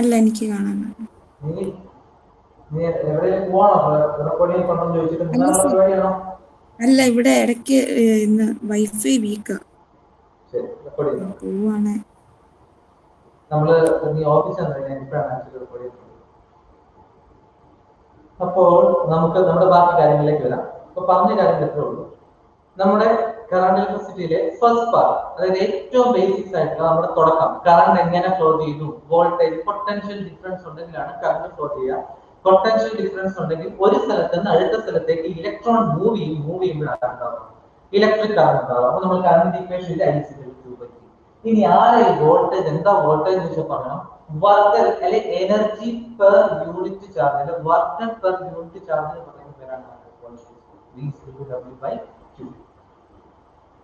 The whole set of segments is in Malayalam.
അല്ല, എനിക്ക് കാണാൻ. അല്ല, ഇവിടെ ഇടയ്ക്ക് ഇന്ന് വൈഫൈ വീക്കാ. പോവാണ്. അപ്പോൾ നമുക്ക് നമ്മുടെ ബാക്കി കാര്യങ്ങളിലേക്ക് വരാം. അപ്പൊ പറഞ്ഞ കാര്യങ്ങൾ എത്രേ ഉള്ളൂ. നമ്മുടെ കറണ്ട് ഇലക്ട്രിസിറ്റിയിലെ ഫസ്റ്റ് പാർട്ട്, അതായത് ഏറ്റവും ബേസിക്സ് ആയിട്ടുള്ള നമ്മുടെ തുടക്കം, കറണ്ട് എങ്ങനെ ഫ്ലോ ചെയ്യുന്നു, വോൾട്ടേജ്, പൊട്ടൻഷ്യൽ ഡിഫറൻസ് ഉണ്ടെങ്കിലാണ് കറണ്ട് ഫ്ലോ ചെയ്യുക. പൊട്ടൻഷ്യൽ ഡിഫറൻസ് ഉണ്ടെങ്കിൽ ഒരു സ്ഥലത്ത് നിന്ന് അടുത്ത സ്ഥലത്തേക്ക് ഇലക്ട്രോൺ മൂവ് ചെയ്യുമ്പോഴാണ് ഉണ്ടാവുക ഇലക്ട്രിക് കറണ്ട് ഉണ്ടാവുക. അപ്പൊ നമ്മൾ കറണ്ട് ഇക്വേഷൻ ഇനി ആരെ വോൾട്ടേജ്, എന്താ വോൾട്ടേജ് എന്ന് പറയണം, വർക്ക് അല്ലെ എനർജി പെർ യൂണിറ്റ് ചാർജ്, അല്ലെ വർക്ക് പെർ യൂണിറ്റ് ചാർജിന് പറയുന്ന പേരാണ്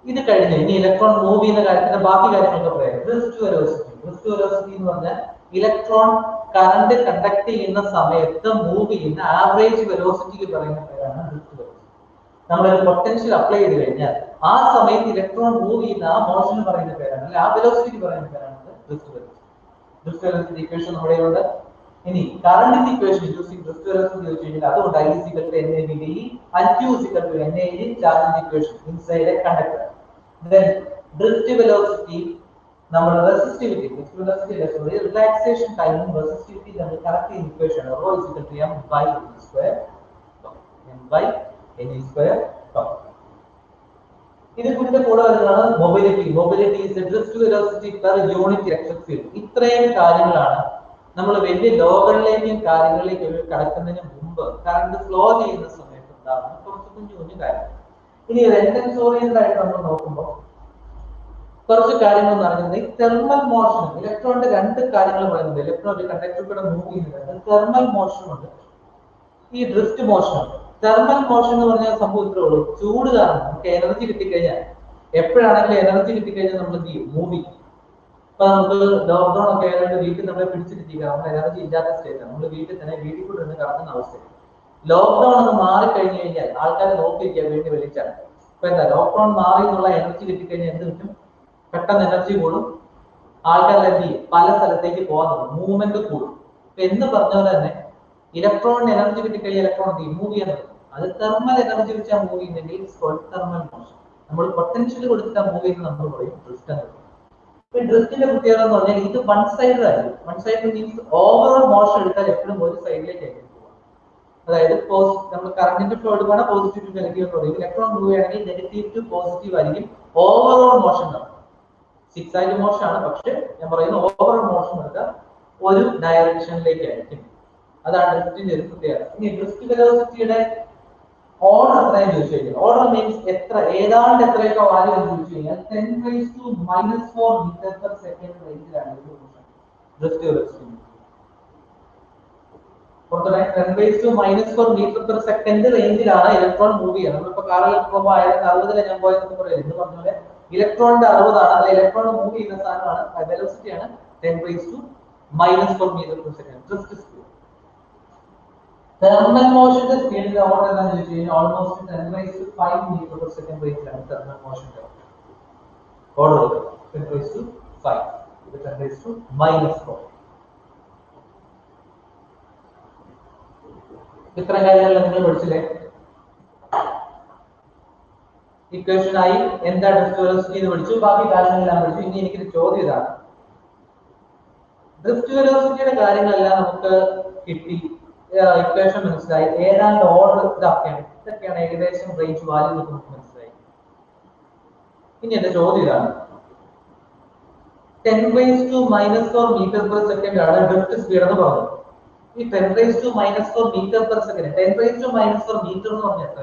ഇത് കഴിഞ്ഞ് ഇനി ഇലക്ട്രോൺ മൂവ് ചെയ്യുന്ന കാര്യത്തിന്റെ ബാക്കി കാര്യങ്ങളൊക്കെ പറയാം. Drift velocity. ഡ്രിഫ്റ്റ് വെലോസിറ്റി എന്ന് പറഞ്ഞാൽ ഇലക്ട്രോൺ കറണ്ട് കണ്ടക്ട് ചെയ്യുന്ന സമയത്ത് മൂവ് ചെയ്യുന്ന ആവറേജ് വെലോസിറ്റിക്ക് പറയുന്ന പേരാണ് ഡ്രിഫ്റ്റ് വെലോസിറ്റി. നമ്മൾ പൊട്ടൻഷ്യൽ അപ്ലൈ ചെയ്ത് കഴിഞ്ഞാൽ ആ സമയത്ത് ഇലക്ട്രോൺ മൂവ് ചെയ്യുന്ന ആ മോഷന് പറയുന്ന പേരാണ്, അല്ലെ ആ വെലോസിറ്റിക്ക് പറയുന്ന പേരാണ് drift velocity. Drift velocity equation നമ്മുടെ ഉണ്ട്. ഇനി current equation using drift velocity ചോദിച്ചു കഴിഞ്ഞാൽ അതുകൊണ്ട് I is equal to NAVD and Q is equal to NAD charge equation inside a conductor. Then drift velocity, നമ്മൾ resistivity, relaxation time resistivity നമ്മൾ correct equation rho is equal to m by n square, m by n square. ഇത് കൂടെ വരുന്നതാണ് mobility. Mobility is the drift velocity per unit electric field. ഇത്രയും കാര്യങ്ങളാണ് നമ്മൾ വലിയ ലോകളിലേക്കും കാര്യങ്ങളിലേക്ക് കടക്കുന്നതിന് മുമ്പ് കറണ്ട് ഫ്ലോ ചെയ്യുന്ന സമയത്ത് ഉണ്ടാകുന്ന കുറച്ച് കുഞ്ഞു കാര്യങ്ങൾ. ഇനി റെസൊണൻസ് ഓറിയന്റഡ് ആയിട്ട് നമ്മൾ നോക്കുമ്പോൾ കുറച്ച് കാര്യങ്ങൾ എന്ന് പറയുന്നത് തെർമൽ മോഷൻ, ഇലക്ട്രോണിന്റെ രണ്ട് കാര്യങ്ങൾ പറയുന്നത്. ഇലക്ട്രോൺ ഒരു കണ്ടക്ടറിലൂടെ മൂവ് ചെയ്യുന്നുണ്ട്, തെർമൽ മോഷൻ ഉണ്ട്, ഈ ഡ്രിഫ്റ്റ് മോഷൻ ഉണ്ട്. തെർമൽ മോഷൻ എന്ന് പറഞ്ഞാൽ സംഭവം ഇത്രേ ഉള്ളൂ, ചൂട് കാരണം നമുക്ക് എനർജി കിട്ടിക്കഴിഞ്ഞാൽ, എപ്പോഴാണെങ്കിലും എനർജി കിട്ടിക്കഴിഞ്ഞാൽ നമ്മൾ എന്ത് ചെയ്യും, മൂവ് ചെയ്യും. ഇപ്പൊ നമുക്ക് ലോക്ക്ഡൌൺ ഒക്കെ ആയതുകൊണ്ട് വീട്ടിൽ നമ്മളെ പിടിച്ചിരിക്കുക, നമ്മുടെ എനർജി ഇല്ലാത്ത സ്റ്റേറ്റാണ്, നമ്മൾ വീട്ടിൽ തന്നെ വീട്ടിൽ കൂടെ നിന്ന് കടക്കുന്ന അവസ്ഥയാണ്. ലോക്ക്ഡൌൺ ഒന്ന് മാറിക്കഴിഞ്ഞു കഴിഞ്ഞാൽ ആൾക്കാർ നോക്കിയിരിക്കുക വേണ്ടി വലിച്ചാണ്. ഇപ്പൊ എന്താ, ലോക്ക്ഡൌൺ മാറി എന്നുള്ള എനർജി കിട്ടിക്കഴിഞ്ഞാൽ എന്ത് കിട്ടും, പെട്ടെന്ന് എനർജി കൂടും, ആൾക്കാർ എന്ത് ചെയ്യും, പല സ്ഥലത്തേക്ക് പോകാൻ തുടങ്ങും, മൂവ്മെന്റ് കൂടും. ഇപ്പൊ എന്ന് പറഞ്ഞ പോലെ തന്നെ ഇലക്ട്രോണിന് എനർജി കിട്ടിക്കഴിഞ്ഞാൽ ഇലക്ട്രോൺ എന്ത് ചെയ്യും, മൂവ് ചെയ്യാൻ തുടങ്ങും. അത് തെർമൽ എനർജി വെച്ചാൽ മൂവ് ചെയ്യുന്നെങ്കിൽ തെർമൽ മോഷൻ. നമ്മൾ പൊട്ടൻഷ്യൽ കൊടുത്തിട്ടാണ് മൂവ് ചെയ്യുന്നത്, നമ്മൾ പറയും ഡ്രിഫ്റ്റ് എന്ന് പറയും. ഡ്രിഫ്റ്റിന്റെ പ്രത്യേകത എന്ന് പറഞ്ഞാൽ ഇത് വൺ സൈഡ് ആയിരിക്കും. One side means overall motion എടുത്താൽ എപ്പോഴും ഒരു സൈഡിലേക്ക് ആയിരിക്കും പോവുക. അതായത് നമ്മൾ കറണ്ടിന്റെ ഫ്ലോ എടുക്കുകയാണ്, positive to negative flow. Electron move ചെയ്യുകയാണെങ്കിൽ നെഗറ്റീവ് ടു പോസിറ്റീവ് ആയിരിക്കും ഓവറോൾ മോഷൻ നടക്കും. സിക്സ് ആയിട്ട് മോഷൻ ആണ്, പക്ഷെ ഞാൻ പറയുന്ന ഓവറോൾ മോഷൻ എടുത്താൽ ഒരു ഡയറക്ഷനിലേക്ക് ആയിരിക്കും. അതാണ് ഡ്രിഫ്റ്റിന്റെ ഒരു പ്രത്യേകത. ഇനി ഡ്രിഫ്റ്റ് വെലോസിറ്റിയുടെ ഓർഡർ എത്രയും ചോദിച്ചു കഴിഞ്ഞാൽ, ഓർഡർ മീൻസ് എത്ര, ഏതാണ്ട് എത്രയൊക്കെ വാല്യൂ എന്ന് ചോദിച്ചു കഴിഞ്ഞാൽ 10⁻⁻⁴ മീറ്റർ പെർ സെക്കൻഡ് റേഞ്ചിലാണ് drift velocity. 10⁻⁻⁴ metre per second റേഞ്ചിലാണ് ഇലക്ട്രോൺ മൂവ് ചെയ്യുന്നത്. നമ്മളിപ്പോ കാറിലൊക്കെ പോകുമ്പോൾ 1060 ഞാൻ പോയെന്ന് പറയുന്നത് എന്ന് പറഞ്ഞ പോലെ ഇലക്ട്രോണിന്റെ 60 ആണ്, അല്ല ഇലക്ട്രോൺ മൂവ് ചെയ്യുന്ന സാധനമാണ്, വെലോസിറ്റിയാണ് 10⁻⁻⁴ metre per second drift speed. Thermal മോഷന്റെ സ്പീഡിന്റെ ഓർഡർ എന്താണെന്ന് ചോദിച്ചു കഴിഞ്ഞാൽ ഓൾമോസ്റ്റ് 10⁻⁵ മീറ്റർ പെർ സെക്കൻഡ് റേഞ്ചിലാണ് തെർമൽ മോഷന്റെ ഓർഡർ. 10⁻⁵, ഇത് 10⁻⁻⁴. ഇത്ര കാര്യങ്ങൾ നിങ്ങൾ പഠിച്ചില്ലേ? ഇക്വേഷൻ ആയി, എന്താ ഡ്രിഫ്റ്റ് വെലോസിറ്റി എന്ന് പഠിച്ചു, ബാക്കി കാര്യങ്ങളെല്ലാം പഠിച്ചു. ഇനി എനിക്കൊരു ചോദ്യം ഇതാണ്, ഡ്രിഫ്റ്റ് വെലോസിറ്റിയുടെ കാര്യങ്ങളെല്ലാം നമുക്ക് കിട്ടി, ഇക്വേഷൻ മനസ്സിലായി, ഏതാണ്ട് ഓർഡർ ഇതൊക്കെയാണ് ഏകദേശം റേഞ്ച് വാല്യൂ നമുക്ക് മനസ്സിലായി. ഇനി എന്റെ ചോദ്യം ഇതാണ്, 10⁻⁻⁴ മീറ്റർ പെർ സെക്കൻഡ് ആണ് ഡ്രിഫ്റ്റ് സ്പീഡ് എന്ന് പറഞ്ഞത്. ഈ 10⁻⁻⁴ മീറ്റർ പെർ സെക്കൻഡ്, 10⁻⁻⁴ മീറ്റർ എന്ന് പറഞ്ഞാൽ എത്ര?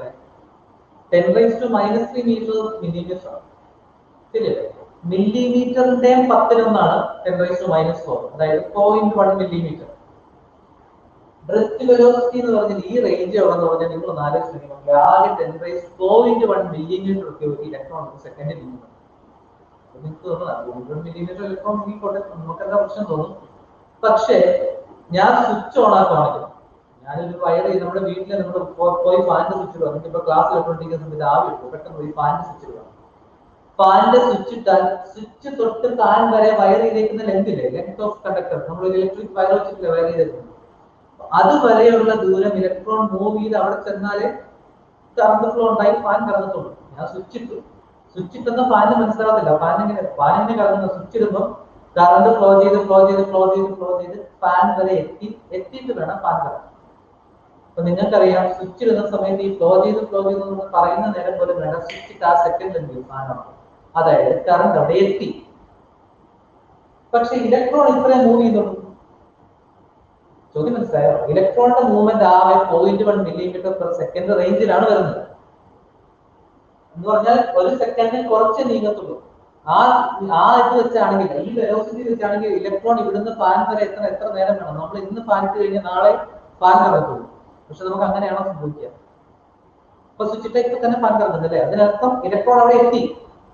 10⁻⁻³ മീറ്റർ മില്ലിമീറ്റർ ആണ്, ശരിയല്ലേ? മില്ലിമീറ്ററിന്റെ 10⁻⁴ 10⁻⁻⁴, അതായത് 0.1 മില്ലിമീറ്റർ. ഡ്രിഫ്റ്റ് വെലോസിറ്റി എന്ന് പറഞ്ഞാൽ ഈ റേഞ്ച് എവിടെന്ന് പറഞ്ഞാൽ നിങ്ങൾ ആലോചിച്ച് ആകെ 10⁻⁴ മില്ലിമീറ്റർ ഒക്കെ ഒരു ഇലക്ട്രോൺ സെക്കൻഡിൽ നീങ്ങുന്നത്. നിങ്ങൾക്ക് തോന്നുന്നു മില്ലിമീറ്റർ ഇലക്ട്രോൺ നീങ്ങിക്കോട്ടെ, നമുക്ക് എന്താ പ്രശ്നം തോന്നും. പക്ഷേ ഞാൻ സ്വിച്ച് ഓൺ ആക്കുവാണെങ്കിൽ, ഞാനൊരു വയർ നമ്മുടെ വീട്ടിലെ നമ്മൾ പോയി ഫാനിന്റെ സ്വിച്ച് ഇടുക, ഇപ്പൊ ക്ലാസ് ഇട്ടുകൊണ്ടിരിക്കുന്ന സമയത്ത് ആവി ഇട്ടു, പെട്ടെന്ന് പോയി ഫാനിന്റെ സ്വിച്ച് ഇടുക, ഫാനിന്റെ സ്വിച്ച് ഇട്ടാൽ സ്വിച്ച് തൊട്ട് ഫാൻ വരെ വയർ ചെയ്തേക്കുന്ന ലെങ്ത് ഓഫ് കണ്ടക്ടർ നമ്മൾ ഒരു ഇലക്ട്രിക് വയർ വെച്ചിട്ട് വയർ ചെയ്തേക്കുന്നത്. അതുവരെയുള്ള ദൂരം ഇലക്ട്രോൺ മൂവ് ചെയ്ത് അവിടെ ചെന്നാലേ കറണ്ട് ഫ്ലോ ഉണ്ടായി ഫാൻ കറങ്ങത്തുള്ളൂ. ഞാൻ സ്വിച്ച് ഇട്ടുന്ന ഫാനിന് മനസ്സിലാവത്തില്ല. ഫാനിങ്ങനെ കറങ്ങുന്ന സ്വിച്ച് ഇടുമ്പോൾ കറണ്ട് ഫ്ലോ ചെയ്ത് ഫാൻ വരെ എത്തിയിട്ട് വേണം ഫാൻ കറങ്ങാൻ. അപ്പൊ നിങ്ങൾക്കറിയാം സ്വിച്ച് ഇടുന്ന സമയത്ത് ഈ ഫ്ലോ ചെയ്ത് പറയുന്ന നേരം പോലും വേണം, സ്വിച്ച് ആ സെക്കൻഡിലെങ്കിലും ഫാനാണ്. അതായത് കറണ്ട് അവിടെ എത്തി. പക്ഷെ ഇലക്ട്രോൺ ഇത്രയും മൂവ് ചെയ്യുന്നുള്ളൂ. ചോദ്യം മനസ്സിലായോ? ഇലക്ട്രോണിന്റെ മൂവ്മെന്റ് ആ 0.1 മില്ലിമീറ്റർ പെർ സെക്കൻഡ് റേഞ്ചിലാണ് വരുന്നത്. എന്ന് പറഞ്ഞാൽ ഒരു സെക്കൻഡിൽ കുറച്ച് നീങ്ങത്തുള്ളൂ. ആ ഇത് വെച്ചാണെങ്കിൽ, ഈ വെലോസിറ്റി വെച്ചാണെങ്കിൽ ഇലക്ട്രോൺ ഇവിടുന്ന് ഫാൻ വരെ എത്ര നേരം വേണം? നമ്മൾ ഇന്ന് ഫാൻ ഇട്ട് കഴിഞ്ഞാൽ നാളെ ഫാൻ കറങ്ങത്തുള്ളൂ. പക്ഷെ നമുക്ക് അങ്ങനെയാണോ സംഭവിക്കുക? അപ്പൊ സ്വിച്ചിട്ടേക്ക് തന്നെ ഫാൻ കറങ്ങുന്നില്ലേ? അതിനർത്ഥം ഇലക്ട്രോൺ അവിടെ എത്തി.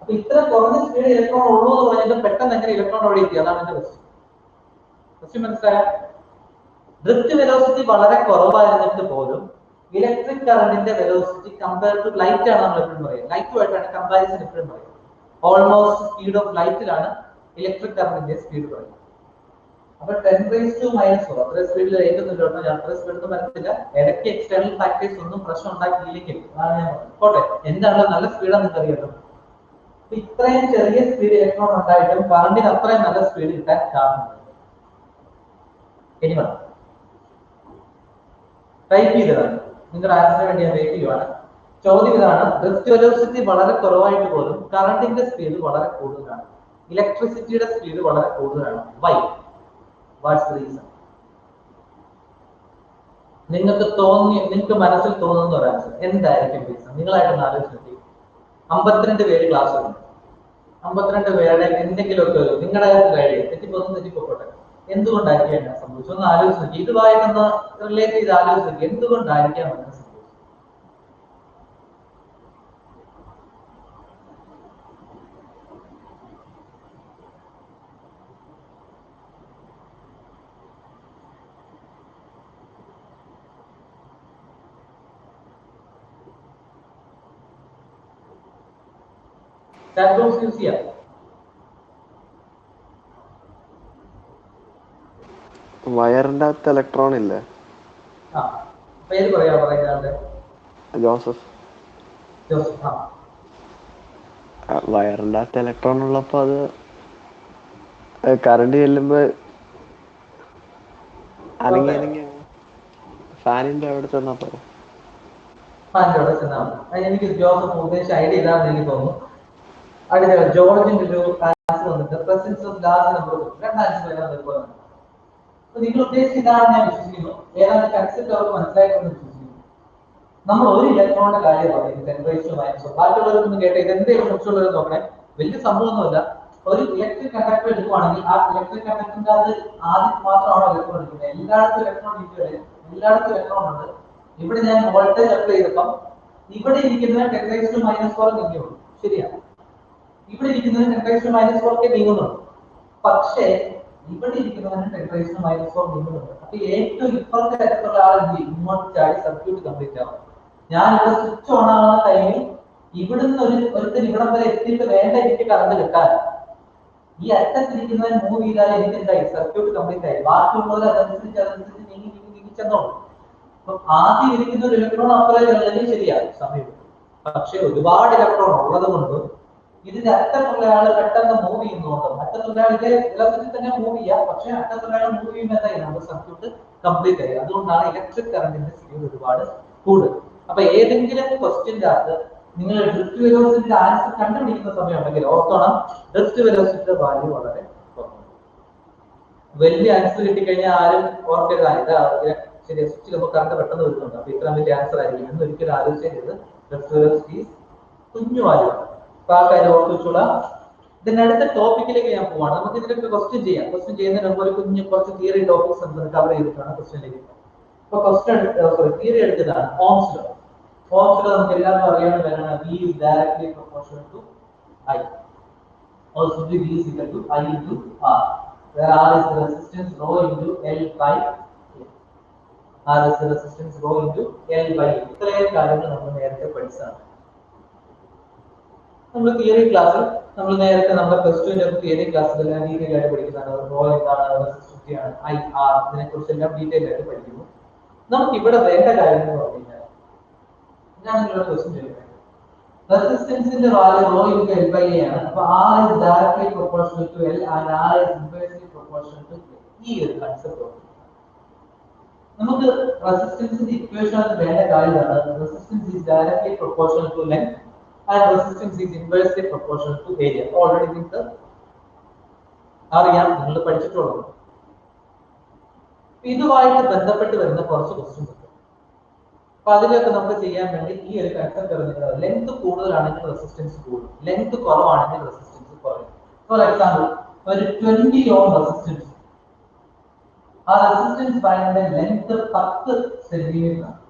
അപ്പൊ ഇത്ര കുറഞ്ഞ സ്പീഡ് ഇലക്ട്രോൺ ഉള്ളൂ എന്ന് പറഞ്ഞിട്ട് പെട്ടെന്ന് എങ്ങനെ ഇലക്ട്രോൺ അവിടെ എത്തി? അതാണ് എന്റെ ക്വസ്റ്റ്യൻ. മനസ്സിലായോ? ഡ്രിഫ്റ്റ് വെലോസിറ്റി വളരെ കുറവായിരുന്നിട്ട് പോലും ഇലക്ട്രിക് കറണ്ടിന്റെ വെലോസിറ്റി കമ്പയർ ടു ലൈറ്റ് ആണ് നമ്മൾ എപ്പോഴും പറയുന്നത്. ലൈറ്റുമായിട്ടാണ് കമ്പാരിസൺ എപ്പോഴും പറയുന്നത്. ഓൾമോസ്റ്റ് സ്പീഡ് ഓഫ് ലൈറ്റിലാണ് ഇലക്ട്രിക് കറണ്ടിന്റെ സ്പീഡ് പറയുന്നത്. അപ്പൊ 10⁻⁻⁴ അത്ര സ്പീഡിൽ ഏറ്റുന്നില്ല കേട്ടോ. ഞാൻ അത്ര സ്പീഡൊന്നും വരത്തില്ല. ഇടയ്ക്ക് എക്സ്റ്റേണൽ ഫാക്ടേഴ്സ് ഒന്നും പ്രശ്നം ഉണ്ടാക്കിയില്ലെങ്കിൽ അതാണ് ഞാൻ പറഞ്ഞത്. പോട്ടെ, എന്താണ് നല്ല സ്പീഡാണ് നിങ്ങൾക്ക് അറിയാലോ. ഇത്രയും ചെറിയ സ്പീഡ് ഇലക്ട്രോൺ ഉണ്ടായിട്ടും കറണ്ടിന് അത്രയും നല്ല സ്പീഡ് കിട്ടാൻ കാരണമുണ്ട്. ഇനി വേണം ടൈപ്പ് ചെയ്തതാണ്. നിങ്ങളുടെ ആൻസറിന് വേണ്ടി ഞാൻ വെയിറ്റ് ചെയ്യുവാണ്. ചോദ്യം ഇതാണ്: ഡ്രിഫ്റ്റ് വെലോസിറ്റി വളരെ കുറവായിട്ട് പോലും കറണ്ടിന്റെ സ്പീഡ് വളരെ കൂടുതലാണ്, ഇലക്ട്രിസിറ്റിയുടെ സ്പീഡ് വളരെ കൂടുതലാണ്. വൈ? What's the reason? നിങ്ങൾക്ക് മനസ്സിൽ തോന്നുന്ന ഒരു ആൻസർ എന്തായിരിക്കും റീസൺ? നിങ്ങളായിട്ടൊന്ന് ആലോചിച്ച്. 52 പേര് ക്ലാസ് ഉണ്ട്. 52 പേരുടെ എന്തെങ്കിലുമൊക്കെ നിങ്ങളുടെ ഐഡിയ തെറ്റിപ്പോട്ടെ. എന്തുകൊണ്ടായിരിക്കും അങ്ങനെ സംഭവിച്ചു? ഒന്ന് ആലോചിച്ച് നോക്കി. ഇതുമായിട്ടൊന്ന് റിലേറ്റ് ചെയ്ത് ആലോചിച്ച് നോക്കി. എന്തുകൊണ്ടായിരിക്കാം അങ്ങനെ സംഭവിച്ചത്? ചാറ്റ് ബോക്സ് യൂസ് ചെയ്യാം. വയറിന്റെ അകത്ത് ഇലക്ട്രോൺ ഇല്ലേ? പേര് പറയുന്നത് ജോസഫ്. വയറിന്റെ അകത്ത് ഇലക്ട്രോൺ ഉള്ളപ്പോ അത് കറണ്ട് ചെല്ലുമ്പോ അനങ്ങി ഫാനിന്റെ അവിടെ ചെന്നപ്പോ എനിക്ക് ജോസഫ് ഉദ്ദേശിച്ച ഐഡിയ ഇതാണെന്ന് എനിക്ക് തോന്നുന്നു. അടുത്ത ജോർജിന്റെ ഒരു ആൻസർ വന്നിട്ട് presence of large number of രണ്ടാൻസർ. നിങ്ങൾ ഉദ്ദേശിച്ച ഇതാണ് ഞാൻ വിശ്വസിക്കുന്നു. ഏതാണ്ട് കൺസെപ്റ്റ് അവർക്ക് മനസ്സിലായിട്ടുണ്ടെന്ന് വിശ്വസിക്കുന്നു. നമ്മൾ ഒരു ഇലക്ട്രോണിന്റെ കാര്യം പറയുന്നത് 10⁻⁻⁴. ബാക്കിയുള്ളവരൊന്നും കേട്ടെ, ഇതെന്തെങ്കിലും കുറിച്ചുള്ളവർ നോക്കണേ. വലിയ സംഭവമൊന്നുമില്ല. ഒരു ഇലക്ട്രിക് കണ്ടക്ടർ എടുക്കുവാണെങ്കിൽ ആ ഇലക്ട്രിക് കണ്ടക്ടറിന്റെ അത് ആദ്യം മാത്രമാണോ ഇലക്ട്രോൺ എടുക്കുന്നത്? എല്ലായിടത്തും ഇലക്ട്രോൺ ഉണ്ട്. ഇവിടെ ഞാൻ വോൾട്ടേജ് അപ്ലൈ ചെയ്തപ്പം ഇവിടെ ഇരിക്കുന്നത് 10⁻⁻⁴ നീങ്ങുള്ളൂ. ശരിയാണ്. ഇവിടെ ഇരിക്കുന്നത് 10⁻⁴ നീങ്ങുന്നുള്ളൂ. പക്ഷേ ഇവിടെ ഇരിക്കുന്നവന് 10⁻⁴ നീങ്ങുന്നുണ്ട്. അപ്പൊ ഏറ്റവും ഇപ്പുറത്തെ തരത്തിലുള്ള ആൾ ഇങ്ങോട്ട് ചാടി സർക്യൂട്ട് കംപ്ലീറ്റ് ആവും. ഞാൻ ഇവിടെ സ്വിച്ച് ഓൺ ആവുന്ന ടൈമിൽ ഇവിടുന്ന് ഒരുത്തൻ ഇവിടം വരെ എത്തിയിട്ട് വേണ്ട എനിക്ക് കറണ്ട് കിട്ടാൻ ഈ അറ്റത്തിരിക്കുന്നവൻ മൂവ് ചെയ്താൽ എനിക്ക് എന്തായി? സർക്യൂട്ട് കംപ്ലീറ്റ് ആയി. ബാക്കിയുള്ളവർ അതനുസരിച്ച് നീങ്ങി ചെന്നോളൂ. അപ്പൊ ആദ്യം ഇരിക്കുന്ന ഒരു ഇലക്ട്രോൺ അപ്പുറം ചെന്നതിന് ശരിയാണ് സമയം. പക്ഷെ ഒരുപാട് ഇലക്ട്രോൺ ഉള്ളത് കൊണ്ട് ഇതിന്റെ അറ്റത്തുള്ള ആള് പെട്ടെന്ന് മൂവ് ചെയ്യുന്നുണ്ട്. അറ്റത്തുള്ള ആൾ ഇതേ വെലോസിറ്റി തന്നെ മൂവ് ചെയ്യാം. പക്ഷെ അറ്റത്തുള്ള ആൾ മൂവ് ചെയ്യുമ്പോൾ എന്തായി? നമ്മുടെ സർക്യൂട്ട് കംപ്ലീറ്റ് ആയി. അതുകൊണ്ടാണ് ഇലക്ട്രിക് കറണ്ടിന്റെ സ്പീഡ് ഒരുപാട് കൂടുതൽ. അപ്പൊ ഏതെങ്കിലും ക്വസ്റ്റ്യന്റെ അകത്ത് നിങ്ങൾ ഡ്രിഫ്റ്റ് വെലോസിറ്റിയുടെ ആൻസർ കണ്ടുപിടിക്കുന്ന സമയം ഉണ്ടെങ്കിൽ ഓർക്കണം, ഡ്രിഫ്റ്റ് വെലോസിറ്റിയുടെ വാല്യൂ വളരെ കുറവാണ്. വലിയ ആൻസർ കിട്ടിക്കഴിഞ്ഞാൽ ആരും ഓർക്കരുത് ഇതാ ശരി സ്വിച്ച് നമുക്ക് കറണ്ട് പെട്ടെന്ന് വരുന്നുണ്ട്, അപ്പൊ ഇത്ര വലിയ ആൻസർ ആയിരിക്കും എന്ന് ഒരിക്കലും ആലോചിച്ചത്. ഡ്രിഫ്റ്റ് വെലോസിറ്റി കുഞ്ഞു വാല്യൂ ആണ്. അപ്പൊ ആ കാര്യം ഓർത്ത് വെച്ചോളാം. ഇതിന്റെ അടുത്ത ടോപ്പിക്കിലേക്ക് ഞാൻ പോവാണ്. നമുക്ക് ഇതിലൊക്കെ ക്വസ്റ്റ്യൻ ചെയ്യാം. ക്വസ്റ്റ്യൻ ചെയ്യുന്നതിന് മുമ്പ് ഒരു കുറച്ച് തിയറി ടോപ്പിക്സ് നമുക്ക് കവർ ചെയ്തിട്ടാണ് ക്വസ്റ്റ്യനിലേക്ക് പോകുന്നത്. ഇപ്പൊ തിയറി എടുത്തതാണ് ഓംസ് ലോ. ഓംസ് ലോ നമുക്ക് എല്ലാവർക്കും അറിയാവുന്നതാണ്. V is directly proportional to I. Also V is equal to I into R, where R is the resistance rho into L by A. R is the resistance rho into L by A. ഇത്രയും കാര്യങ്ങൾ നമ്മൾ നേരത്തെ പഠിച്ചതാണ്. നമ്മൾ തിയറി ക്ലാസ്സിൽ നമ്മൾ നേരത്തെ നമ്മുടെ പ്ലസ് ടുവിന്റെ തിയറി ക്ലാസ്സിൽ ഡീറ്റെയിൽ ആയിട്ട് പഠിക്കുന്നതാണ്. റോ എന്താണ്, റെസിസ്റ്റിവിറ്റി ആണ്, IR, ഇതിനെ കുറിച്ചെല്ലാം ഡീറ്റെയിൽ ആയിട്ട് പഠിക്കുന്നു. നമുക്ക് ഇവിടെ വേണ്ട കാര്യം എന്ന് പറഞ്ഞു കഴിഞ്ഞാൽ ഞാൻ നിങ്ങളോട് ക്വസ്റ്റ്യൻ ചോദിക്കുന്നത്, റെസിസ്റ്റൻസിന്റെ value rho into L by A ആണ്. അപ്പൊ R is directly proportional to L and R is inversely proportional to A. ഈ ഒരു കൺസെപ്റ്റ് നമുക്ക് റെസിസ്റ്റൻസിന്റെ ഇക്വേഷനകത്ത് വേണ്ട കാര്യമാണ്. Resistance is directly proportional to length and resistance is inversely proportional to area. Already നിങ്ങൾക്ക് അറിയാം, നിങ്ങൾ പഠിച്ചിട്ടുള്ളത്. ഇതുമായിട്ട് ബന്ധപ്പെട്ട് വരുന്ന കുറച്ച് ക്വസ്റ്റ്യൻസ് ഉണ്ട്. അപ്പൊ അതിലൊക്കെ നമുക്ക് ചെയ്യാൻ വേണ്ടി ഈ ഒരു കൺസെപ്റ്റ് അറിഞ്ഞിട്ടുള്ളത്, ലെങ്ത് കൂടുതലാണെങ്കിൽ റെസിസ്റ്റൻസ് കൂടും, ലെങ്ത് കുറവാണെങ്കിൽ റെസിസ്റ്റൻസ് കുറയും. ഫോർ എക്സാമ്പിൾ, ഒരു 20 ഓം റെസിസ്റ്റൻസ്, ആ റെസിസ്റ്റൻസ് വയറിന്റെ ലെങ്ത് 10 സെന്റിമീറ്റർ ആണ്.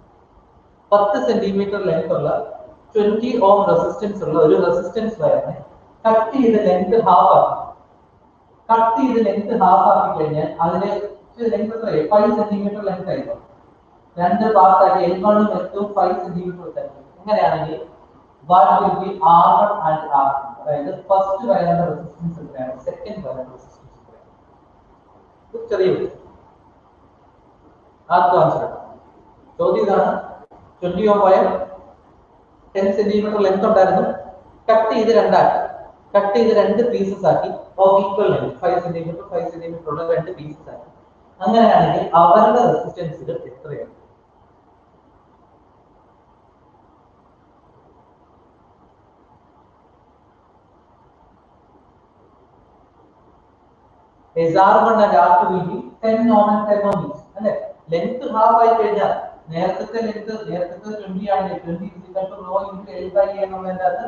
10 സെന്റിമീറ്റർ ലെങ്ത് ഉള്ള 20 ഓം റെസിസ്റ്റൻസ് ഉള്ള ഒരു റെസിസ്റ്റൻസ് വയറിനെ കട്ട് ചെയ്ത് ലെങ്ത് ഹാഫ് ആക്കി കഴിഞ്ഞാൽ അതിനെ ലെങ്ത് എത്രയായി? 5 സെന്റിമീറ്റർ ലെങ്ത് ആയിരിക്കും. രണ്ട് പാർട്ട് ആക്കി L1 ഉം L2 5 സെന്റിമീറ്റർ വെച്ചായിരിക്കും. അങ്ങനെയാണെങ്കിൽ what will be R1 and R2? അതായത് ഫസ്റ്റ് വയറിന്റെ റെസിസ്റ്റൻസ് എത്രയാണ്, സെക്കൻഡ് വയറിന്റെ റെസിസ്റ്റൻസ് എത്രയാണ്? ചെറിയ ആർക്കും ആൻസർ ആണ്. ചോദ്യം ഇതാണ്, 20 ഓം വയർ 10 സെന്റിമീറ്റർ ലെങ്ത് ഉണ്ടായിരുന്നു, കട്ട് ചെയ്ത് രണ്ടാക്കി, കട്ട് ചെയ്ത് രണ്ട് പീസസ് ആക്കി, ഓഫ് ഈക്വൽ ലെങ്ത് 5 സെന്റിമീറ്റർ ഉള്ള രണ്ട് പീസസ് ആക്കി. അങ്ങനെയാണെങ്കിൽ അവരുടെ റെസിസ്റ്റൻസുകൾ എത്രയാണ്? R1 and R2 will be 10 ohm and 10 ohm each. അല്ലേ? ലെങ്ത് ഹാഫ് ആയി കഴിഞ്ഞാൽ നേരത്തെ ലെങ്ത് 20 ആണെങ്കിൽ 20 is equal to rho into L by A എന്നുള്ളതിന്റെ അത്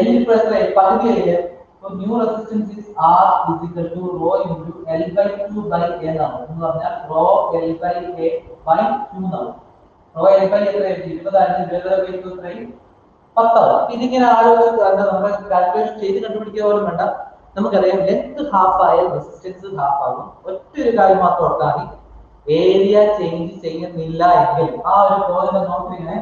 L ഇപ്പോൾ എത്രയായി? പകുതിയായില്ലേ? So new resistance is R is equal to rho into L by 2 by A എന്നാണ്. എന്ന് പറഞ്ഞാൽ rho L by A by 2 എന്നാണ്. rho L by എത്രയായി? 20 ആണെങ്കിൽ 20 by 2 എത്രയായി? 10 ആവും. ഇതിങ്ങനെ ആലോചിച്ച് നമ്മൾ കാൽക്കുലേഷൻ ചെയ്ത് കണ്ടുപിടിക്കുക പോലും വേണ്ട. നമുക്കറിയാം ലെങ്ത് ഹാഫ് ആയ റെസിസ്റ്റൻസ് ഹാഫ് ആകും. ഒറ്റൊരു കാര്യം മാത്രം ഓർത്താൽ മതി, ഏരിയ ചേഞ്ച് ചെയ്യുന്നില്ല എങ്കിൽ ആ ഒരു പോയിന്റ് നോക്കിങ്ങനെ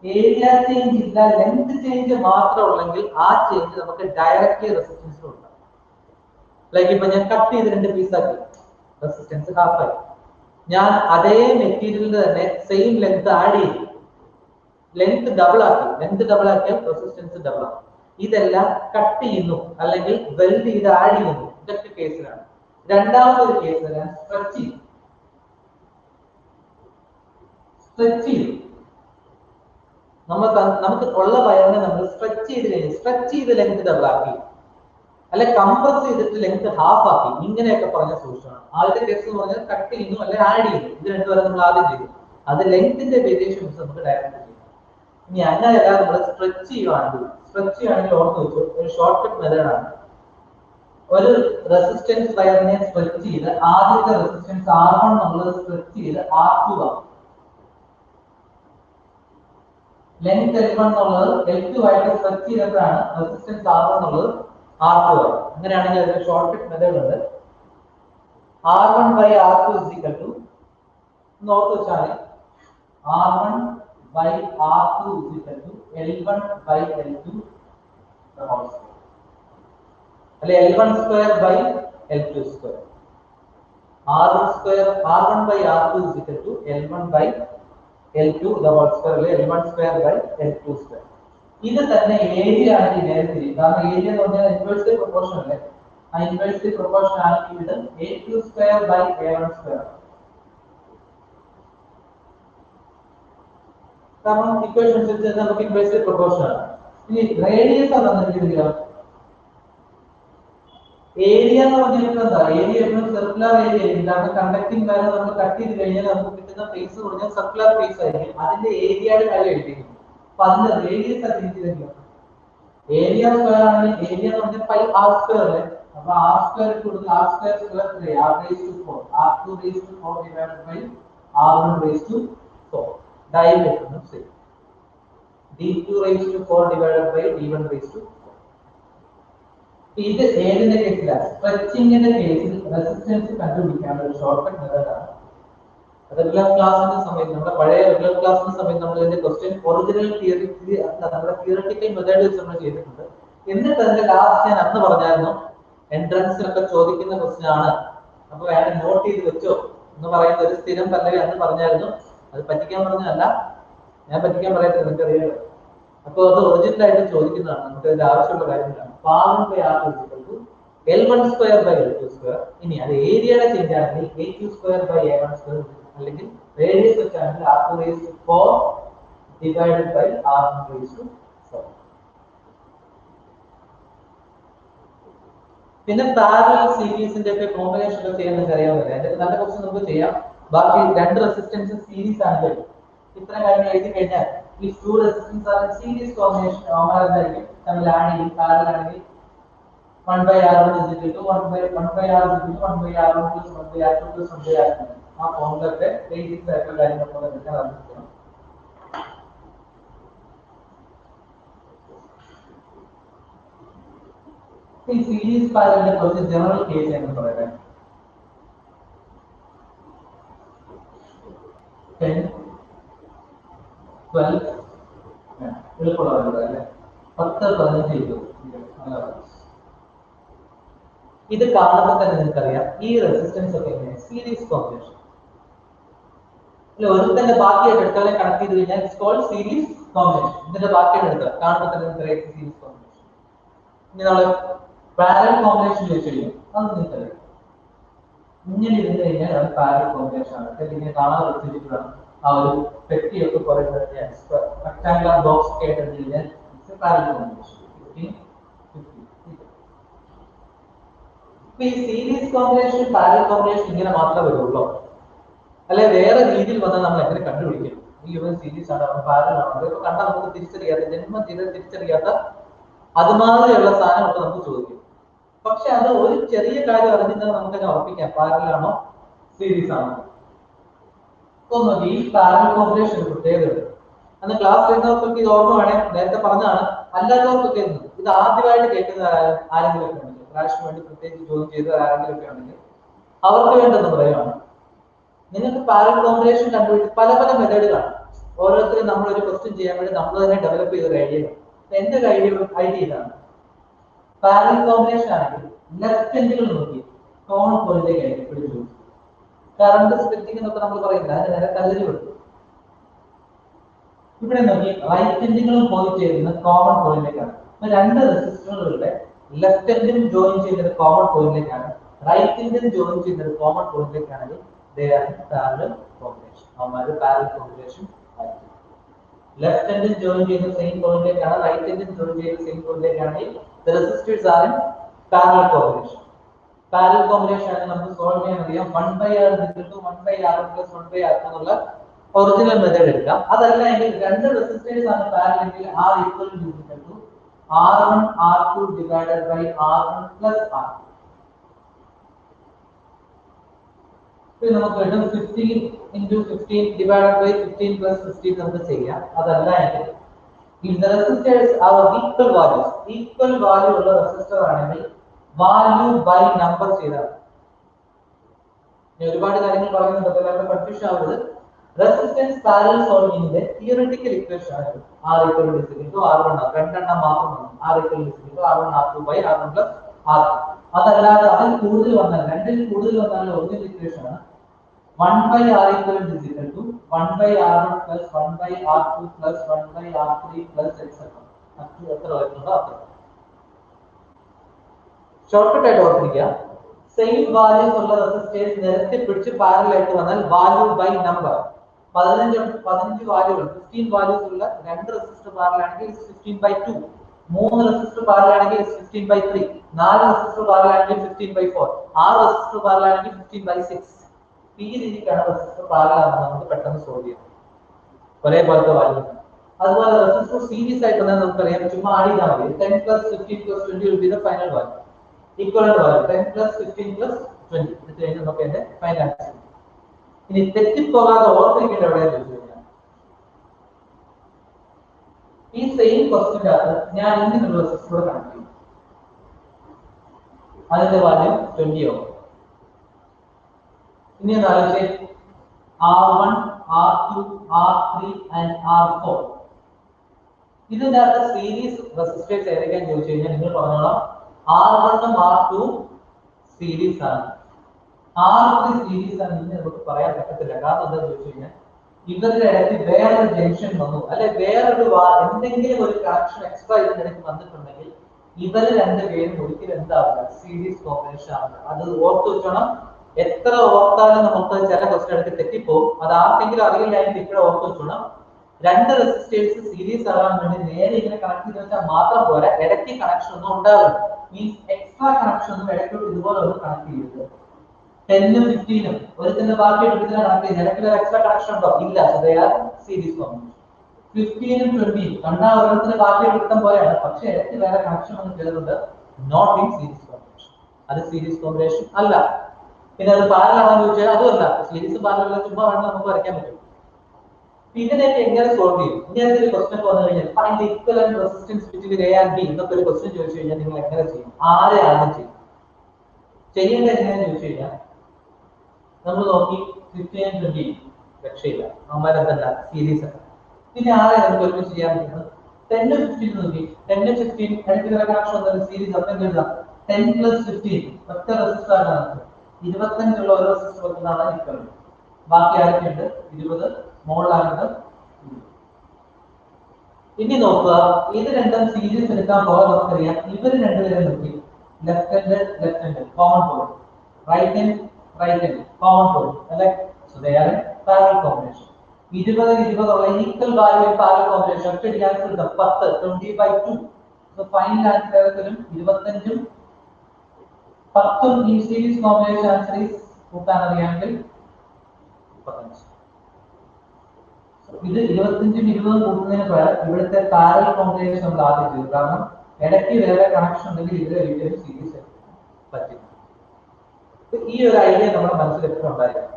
ഏരിയ ചേഞ്ച് ഇല്ല, ലെങ്ത് ചേഞ്ച് മാത്രം ഉള്ളെങ്കിൽ ആ ചേഞ്ച് നമുക്ക് ഡയറക്റ്റ്ലി റെസിസ്റ്റൻസ് ഉണ്ടാകും. ലൈക്ക് ഇപ്പൊ ഞാൻ കട്ട് ചെയ്ത് രണ്ട് പീസാക്കി, റെസിസ്റ്റൻസ് ഹാഫ് ആയി. ഞാൻ അതേ മെറ്റീരിയലിൽ തന്നെ സെയിം ലെങ്ത് ആഡ് ചെയ്തു, ലെങ്ത് ഡബിൾ ആക്കിയാൽ റെസിസ്റ്റൻസ് ഡബിൾ ആക്കും. ഇതെല്ലാം കട്ട് ചെയ്യുന്നു അല്ലെങ്കിൽ വെൽഡ് ചെയ്ത് ആഡ് ചെയ്യുന്നു, ഇതൊക്കെ കേസിലാണ്. രണ്ടാമതൊരു കേസ് സ്ട്രെച്ച് ചെയ്തു. നമുക്ക് ഉള്ള വയറിനെ നമ്മൾ സ്ട്രെച്ച് ചെയ്ത് ലെങ്ത് ഡബിൾ ആക്കി, അല്ലെ കംപ്രസ് ചെയ്തിട്ട് ലെങ്ത് ഹാഫ് ആക്കി, ഇങ്ങനെയൊക്കെ പറഞ്ഞ സൂക്ഷിക്കണം. ആദ്യത്തെ കേസ് എന്ന് പറഞ്ഞാൽ കട്ട് ചെയ്യുന്നു അല്ലെ ആഡ് ചെയ്യുന്നു, ഇത് രണ്ടുപേരെ നമ്മൾ ആദ്യം ചെയ്തു. അത് ലെങ്ത്തിന്റെ വേരിയേഷൻസ് നമുക്ക് ഡയറക്റ്റ് ചെയ്യാം. ഇനി അങ്ങനെയല്ല നമ്മൾ സ്ട്രെച്ച് ചെയ്യുകയാണെങ്കിൽ ഓർത്ത് വെച്ചു, ഒരു ഷോർട്ട് കട്ട് മെത്തേഡാണ്. ഒരു റെസിസ്റ്റൻസ് വയറിനെ സ്ട്രെച്ച് ചെയ്ത് ആദ്യത്തെ റെസിസ്റ്റൻസ് R1 നമ്മൾ സ്ട്രെച്ച് ചെയ്ത് R2 ആകും. ലെങ്ത് L1 എന്നുള്ളത് L2 ആയിട്ട് സ്ട്രെച്ച് ചെയ്തപ്പോഴാണ് റെസിസ്റ്റൻസ് R1 എന്നുള്ളത് R2 ആയി. അങ്ങനെയാണെങ്കിൽ അതിന് ഷോർട്ട് കട്ട് മെത്തേഡ് ഉണ്ട്. R1 by R2 is equal to north വെച്ചാൽ R1 by R2 is equal to L1 by L2 the whole square. അല്ലെ L1 square by L2 square. R1 by R2 is equal to L1 by L2 the whole square, അല്ലെ L1 square by L2 square. ഇത് തന്നെ ഏരിയ ആണെങ്കിൽ നേരെ തിരിയും. കാരണം ഏരിയ എന്ന് പറഞ്ഞാൽ ഇൻവേഴ്സ്ലി പ്രൊപ്പോർഷൻ അല്ലേ, ആ ഇൻവേഴ്സ്ലി പ്രൊപ്പോർഷൻ ആണെങ്കിൽ ഇത് A2 square by A1 square. കാരണം ഇക്വേഷൻ അനുസരിച്ച് നമുക്ക് ഇൻവേഴ്സ്ലി പ്രൊപ്പോർഷൻ ആണ്. ഇനി റേഡിയസ് ആണ് തന്നിരിക്കുന്നത്. ഏരിയ എന്ന് പറഞ്ഞിട്ട് എന്താ, ഏരിയ എപ്പോഴും സർക്കുലർ ഏരിയ ആയിരിക്കും. കാരണം കണ്ടക്ടിങ് വയർ നമ്മൾ കട്ട് ചെയ്ത് കഴിഞ്ഞാൽ നമുക്ക് കിട്ടുന്ന ഫേസ് പറഞ്ഞാൽ സർക്കുലർ ഫേസ് ആയിരിക്കും. അതിന്റെ ഏരിയയുടെ കാര്യം എഴുതിയിരിക്കും. അപ്പൊ അതിന്റെ റേഡിയസ് അറിയിച്ചില്ല. ഏരിയ സ്ക്വയർ ആണെങ്കിൽ ഏരിയ എന്ന് പറഞ്ഞാൽ പൈ ആർ സ്ക്വയർ അല്ലേ. അപ്പൊ ആർ സ്ക്വയർ കൊടുത്ത് r square square 3 r raised to 4 r2 raised to 4 divided by r1 raised to 4. ഡയമെട്രിനും same. d2 raised to 4 divided by d1 raised to 4. ഇത് ഏതിന്റെ കേസിലാണ്? സ്ട്രെച്ചിങ്ങിന്റെ കേസിൽ റെസിസ്റ്റൻസ് കണ്ടുപിടിക്കാനുള്ള ഒരു ഷോർട്ട് കട്ട് മെത്തേഡാണ്. റെഗുലർ ക്ലാസ്സിന്റെ സമയത്ത് നമ്മുടെ പഴയ റെഗുലർ ക്ലാസ്സിന്റെ സമയത്ത് നമ്മൾ ഇതിന്റെ ക്വസ്റ്റ്യൻ ഒറിജിനൽ നമ്മുടെ തിയററ്റിക്കൽ മെത്തേഡ് വെച്ച് നമ്മൾ ചെയ്തിട്ടുണ്ട്. എന്നിട്ട് അതിന്റെ ലാസ്റ്റ് ഞാൻ അന്ന് പറഞ്ഞായിരുന്നു എൻട്രൻസിലൊക്കെ ചോദിക്കുന്ന ക്വസ്റ്റ്യൻ ആണ്, അപ്പൊ വേണം നോട്ട് ചെയ്ത് വെച്ചോ എന്ന് പറയുന്ന ഒരു സ്ഥിരം പല്ലവി അന്ന് പറഞ്ഞായിരുന്നു. അത് പറ്റിക്കാൻ പറഞ്ഞതല്ല, ഞാൻ പറ്റിക്കാൻ പറയത്തില്ല, നിങ്ങൾക്ക് അറിയാലോ. അപ്പൊ അത് ഒറിജിനൽ ആയിട്ട് ചോദിക്കുന്നതാണ്, നമുക്ക് അതിന്റെ ആവശ്യമുള്ള കാര്യങ്ങളാണ്. L1 square by L2 square. ഇനി അത് ഏരിയയുടെ ചേഞ്ച് ആണെങ്കിൽ A2 square by A1 square, അല്ലെങ്കിൽ radius വെച്ചാണെങ്കിൽ R2 raised to 4 divided by R1 raised to 4. പിന്നെ പാരലൽ സീരീസിന്റെ ഒക്കെ കോമ്പിനേഷൻ ഒക്കെ ചെയ്യാൻ നിങ്ങൾക്ക് അറിയാവുന്നില്ല. അതിന്റെ നല്ല ക്വസ്റ്റ്യൻ നമുക്ക് ചെയ്യാം. ബാക്കി രണ്ട് റെസിസ്റ്റൻസ് സീരീസ് ആണ്. ഇത്ര കാര്യങ്ങൾ എഴുതി കഴിഞ്ഞാൽ ഈ two resistance are series combination എന്തായിരിക്കും? തമ്മിൽ ആഡ് ചെയ്യും. പാരലൽ ആണെങ്കിൽ 1/R1 is equal to 1/R is equal to 1/R1 plus 1/R2 plus 1/R2. ആ ഫോർമുലയുടെ ബേസിക്സ് ആയിട്ടുള്ള കാര്യങ്ങളൊക്കെ നിങ്ങൾക്ക് അറിയാം. ഈ സീരീസ് പാരലലിന്റെ കുറച്ച് ജനറൽ കേസ് എന്ന് പറയാം. 10 12 എളുപ്പമുള്ളതല്ലേ? 10 15 20. ഇത് കാണുമ്പോൾ തന്നെ നിങ്ങൾക്കറിയാം ഈ റെസിസ്റ്റൻസ് ഒക്കെ എങ്ങനെ സീരീസ് കോമ്പിനേഷൻ. ഒരുത്തന്റെ ബാക്കിയായിട്ട് എടുത്താൽ കണക്ട് ചെയ്ത് കഴിഞ്ഞാൽ ഇറ്റ്സ് കോൾഡ് സീരീസ് കോമ്പിനേഷൻ. ഇതിന്റെ ബാക്കിയായിട്ട് എടുക്കുക കാണുമ്പോൾ തന്നെ നിങ്ങൾക്കറിയാം സീരീസ് കോമ്പിനേഷൻ. ഇനി നമ്മൾ പാരലൽ കോമ്പിനേഷൻ ചോദിച്ചു കഴിഞ്ഞാൽ അത് നിങ്ങൾക്കറിയാം. ഇങ്ങനെ ഇരുന്ന് കഴിഞ്ഞാൽ അത് പാരലൽ കോമ്പിനേഷൻ ആണ്. ഇങ്ങനെ കാണാതെ വെച്ചിട്ടാണ് ആ ഒരു പെട്ടിയൊക്കെ പറയുന്നത്. റെക്ടാങ്കുലർ ബോക്സ് ഒക്കെ ആയിട്ട് എടുത്തു കഴിഞ്ഞാൽ ഇറ്റ്സ് പാരലൽ കോമ്പിനേഷൻ. ഈ സീരീസ് കോമ്പിനേഷൻ പാരലൽ കോമ്പിനേഷൻ ഇങ്ങനെ മാത്രമേ വരുള്ളൂ, അല്ലെ വേറെ രീതിയിൽ വന്നാൽ നമ്മൾ എങ്ങനെ കണ്ടുപിടിക്കും ഈ ഒരു സീരീസ് ആണ് പാരലൽ ആണ്? ഇപ്പൊ കണ്ടാൽ നമുക്ക് തിരിച്ചറിയാത്ത, ജന്മം ചെയ്ത് തിരിച്ചറിയാത്ത അതുമാതിരിയുള്ള സാധനമൊക്കെ നമുക്ക് ചോദിക്കും. പക്ഷെ അത് ഒരു ചെറിയ കാര്യം അറിഞ്ഞിട്ട് നമുക്ക് തന്നെ ഉറപ്പിക്കാം പാരലൽ ആണോ സീരീസ് ആണോ. ഈ പാരലൽ കോമ്പിനേഷൻ പ്രത്യേകത അന്ന് ക്ലാസ് ചെയ്യുന്നവർക്കൊക്കെ ഇത് ഓർമ്മ വേണേ, നേരത്തെ പറഞ്ഞാണ്. അല്ലാത്തവർക്കൊക്കെ ഇത് ആദ്യമായിട്ട് കേൾക്കുന്ന ആരെങ്കിലും ഒക്കെ ഉണ്ടെങ്കിൽ, ക്ലാഷിന് വേണ്ടി പ്രത്യേകിച്ച് ജോയിൻ ചെയ്ത ആരെങ്കിലും ഒക്കെ ഉണ്ടെങ്കിൽ അവർക്ക് വേണ്ടെന്ന് പറയുകയാണ്. നിങ്ങൾക്ക് പാരലൽ കോമ്പിനേഷൻ കണ്ടുപിടിച്ച് പല പല മെത്തേഡുകളാണ്. ഓരോരുത്തരും നമ്മളൊരു ക്വസ്റ്റ്യൻ ചെയ്യാൻ വേണ്ടി നമ്മൾ തന്നെ ഡെവലപ്പ് ചെയ്ത ഒരു ഐഡിയ. എന്റെ ഒരു ഐഡിയ ഇതാണ്. പാരലൽ കോമ്പിനേഷൻ ആണെങ്കിൽ ലെഫ്റ്റ് എൻഡുകൾ നോക്കി കോമൺ പോയിന്റിലേക്ക് പിടിച്ചു. കറണ്ട് സ്പ്ലിറ്റിംഗ് എന്നൊക്കെ നമ്മൾ പറയുന്നത് അതിന് നേരെ കല്ലിൽ കൊടുത്തു. ഇവിടെ നോക്കി റൈറ്റ് എൻഡുകളും പോയിന്റ് ചെയ്യുന്ന കോമൺ പോയിന്റിലേക്കാണ്. രണ്ട് റെസിസ്റ്ററുകളുടെ ലെഫ്റ്റ് എൻഡും ജോയിൻ ചെയ്യുന്നത് കോമൺ പോയിന്റിലേക്കാണ്, റൈറ്റ് എൻഡും ജോയിൻ ചെയ്യുന്നത് കോമൺ പോയിന്റിലേക്കാണെങ്കിൽ parallel combination. Parallel combination left എൻഡും ജോയിൻ ചെയ്യുന്ന സെയിം പോയിന്റിലേക്കാണ്, റൈറ്റ് എൻഡും ജോയിൻ ചെയ്യുന്ന സെയിം പോയിന്റിലേക്കാണെങ്കിൽ the resistors are in parallel combination. Parallel combination ആണ് നമുക്ക് സോൾവ് ചെയ്യാൻ അറിയാം. 1/R is equal to 1/R1 plus 1/R2 എന്നുള്ള ഒറിജിനൽ മെത്തേഡ് എടുക്കാം. അതല്ല എങ്കിൽ രണ്ട് റെസിസ്റ്റേഴ്സ് ആണ് പാരലൽ എങ്കിൽ R equal to R1 R2 divided by R1 plus R2. പിന്നെ നമുക്ക് കിട്ടും 15 into 15 divided by 15 plus 15 നമുക്ക് ചെയ്യാം. അതല്ല എങ്കിൽ if the resistors are equal value ഉള്ള റെസിസ്റ്റർ ആണെങ്കിൽ വാല്യൂ ബൈ നമ്പർ ചെയ്താൽ. ഞാൻ ഒരുപാട് കാര്യങ്ങൾ പറയുന്നുണ്ട്, എല്ലാവരും കൺഫ്യൂഷൻ ആവരുത്. റെസിസ്റ്റൻസ് പാരലൽ സോൾവിങ്ങിന്റെ തിയററ്റിക്കൽ ഇക്വേഷൻ ആണ് R equal to R1 രണ്ടെണ്ണം മാത്രമാണ്. R equal to R1 R2 by R1 plus R2. അതല്ലാതെ അതിൽ കൂടുതൽ വന്നാൽ, രണ്ടിൽ കൂടുതൽ വന്നാൽ ഒറിജിനൽ ഇക്വേഷൻ ആണ് 1/R equivalent is equal to 1/R1 plus 1/R2 plus 1/R3 plus etc. എത്ര വരുന്നുണ്ടോ അത്ര. ഷോർട്ട്കട്ട് ആയിട്ട് ഓർത്തിരിക്കുക. സെയിം വാല്യൂസ് ഉള്ള റെസിസ്റ്റേഴ്സ് നിരത്തി പിടിച്ച് പാരലൽ ആയിട്ട് വന്നാൽ വാല്യൂ ബൈ നമ്പർ. 15 വാല്യൂകൾ 15 വാല്യൂസ് ഉള്ള രണ്ട് റെസിസ്റ്റർ പാരലൽ ആണെങ്കിൽ 15/2, 3 റെസിസ്റ്റർ പാരലൽ ആണെങ്കിൽ 15/3, 4 റെസിസ്റ്റർ പാരലൽ ആണെങ്കിൽ 15/4, 6 റെസിസ്റ്റർ പാരലൽ ആണെങ്കിൽ 15/6. ഈ രീതിക്കാണ് റെസിസ്റ്റർ പാരലൽ ആണെന്ന് നമുക്ക് പെട്ടെന്ന് സോൾവ് ചെയ്യാം. ഒരേപോലത്തെ വാല്യൂ. അതുപോലെ റെസിസ്റ്റർ സീരീസ് ആയിട്ട് വന്നാൽ നമുക്കറിയാം, ചുമ്മാ ആഡ് ചെയ്താൽ മതി. 10 plus 15 plus 20 will be the final value. Equivalent value 10 plus 15 plus 20. ഇത് കഴിഞ്ഞ് നമുക്ക് അതിന്റെ ഫൈനൽ ആൻസർ. ഇനി തെറ്റിപ്പോകാതെ ഓർത്തിരിക്കേണ്ട എവിടെയാണെന്ന് ചോദിച്ചു കഴിഞ്ഞാൽ, ഈ സെയിം ക്വസ്റ്റ്യൻ്റെ അകത്ത് ഞാൻ ഇങ്ങനെയുള്ള റെസിസ്റ്റർ കണക്ട് ചെയ്യും. അതിന്റെ വാല്യൂ 20 ആവും. ഇനി ആലോചിച്ച് R1, R2, R3 and R4. ഇതിന്റെ അകത്ത് സീരീസ് റെസിസ്റ്റേഴ്സ് ഏതൊക്കെയാണെന്ന് ചോദിച്ചു കഴിഞ്ഞാൽ നിങ്ങൾ പറഞ്ഞോളാം. R1 ഉം R2 സീരീസ് ആണ്, R3 സീരീസ് ആണ് എന്ന് നമുക്ക് പറയാൻ പറ്റത്തില്ല. കാരണം എന്താണെന്ന് ചോദിച്ചു കഴിഞ്ഞാൽ ഇവരുടെ ഇടയ്ക്ക് വേറൊരു ജംഗ്ഷൻ വന്നു, അല്ലെ വേറൊരു എന്തെങ്കിലും ഒരു കണക്ഷൻ എക്സ്ട്രാ ഇതിനിടയ്ക്ക് വന്നിട്ടുണ്ടെങ്കിൽ ഇവര് രണ്ടുപേരും ഒരിക്കലും എന്താവില്ല, സീരീസ് കോമ്പിനേഷൻ ആവില്ല. അത് ഓർത്ത് വെച്ചോണം. എത്ര ഓർത്താലും നമുക്ക് ചില ക്വസ്റ്റ്യൻ എടുത്ത് തെറ്റിപ്പോകും. അത് ആർക്കെങ്കിലും അറിയില്ലെങ്കിൽ ഇപ്പോഴും ഓർത്ത് വെച്ചോണം. രണ്ട് റെസിസ്റ്റേഴ്സ് സീരീസ് ആകാൻ വേണ്ടി നേരെ ഇങ്ങനെ കണക്ട് ചെയ്ത് വെച്ചാൽ മാത്രം പോരാ, ഇടയ്ക്ക് കണക്ഷൻ ഒന്നും ഉണ്ടാവില്ല. മീൻസ് എക്സ്ട്രാ കണക്ഷൻ ഒന്നും ഇടയ്ക്കോട്ട് ഇതുപോലെ ഒന്ന് കണക്ട് ചെയ്തത് 10 ഉം 15 ഉം ഒരുത്തിന്റെ ബാക്കി എടുക്കുന്ന കണക്ട് ചെയ്ത് ഇടയ്ക്ക് എക്സ്ട്രാ കണക്ഷൻ ഉണ്ടോ? ഇല്ല. Series combination. 15 ഉം 20 കണ്ടാ ഓരോരുത്തരുടെ ബാക്കി എടുക്കാൻ പോലെയാണ്, പക്ഷെ ഇടയ്ക്ക് വേറെ കണക്ഷൻ ഒന്നും ചെയ്തിട്ടുണ്ട്. Not in series combination. അത് സീരീസ് കോമ്പിനേഷൻ അല്ല. പിന്നെ അത് പാരലാണെന്ന് ചോദിച്ചാൽ അതുമല്ല. സീരീസ് പാരലല്ല, ചുമ്മാ വേണം നമുക്ക് വരയ്ക്കാൻ പറ്റും. ഇതിനെയൊക്കെ എങ്ങനെ സോൾവ് ചെയ്യും? ഇങ്ങനത്തെ ഒരു ക്വസ്റ്റ്യൻ വന്നു കഴിഞ്ഞാൽ find the equivalent resistance between A and B എന്നൊക്കെ ഒരു ക്വസ്റ്റ്യൻ ചോദിച്ചു കഴിഞ്ഞാൽ നിങ്ങൾ എങ്ങനെ ചെയ്യും? ആരെ ആദ്യം ചെയ്യും? ചെയ്യേണ്ടത് എങ്ങനെയാന്ന് ചോദിച്ചു കഴിഞ്ഞാൽ നമ്മൾ നോക്കി 15 ഉം 20 രക്ഷയില്ല, അമ്മരെന്തല്ല സീരീസ് ആണ്. പിന്നെ ആരെ നമുക്ക് ഒരുമിച്ച് ചെയ്യാൻ പറ്റുന്നത്? 10 ഉം 15 നോക്കി. 10 ഉം 15 ഇടയ്ക്ക് വേറെ കണക്ഷൻ വന്ന സീരീസ് അപ്പം എഴുതാം. 10 + 15 ഒറ്റ റെസിസ്റ്റർ ആണ്. 25 ഉള്ള ഓരോ റെസിസ്റ്റർ വെക്കുന്നതാണ് ഇക്വലന്റ്. ബാക്കി ആരൊക്കെയുണ്ട്? 20 മോളിലാകുന്നത്. ഇനി നോക്കുക, ഇത് രണ്ടും സീരീസ് എടുക്കാൻ പോകാൻ നമുക്കറിയാം. ഇവര് രണ്ടുപേരും നോക്കി left hand common point, right hand common point അല്ലെ. So they are in parallel combination. 20 ഉള്ള ഈക്വൽ വാല്യൂ പാരലൽ കോമ്പിനേഷൻ. ഒറ്റ ക്യാൻസൽ ചെയ്താൽ 10 20/2. സോ ഫൈനൽ ആൻസർ ഏതൊക്കെയും 25 ഉം 10 ഉം ഈ സീരീസ് കോമ്പിനേഷൻ ആൻസർ ഈസ് കൂട്ടാൻ അറിയാമെങ്കിൽ 35. ഇത് 25 ഉം 20 ഉം കൂട്ടുന്നതിന് പകരം ഇവിടുത്തെ പാരലൽ കോമ്പിനേഷൻ നമ്മൾ ആദ്യം ചെയ്തു. കാരണം ഇടയ്ക്ക് വേറെ കണക്ഷൻ ഉണ്ടെങ്കിൽ ഇത് ഒരിക്കലും സീരീസ് പറ്റില്ല. ഈ ഒരു ഐഡിയ നമ്മുടെ മനസ്സിൽ എപ്പോഴും ഉണ്ടായിരിക്കും.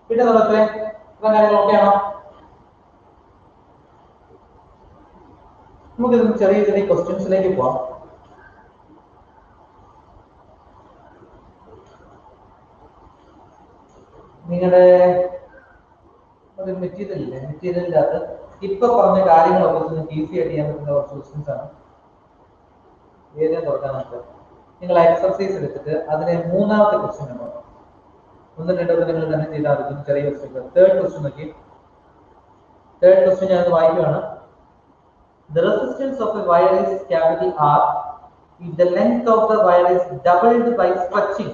പിന്നെ നമുക്ക് കാര്യങ്ങൾ ഓക്കെയാണോ? നമുക്ക് ചെറിയ ചെറിയ ക്വസ്റ്റ്യൻസിലേക്ക് പോവാം. നിങ്ങളുടെ ഒരു മെറ്റീരിയൽ ഇല്ലേ, മെറ്റീരിയലിന്റെ അകത്ത് ഇപ്പൊ പറഞ്ഞ കാര്യങ്ങളൊക്കെ നിങ്ങൾക്ക് ഈസി ആയിട്ട് ചെയ്യാൻ പറ്റുന്ന കുറച്ച് ക്വസ്റ്റ്യൻസ് ആണ്. ഏതെങ്കിലും തുറക്കാൻ നമുക്ക് നിങ്ങൾ എക്സർസൈസ് എടുത്തിട്ട് അതിനെ മൂന്നാമത്തെ ക്വസ്റ്റ്യൻ നോക്കാം. 1 2 നിങ്ങൾ തന്നെ ചെയ്താൽ മതി. ചെറിയ ക്വസ്റ്റ്യൻ. തേർഡ് ക്വസ്റ്റ്യൻ നോക്കി. തേർഡ് ക്വസ്റ്റ്യൻ ഞാൻ വായിക്കുകയാണ്. The resistance of a wire is capital R if the length of the wire is doubled by stretching.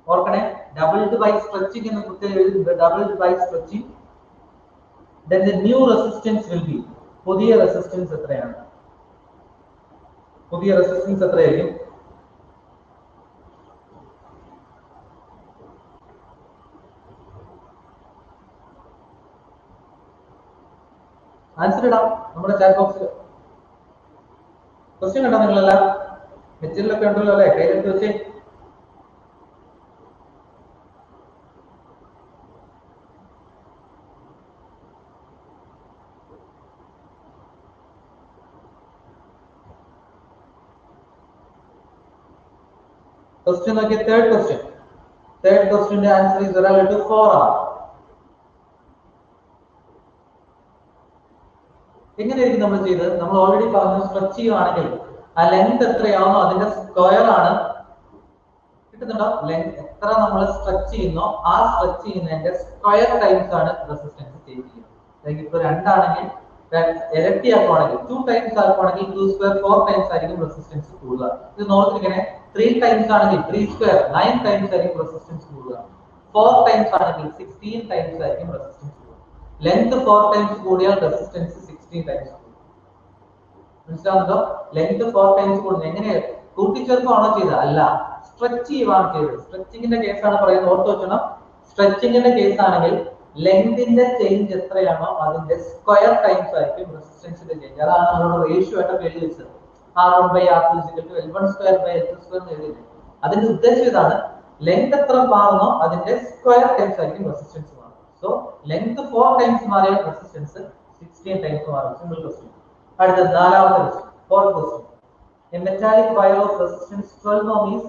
ഓർക്കണേ, doubled by stretching എന്ന് പ്രത്യേകം എഴുതുന്നത്. doubled by stretching, then the new resistance will be, പുതിയ റെസിസ്റ്റൻസ് എത്രയാണ്? പുതിയ റെസിസ്റ്റൻസ് എത്രയായിരിക്കും? ആൻസർ ഇടാം നമ്മുടെ ചാറ്റ് ബോക്സിൽ. ക്വസ്റ്റ്യൻ കണ്ടോ നിങ്ങളെല്ലാം? മെറ്റീരിയലൊക്കെ ഉണ്ടല്ലോ അല്ലെ? കയ്യിലെടുത്ത് വെച്ചേ. ക്വസ്റ്റ്യൻ നോക്കിയ തേർഡ് ക്വസ്റ്റ്യൻ. തേർഡ് ക്വസ്റ്റ്യന്റെ answer is equal to 4R. എങ്ങനെയായിരിക്കും നമ്മൾ ചെയ്തത്? നമ്മൾ ഓൾറെഡി പറഞ്ഞു, സ്ട്രെച്ച് ചെയ്യുവാണെങ്കിൽ ആ ലെങ്ത് എത്രയാണോ അതിന്റെ സ്ക്വയർ ആണ് കിട്ടുന്നുണ്ടോ? ലെങ്ത് എത്ര നമ്മൾ സ്ട്രെച്ച് ചെയ്യുന്നോ ആ സ്ട്രെച്ച് ചെയ്യുന്നതിന്റെ സ്ക്വയർ ടൈംസ് ആണ് റെസിസ്റ്റൻസ് ചേഞ്ച് ചെയ്യുന്നത്. ഇപ്പൊ 2 ആണെങ്കിൽ ഇരട്ടിയാക്കുവാണെങ്കിൽ 2 ടൈംസ് ആക്കുവാണെങ്കിൽ 2² 4 ടൈംസ് ആയിരിക്കും റെസിസ്റ്റൻസ് കൂടുക. ഇത് നോക്കിയിരിക്കണേ, 3 ടൈംസ് ആണെങ്കിൽ 3² 9 ടൈംസ് ആയിരിക്കും റെസിസ്റ്റൻസ് കൂടുക. 4 ടൈംസ് ആണെങ്കിൽ 16 ടൈംസ് ആയിരിക്കും റെസിസ്റ്റൻസ് കൂടുക. ലെങ്ത് 4 ടൈംസ് കൂടിയാൽ റെസിസ്റ്റൻസ് 16 ടൈംസ് കൂടും. മനസ്സിലാവുന്നുണ്ടോ? ലെങ്ത് 4 ടൈംസ് കൂടുന്നത് എങ്ങനെ? കൂട്ടിച്ചേർക്കുകയാണോ ചെയ്തത്? അല്ല, സ്ട്രെച്ച് ചെയ്യുവാണ് ചെയ്തത്. സ്ട്രെച്ചിങ്ങിന്റെ കേസാണ് പറയുന്നത്. ഓർത്ത് വെക്കണം, സ്ട്രെച്ചിങ്ങിന്റെ കേസ് ആണെങ്കിൽ ലെങ്തിന്റെ ചേഞ്ച് എത്രയാണോ അതിന്റെ സ്ക്വയർ ടൈംസ് ആയിരിക്കും റെസിസ്റ്റൻസിന്റെ ചേഞ്ച്. അതാണ് നമ്മളോട് റേഷ്യോ ആയിട്ട് എഴുതി വെച്ചത്. R1/R2 = L1² എന്ന് എഴുതിയത്. അതിന്റെ ഉദ്ദേശം ഇതാണ്, ലെങ്ത് എത്ര മാറുന്നോ അതിന്റെ സ്ക്വയർ ടൈംസ് ആയിരിക്കും റെസിസ്റ്റൻസ് മാറുന്നത്. സോ ലെങ്ത് 4 ടൈംസ് മാറിയ റെസിസ്റ്റൻസ് 16 ടൈംസ് മാറും. Simple question. അടുത്ത നാലാമത്തെ question, fourth question. A metallic wire of resistance 12 ohm is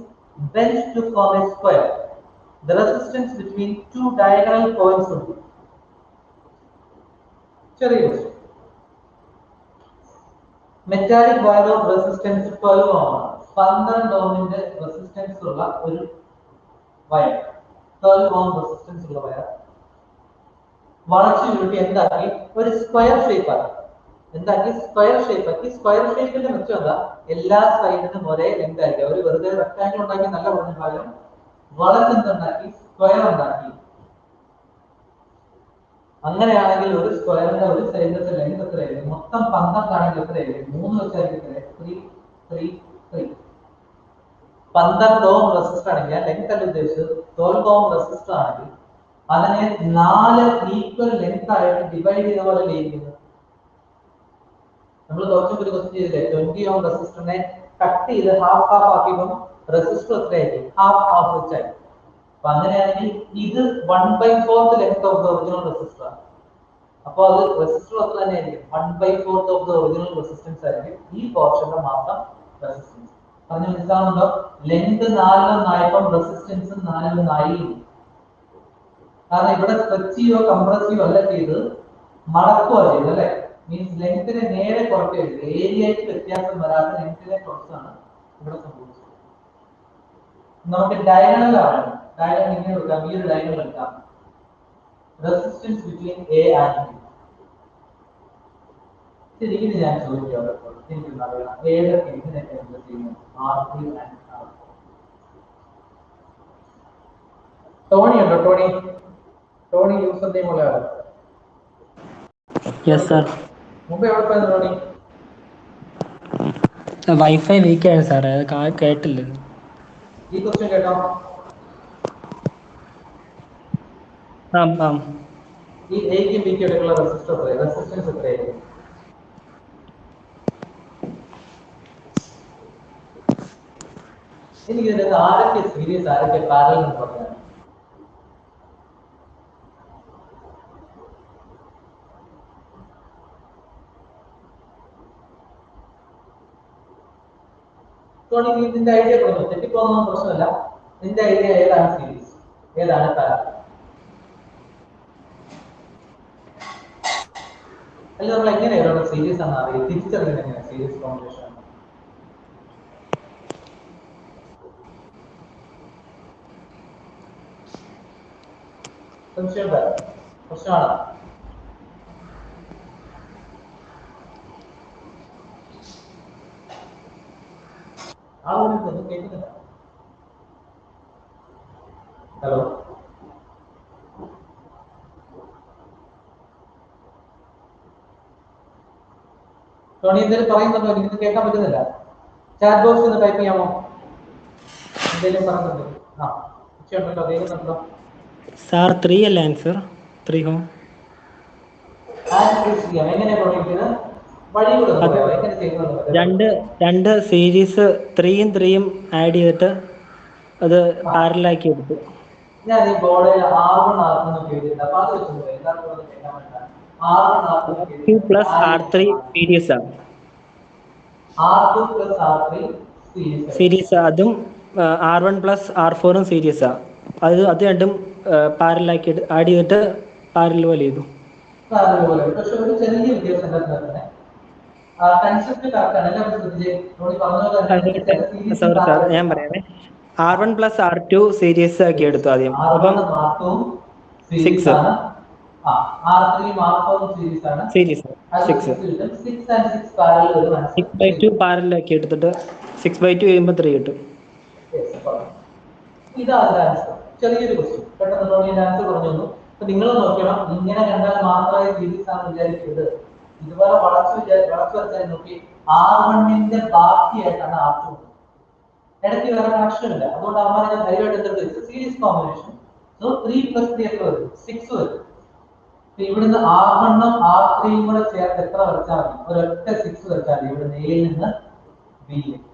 bent to form a square. The resistance between two diagonal points will be. ചെറിയ question. Metallic wire of resistance 12 ohm ആണ്. 12 ഓമിന്റെ റെസിസ്റ്റൻസ് ഉള്ള ഒരു വയർ, 12 ohm റെസിസ്റ്റൻസ് ഉള്ള വയർ വളച്ചു ചുരുട്ടി എന്താക്കി? ഒരു സ്ക്വയർ ഷേപ്പ് ആക്കി. എന്താക്കി? സ്ക്വയർ ഷേപ്പ് ആക്കി. സ്ക്വയർ ഷേപ്പിന്റെ മെച്ചം എന്താ? എല്ലാ സൈഡിനും ഒരേ ലെങ്ത് ആയിരിക്കും. ഒരു വെറുതെ റെക്ടാങ്കിൾ ഉണ്ടാക്കി നല്ല പറഞ്ഞ കാര്യം വളച്ചെന്തുണ്ടാക്കി? സ്ക്വയർ ഉണ്ടാക്കി. അങ്ങനെയാണെങ്കിൽ ഒരു സ്ക്വയറിന്റെ ഒരു സൈഡിന്റെ ലെങ്ത് എത്രയായിരിക്കും? മൊത്തം 12 ആണെങ്കിൽ എത്രയായിരിക്കും? 3 വെച്ചായിരിക്കും 3 3 3. 12 ഓം റെസിസ്റ്റർ ആണെങ്കിൽ ലെങ്ത് അല്ല ഉദ്ദേശിച്ചത്, 12 ഓം റെസിസ്റ്റർ ആണെങ്കിൽ അതിനെ 4 ഈക്വൽ ലെങ്ത് ആയിട്ട് ഡിവൈഡ് ചെയ്ത പോലെ ലയിക്കുന്നത്. നമ്മൾ കുറച്ചും ഒരു ക്വസ്റ്റ്യൻ ചെയ്തില്ലേ? 20 ഓം റെസിസ്റ്ററിനെ കട്ട് ചെയ്ത് ഹാഫ് ഹാഫ് ആക്കിയപ്പോൾ റെസിസ്റ്റർ എത്രയായിരിക്കും? ഹാഫ് ഹാഫ് വെച്ചായി. അപ്പൊ അങ്ങനെയാണെങ്കിൽ ഇത് 1/4 length of the original resistor ആണ്. അപ്പോൾ അത് റെസിസ്റ്റർ അത്ര തന്നെ ആയിരിക്കും. 1/4 ഓഫ് ദ ഒറിജിനൽ റെസിസ്റ്റൻസ് ആയിരിക്കും ഈ പോർഷന്റെ മാത്രം റെസിസ്റ്റൻസ്. പറഞ്ഞു മനസ്സിലാവുന്നുണ്ടോ? ലെങ്ത് 4 ആയപ്പോൾ റെസിസ്റ്റൻസ് 4 ആയി. കാരണം ഇവിടെ സ്ട്രെച്ചിയോ കംപ്രസീവോ അല്ല ചെയ്ത്, മടക്കുക ചെയ്ത് അല്ലെ. മീൻസ് ലെങ്തിനെ നേരെ കുറയ്ക്കരുത്. ഏരിയയ്ക്ക് വ്യത്യാസം വരാത്ത ലെങ്തിനെ കുറച്ചാണ് ഇവിടെ സംഭവിച്ചത്. നമുക്ക് ഡയഗണൽ ആണ്. ഡയഗണൽ ഇങ്ങനെ എടുക്കാം. ഈ ഒരു ഡയഗണൽ എടുക്കാം. Resistance between A and B. ശരി, ഇത് ഞാൻ ചോദിക്കാം. എനിക്ക് അറിയാം ഏതൊക്കെ ഇതിനൊക്കെ നമ്മൾ ചെയ്യുന്നു. R3 and R4. ടോണി ഉണ്ടോ? ടോണി യൂസ് എന്തെങ്കിലും ഉള്ള? Yes sir. മുമ്പ് എവിടെ പോയത് ടോണി? വൈഫൈ വീക്ക് ആണ് സാറേ, അത് കേട്ടില്ല. ഈ ക്വസ്റ്റ്യൻ കേട്ടോ? ഈ എയ്ക്കും ബിക്കും ഇടയ്ക്കുള്ള റെസിസ്റ്റൻസ് എത്രയായിരിക്കും? എനിക്ക് ഇതിനകത്ത് ആരൊക്കെ സീരീസ് ആരൊക്കെ പാരലൽ എന്ന് പറഞ്ഞാൽ ഇതിന്റെ ഐഡിയ പറഞ്ഞു. തെറ്റിപ്പോകുന്ന പ്രശ്നമല്ല. നിന്റെ ഐഡിയ ഏതാണ് സീരീസ്, ഏതാണ് പാരലൽ? അല്ല, നമ്മൾ എങ്ങനെയാണ് സീരീസ് ആണെന്ന് അറിയാം? തിരിച്ചറിയുന്നത് എങ്ങനെയാണ് സീരീസ് കോമ്പിനേഷൻ? പ്രശ്നമാണ്. ആളൊന്നും കേൾക്കുന്നില്ല. ഹലോ, ടോണി എന്തെങ്കിലും പറയുന്നുണ്ടോ? എനിക്ക് കേൾക്കാൻ പറ്റുന്നില്ല. ചാറ്റ് ബോക്സ് ഒന്ന് ടൈപ്പ് ചെയ്യാമോ? എന്തെങ്കിലും പറയുന്നുണ്ടോ? ഉണ്ടല്ലോ, കേൾക്കുന്നുണ്ടോ? സാർ 3 അല്ല ആൻസർ? 3 ഹോം രണ്ട് സീരീസ് 3 3 ആഡ് ചെയ്തിട്ട് അത് പാരലാക്കി എടുത്തു. ഞാൻ ഈ ബോർഡിൽ R1 R2 ചെയ്തിട്ടുണ്ട്. അപ്പൊ അത് വെച്ചിട്ടുണ്ട് R2 പ്ലസ് R3 സീരീസ് ആണ്. R2 പ്ലസ് R3 സീരീസ് അതും R1 പ്ലസ് R4 സീരീസ് ആണ്. അത് രണ്ടും പാരലാക്കി ആഡ് ചെയ്തിട്ട് പാരൽ പോലെ ചെയ്തു. പക്ഷെ ഒരു ചെറിയ വ്യത്യാസം എന്താ? കൺസെപ്റ്റ് കറക്റ്റാണ്. ഞാൻ പറയാമേ. R1 പ്ലസ് R2 സീരീസ് ആക്കി എടുത്തു ആദ്യം. അപ്പം 6 സീരീസ് 6/2 പാരലാക്കി എടുത്തിട്ട് 6/2 ചെയ്യുമ്പോൾ 3 കിട്ടും. ഇതാണ് ആൻസർ. ചെറിയൊരു ക്വസ്റ്റ്യൻ പെട്ടെന്ന് ആൻസർ പറഞ്ഞു. അപ്പൊ നിങ്ങൾ നോക്കണം, ഇങ്ങനെ കണ്ടാൽ മാത്രമേ സീരീസ് ആണ് വിചാരിക്കരുത്. ഇതുപോലെ വളച്ചു വെച്ചാൽ നോക്കി R1ന്റെ ബാക്കിയായിട്ടാണ് R2. ഇടയ്ക്ക് വേറെ കണക്ഷൻ ഇല്ല. അതുകൊണ്ട് അമ്മ ഞാൻ ധൈര്യമായിട്ട് എന്തെടുത്ത് സീരീസ് കോമ്പിനേഷൻ. സോ 3 + 3 എത്ര വരും? 6 വരും. ഇവിടുന്ന് R1 ഉം R3 ഉം കൂടെ ചേർത്ത് എത്ര വരച്ചാൽ മതി? ഒരൊറ്റ 6 വരച്ചാൽ മതി. ഇവിടുന്ന് എയിൽ നിന്ന് ബിയിലേക്ക്.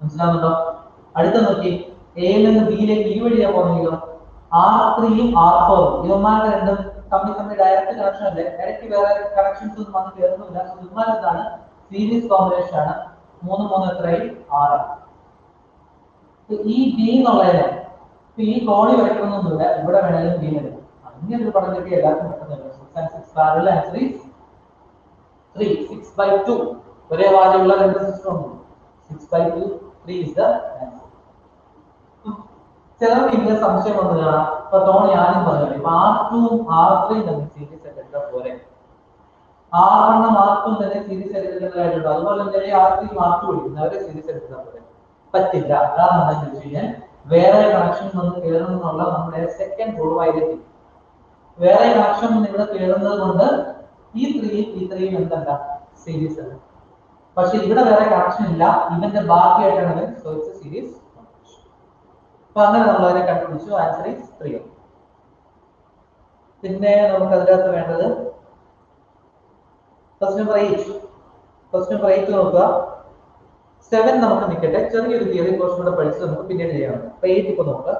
മനസ്സിലാവുന്നുണ്ടോ? അടുത്ത നോക്കി, എയിൽ നിന്ന് ബിയിലേക്ക് ഈ വഴിയാ പോകുന്നെങ്കിലോ R3യും R4ഉം ഇവന്മാരുടെ രണ്ടും തമ്മിൽ ഡയറക്റ്റ് കണക്ഷൻ അല്ലേ, ഡയറക്റ്റ് വേറെ കണക്ഷൻസ് ഒന്നും വന്ന് കയറുന്നില്ല. ഇവന്മാരെന്താണ് സീരീസ് കോമ്പിനേഷൻ ആണ്. 3 3 എത്രയായി 6. ഈ ബി എന്നുള്ളതിനെ ഈ കോണി വരയ്ക്കണമെന്നൊന്നുമില്ല, ഇവിടെ വേണമെങ്കിലും ബി വരും. അങ്ങനെ ഒരു പടം കിട്ടി എല്ലാവർക്കും പെട്ടെന്ന് 6/2 ഒരേ വാല്യുള്ള രണ്ട് സിസ്റ്റം ഉണ്ട്. 6/2 3 is the answer. ചിലർക്ക് ഇങ്ങനെ സംശയം വന്നു കാണാം. ഇപ്പൊ ടോണി ആദ്യം പറഞ്ഞു ഇപ്പൊ R2ഉം R3യും തമ്മിൽ സീരീസ് ആയിട്ട് എടുത്താൽ പോലെ, R1ഉം R2ഉം തന്നെ സീരീസ് ആയിട്ട് എടുക്കേണ്ടതായിട്ടുണ്ട്. അതുപോലെ തന്നെ R3യും R2 വിളിക്കുന്നവരെ സീരീസ് എടുത്താൽ പോലെ പറ്റില്ല. കാരണം എന്താണെന്ന് വെച്ച് കഴിഞ്ഞാൽ വേറെ കണക്ഷൻ വന്ന് കയറുന്നുള്ള നമ്മുടെ സെക്കൻഡ് റൂളായിരിക്കും. വേറെ കണക്ഷൻ ഇവിടെ കയറുന്നത് കൊണ്ട് ഈ 3യും എന്തല്ല സീരീസ് അല്ല. പക്ഷെ ഇവിടെ വേറെ കണക്ഷൻ ഇല്ല, ഇവന്റെ ബാക്കിയായിട്ടാണ് സീരീസ്. അപ്പൊ അങ്ങനെ നമ്മൾ അതിനെ കണ്ടുപിടിച്ചു. Answer is 3. പിന്നെ നമുക്ക് അതിനകത്ത് വേണ്ടത് ക്വസ്റ്റ്യൻ നമ്പർ 8 നോക്കുക. 7 നമുക്ക് നിൽക്കട്ടെ, ചെറിയൊരു തിയറി കുറച്ചും കൂടെ പഠിച്ച് നമുക്ക് പിന്നീട് ചെയ്യാം. 8 ഇപ്പൊ നോക്കുക.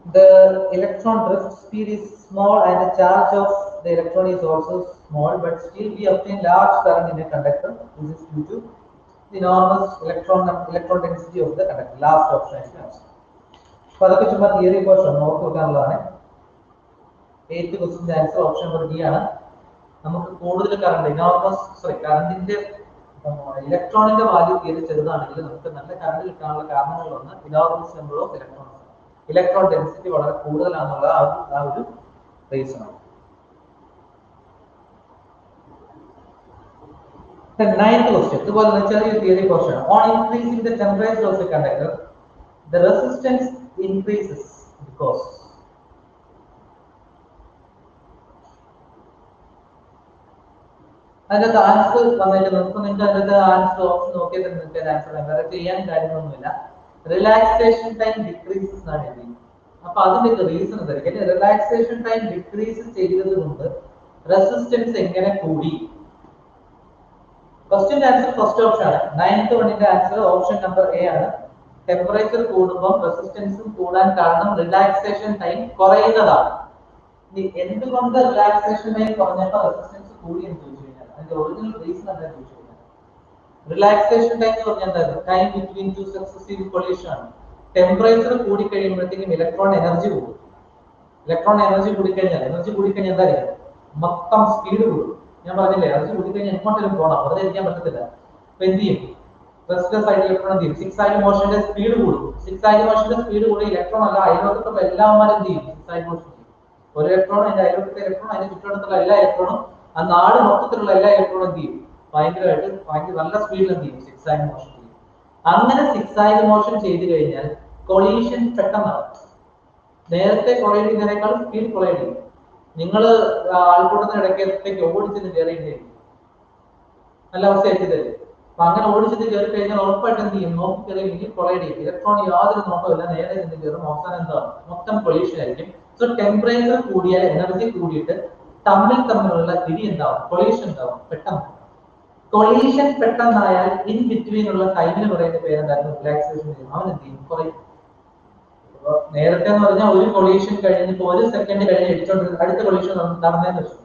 The electron drift speed is small and the charge of the electron is also small, but still we obtain large current in a conductor. This is due to the enormous electron density of the conductor. Last option is answer. So അതൊക്കെ ചുമ്മാ തിയറി പോർഷൻ നോക്കി വെക്കാനുള്ളതാണ്. 8th ക്വസ്റ്റ്യന്റെ ആൻസർ ഓപ്ഷൻ നമ്പർ ഡി ആണ്. നമുക്ക് കൂടുതൽ കറണ്ടിന്റെ ഇലക്ട്രോണിന്റെ വാല്യൂ തീരെ ചെറുതാണെങ്കിൽ നമുക്ക് നല്ല കറണ്ട് കിട്ടാനുള്ള കാരണങ്ങളൊന്ന് enormous number of electrons, electron density വളരെ കൂടുതലാണെന്നുള്ള ആ ഒരു റീസൺ ആണ്. 9th question ഇതുപോലെ ചെറിയൊരു theory portion. On increasing the temperature of the conductor the resistance increases because അതിന്റെ ആൻസർ വന്നിട്ട് നമുക്ക് നിങ്ങൾക്ക് അതിന്റെ ആൻസർ ഓപ്ഷൻ നോക്കിയിട്ട് നിങ്ങൾക്ക് ആൻസർ വേറെ ചെയ്യാൻ കാര്യങ്ങളൊന്നുമില്ല. റിലാക്സേഷൻ ടൈം ഡിക്രീസസ് എന്നാണ് എഴുതി. അപ്പൊ അതിന്റെ റീസൺ എന്തായിരിക്കും? റിലാക്സേഷൻ ടൈം ഡിക്രീസ് ചെയ്തത് കൊണ്ട് റെസിസ്റ്റൻസ് എങ്ങനെ കൂടി? ക്വസ്റ്റ്യൻ ആൻസർ ഫസ്റ്റ് ഓപ്ഷൻ ആണ്. 9th വണ്ണിന്റെ ആൻസർ ഓപ്ഷൻ നമ്പർ എ ആണ്. ടെമ്പറേച്ചർ കൂടുമ്പോൾ റെസിസ്റ്റൻസും കൂടാൻ കാരണം റിലാക്സേഷൻ ടൈം കുറയുന്നതാണ്. എന്തുകൊണ്ട് റിലാക്സേഷൻ ടൈം കുറഞ്ഞപ്പോൾ റെസിസ്റ്റൻസ് കൂടി എന്ന് ചോദിച്ചു കഴിഞ്ഞാൽ അതിന്റെ ഒറിജിനൽ റീസൺ എന്താണെന്ന് ചോദിച്ചു കഴിഞ്ഞാൽ റിലാക്സേഷൻ ടൈം എന്ന് പറഞ്ഞാൽ എന്തായിരുന്നു? Time between two successive collision ആണ്. ടെമ്പറേച്ചർ കൂടി കഴിയുമ്പോഴത്തേക്കും ഇലക്ട്രോൺ എനർജി കൂടും. ഇലക്ട്രോൺ എനർജി കൂടിക്കഴിഞ്ഞാൽ എന്തായിരിക്കും? മൊത്തം സ്പീഡ് കൂടും. ഞാൻ പറഞ്ഞില്ലേ, എനർജി കൂടിക്കഴിഞ്ഞാൽ എങ്ങോട്ടെങ്കിലും പോകണം, വെറുതെ ഇരിക്കാൻ പറ്റത്തില്ല. അപ്പൊ എന്ത് ചെയ്യും? റെസ്റ്റ്ലെസ് ആയിട്ട് ഇലക്ട്രോൺ എന്ത് ചെയ്യും? 6 ആയിട്ട് മോഷന്റെ സ്പീഡ് കൂടും. 6 ആയിട്ട് മോഷന്റെ സ്പീഡ് കൂടി ഇലക്ട്രോൺ അല്ല അയലോകത്തുള്ള എല്ലാവരും എന്ത് ചെയ്യും? 6 ആയിട്ട് മോഷൻ ചെയ്യും. ഒരു ഇലക്ട്രോൺ അതിന്റെ അയലോകത്തെ ഇലക്ട്രോൺ അതിന്റെ ചുറ്റുവട്ടത്തുള്ള എല്ലാ ഇലക്ട്രോണും ആ നാട് മൊത്തത്തിലുള്ള എല്ലാ ഇലക്ട്രോണും എന്ത് ചെയ്യും? ഭയങ്കര നല്ല സ്പീഡിൽ എന്ത് ചെയ്യും? 6 ആയിട്ട് മോഷൻ ചെയ്യും. അങ്ങനെ 6 ആയിട്ട് മോഷൻ ചെയ്ത് കഴിഞ്ഞാൽ കൊളീഷൻ പെട്ടെന്നാണ്. നേരത്തെ കൊളൈഡ് ചെയ്യുന്നതിനേക്കാൾ സ്പീഡ് കൊളൈഡ് ചെയ്യും. നിങ്ങൾ ആൾക്കൂട്ടത്തിന് ഇടയ്ക്ക് ഓടിച്ചെന്ന് കയറിയിട്ടായിരിക്കും നല്ല അവസ്ഥയായിട്ട് തരും. അപ്പൊ അങ്ങനെ ഓടിച്ചെന്ന് കയറി കഴിഞ്ഞാൽ ഉറപ്പായിട്ട് എന്ത് ചെയ്യും? നോക്കി കയറിയെങ്കിൽ കൊളൈഡ് ചെയ്യും. ഇലക്ട്രോൺ യാതൊരു നോട്ടമില്ല, നേരെ ചെന്ന് കയറും. അവസാനം എന്താണ്? മൊത്തം കൊളീഷൻ ആയിരിക്കും. സോ ടെമ്പറേച്ചർ കൂടിയാൽ എനർജി കൂടിയിട്ട് തമ്മിലുള്ള ഇടി ഉണ്ടാവും, കൊളീഷൻ ഉണ്ടാവും പെട്ടെന്ന്. കൊളീഷൻ പെട്ടെന്നായാൽ ഇൻ ബിറ്റ്വീൻ ഉള്ള ടൈമിന് പറയുന്ന പേരെന്തായിരുന്നു? റിലാക്സേഷൻ. അവൻ എന്ത് ചെയ്യും? കുറയും. നേരത്തെ എന്ന് പറഞ്ഞാൽ ഒരു കൊളീഷൻ കഴിഞ്ഞിട്ട് 1 സെക്കൻഡ് കഴിഞ്ഞ് അടിച്ചോണ്ടിരുന്ന അടുത്ത കൊളീഷൻ നടന്നതെന്ന് വെച്ചു.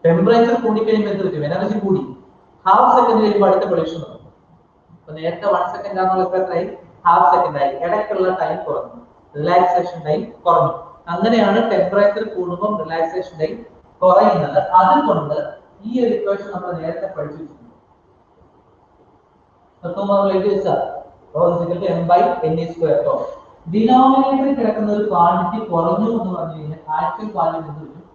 ടെമ്പറേച്ചർ കൂടി കഴിയുമ്പോൾ എന്ത് പറ്റും? എനർജി കൂടി. ഹാഫ് സെക്കൻഡ് കഴിയുമ്പോൾ അടുത്ത കൊളീഷൻ നടക്കും. അപ്പൊ നേരത്തെ 1 സെക്കൻഡ് ആണെന്നുള്ള എത്രയായി? ഹാഫ് സെക്കൻഡ് ആയി. ഇടയ്ക്കുള്ള ടൈം കുറഞ്ഞു, റിലാക്സേഷൻ ടൈം കുറഞ്ഞു. അങ്ങനെയാണ് ടെമ്പറേച്ചർ കൂടുമ്പോൾ റിലാക്സേഷൻ ടൈം കുറയുന്നത്. അതുകൊണ്ട് ഈ ഒരു ഇക്വേഷൻ നമ്മൾ നേരത്തെ പഠിച്ചു വെച്ചിട്ടുണ്ട്. ഡിനോമിനേറ്ററിൽ കിടക്കുന്ന ഒരു ക്വാണ്ടിറ്റി കുറഞ്ഞു എന്ന് പറഞ്ഞു കഴിഞ്ഞാൽ ആക്ച്വൽ വാല്യൂ എന്ന് വരും.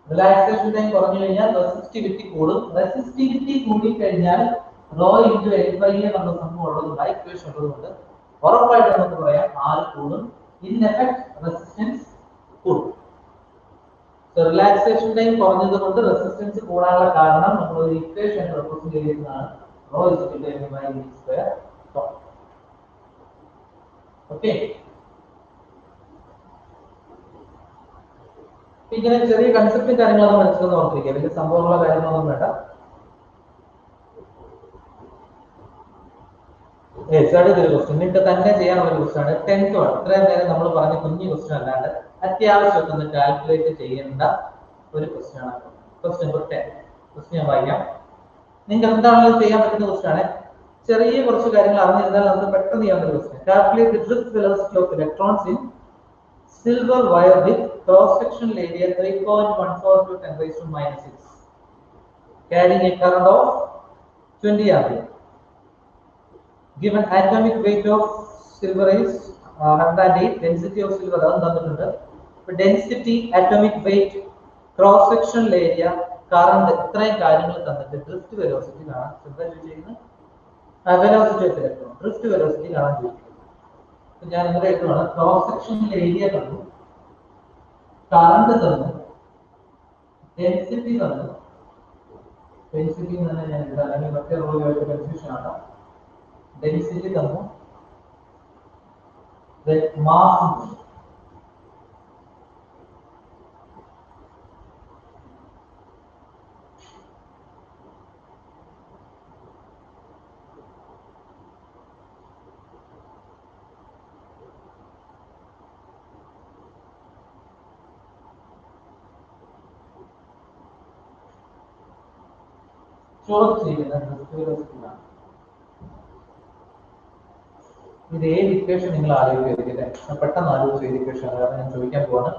റിലാക്സേഷൻ ടൈം കുറഞ്ഞു കഴിഞ്ഞാൽ റെസിസ്റ്റിവിറ്റി കൂടും. റെസിസ്റ്റിവിറ്റി കൂടിക്കഴിഞ്ഞാൽ റോ ഇൻറ്റു L/A എന്നുള്ള സംഭവം ഉള്ളതുകൊണ്ട് ഇക്വേഷൻ ഉള്ളതുകൊണ്ട് ഉറപ്പായിട്ട് നമുക്ക് പറയാം R കൂടും. ഇൻ എഫക്ട് റെസിസ്റ്റൻസ് കൂടും. റിലാക്സേഷൻ ടൈം കുറഞ്ഞത് കൊണ്ട് റെസിസ്റ്റൻസ് കൂടാനുള്ള കാരണം നമ്മൾ ഒരു ഇക്വേഷൻ റെപ്രസെന്റ് ചെയ്യുന്നതാണ്. Rho =M/V². ഓക്കെ, ഇങ്ങനെ ചെറിയ കൺസെപ്റ്റും കാര്യങ്ങളൊക്കെ മനസ്സിലൊന്നും ഓർത്തിരിക്കുക, വലിയ സംഭവങ്ങളോ കാര്യങ്ങളൊന്നും വേണ്ട. അടുത്തൊരു ക്വസ്റ്റ്യൻ നിങ്ങൾക്ക് തന്നെ ചെയ്യാനുള്ള ക്വസ്റ്റ്യൻ ആണ്. 10th ആണ്. ഇത്രയും നേരം നമ്മൾ പറഞ്ഞ കുഞ്ഞു ക്വസ്റ്റ്യൻ അല്ലാണ്ട് അത്യാവശ്യം ഒന്ന് കാൽക്കുലേറ്റ് ചെയ്യേണ്ട ഒരു ക്വസ്റ്റ്യൻ ആണ്. Question number 10. ക്വസ്റ്റ്യൻ വായിക്കാം. നിങ്ങൾക്ക് എന്താണെങ്കിലും ചെയ്യാൻ പറ്റുന്ന ക്വസ്റ്റ്യൻ ആണ്. ചെറിയ കുറച്ച് കാര്യങ്ങൾ അറിഞ്ഞിരുന്നാൽ നമുക്ക് പെട്ടെന്ന് ചെയ്യാൻ പറ്റുന്ന question. Calculate the drift velocity of electrons in silver wire with cross sectional area 3.14 to 10⁻⁻6 carrying a current of 20 ampere. Given atomic weight of silver is 108, density of silver തന്നിട്ടുണ്ട്. Density, atomic wait, cross sectional area, current, ഇത്രയും കാര്യങ്ങൾ തന്നിട്ട് ഡ്രിഫ്റ്റ് വെലോസിറ്റി കാണാൻ എന്താ ചോദിച്ചിരിക്കുന്നത്? Velocity of electron, drift velocity കാണാൻ ചോദിക്കുന്നത്. ഞാൻ ഇവിടെ എഴുതുകയാണ്. ക്രോസ് സെക്ഷണൽ ഏരിയ തന്നു, കറണ്ട് തന്നു, ഡെൻസിറ്റി തന്നു. ഡെൻസിറ്റി തന്നെ ഞാൻ എഴുതാം, അല്ലെങ്കിൽ മറ്റേ റോളുമായിട്ട് കൺഫ്യൂഷൻ ആണ്. ഡെൻസിറ്റി തന്നു, മാസ് ഇത് ഏത് ഇക്വേഷൻ നിങ്ങൾ ആലോചിക്കരുതില്ലേ? പെട്ടെന്ന് ആലോചിച്ച ഏത് ഇക്വേഷൻ ആണ് ഞാൻ ചോദിക്കാൻ പോവാണ്.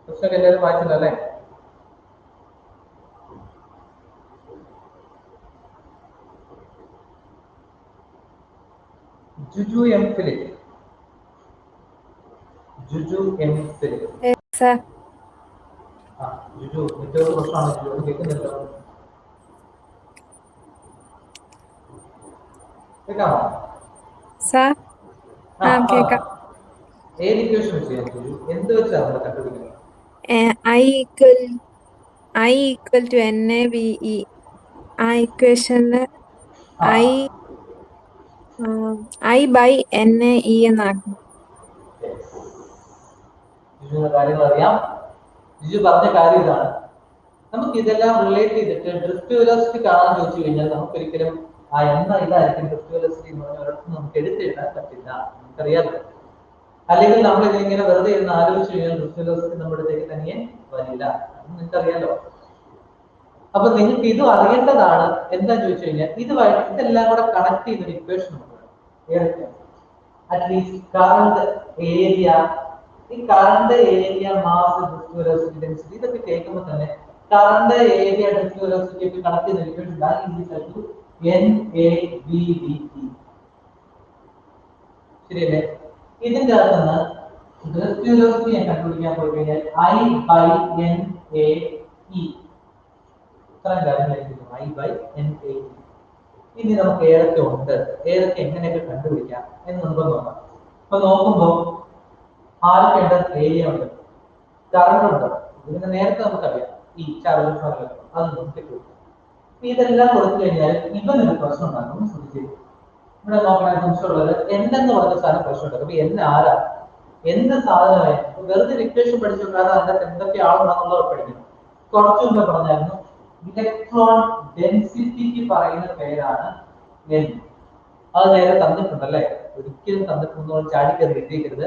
പുസ്തകം എല്ലാവരും വായിച്ചില്ലല്ലേ? Juju M Philip. Juju M Philip. Sir Juju network പ്രശ്നമാണ്. ജുജു കേൾക്കുന്നില്ല. കേൾക്കാമോ? സർ കേൾക്കാം. ഏത് ഇക്വേഷൻ ചെയ്യാം ജുജു? എന്ത് വെച്ചാണ് നമ്മൾ കണ്ടുപിടിക്കുന്നത്? I equal to NAVE. ആ ഇക്വേഷനില് I by NAE എന്നാക്കും. കാര്യങ്ങൾ അറിയാം. ജിജു പറഞ്ഞ കാര്യം ഇതാണ്. നമുക്ക് ഇതെല്ലാം റിലേറ്റ് ചെയ്തിട്ട് ഡ്രിഫ്റ്റ് വെലോസിറ്റി കാണാൻ ചോദിച്ചു കഴിഞ്ഞാൽ നമുക്ക് ഒരിക്കലും ഇതായിരിക്കും ഡ്രിഫ്റ്റ് വെലോസിറ്റി എന്ന് പറഞ്ഞ ഒരിടത്ത് നമുക്ക് എടുത്തെഴുതാൻ പറ്റില്ല. നമുക്കറിയാമല്ലോ. അല്ലെങ്കിൽ നമ്മൾ ഇതിങ്ങനെ വെറുതെ ഇരുന്ന് ആലോചിച്ചു കഴിഞ്ഞാൽ ഡ്രിഫ്റ്റ് വെലോസിറ്റി നമ്മുടെ അടുത്തേക്ക് തനിയെ വരില്ല. നിങ്ങൾക്കറിയാലോ. അപ്പൊ നിങ്ങൾക്ക് ഇത് അറിയേണ്ടതാണ്. എന്താ ചോദിച്ചു കഴിഞ്ഞാൽ ഇതെല്ലാം കൂടെ കണക്ട് ചെയ്തൊരു ഇക്വേഷൻ ഉണ്ട്. അറ്റ്ലീസ്റ്റ് കറണ്ട് ഏരിയ, ഈ current area, mass, drift velocity, density, ഇതൊക്കെ കേൾക്കുമ്പോൾ തന്നെ കറണ്ട് ഏരിയ, ഡ്രിഫ്റ്റ് വെലോസിറ്റി ഒക്കെ കണക്ട് ചെയ്യുന്ന ഇക്വേഷൻ NAVDT. ശരിയല്ലേ? ഇതിന്റെ അകത്തുനിന്ന് ഡ്രിഫ്റ്റ് വെലോസിറ്റി ഞാൻ കണ്ടുപിടിക്കാൻ പോയി കഴിഞ്ഞാൽ I by NAE. ഇത്രയും കാര്യങ്ങളായിരിക്കും I by NAE. ഇനി നമുക്ക് ഏതൊക്കെ ഉണ്ട്, ഏതൊക്കെ എങ്ങനെയൊക്കെ കണ്ടുപിടിക്കാം എന്ന് നമുക്ക് നോക്കാം. അപ്പൊ നോക്കുമ്പോൾ ആരൊക്കെ ഉണ്ട്? ഏരിയ ഉണ്ട്, കറണ്ട് ഉണ്ട്. ഇതിന് നേരത്തെ നമുക്കറിയാം ഈ ചാർജ് അത് നമുക്ക് കൊടുക്കും. ഇതെല്ലാം കൊടുത്തു കഴിഞ്ഞാൽ ഇവനൊരു പ്രശ്നം ഉണ്ടാകും. ശ്രദ്ധിച്ചു ഇവിടെ നോക്കണ നിമിഷമുള്ളത് എന്തെന്ന് പറഞ്ഞ സാധനം പ്രശ്നം ഉണ്ടാക്കും. അപ്പൊ ആരാ എന്ത് സാധനമായി വെറുതെ ഇക്വേഷൻ പഠിച്ചുകൊണ്ടാണ് അതിനകത്ത് എന്തൊക്കെയാണെന്നുള്ളത് പഠിക്കണം. കുറച്ചു മുമ്പ് പറഞ്ഞായിരുന്നു ഇലക്ട്രോൺ ഡെൻസിറ്റിക്ക് പറയുന്ന പേരാണ് N. അത് നേരെ തന്നിട്ടുണ്ടല്ലേ? ഒരിക്കലും തന്നിട്ടുണ്ടോ ചാടിക്കറി ഇട്ടേക്കരുത്.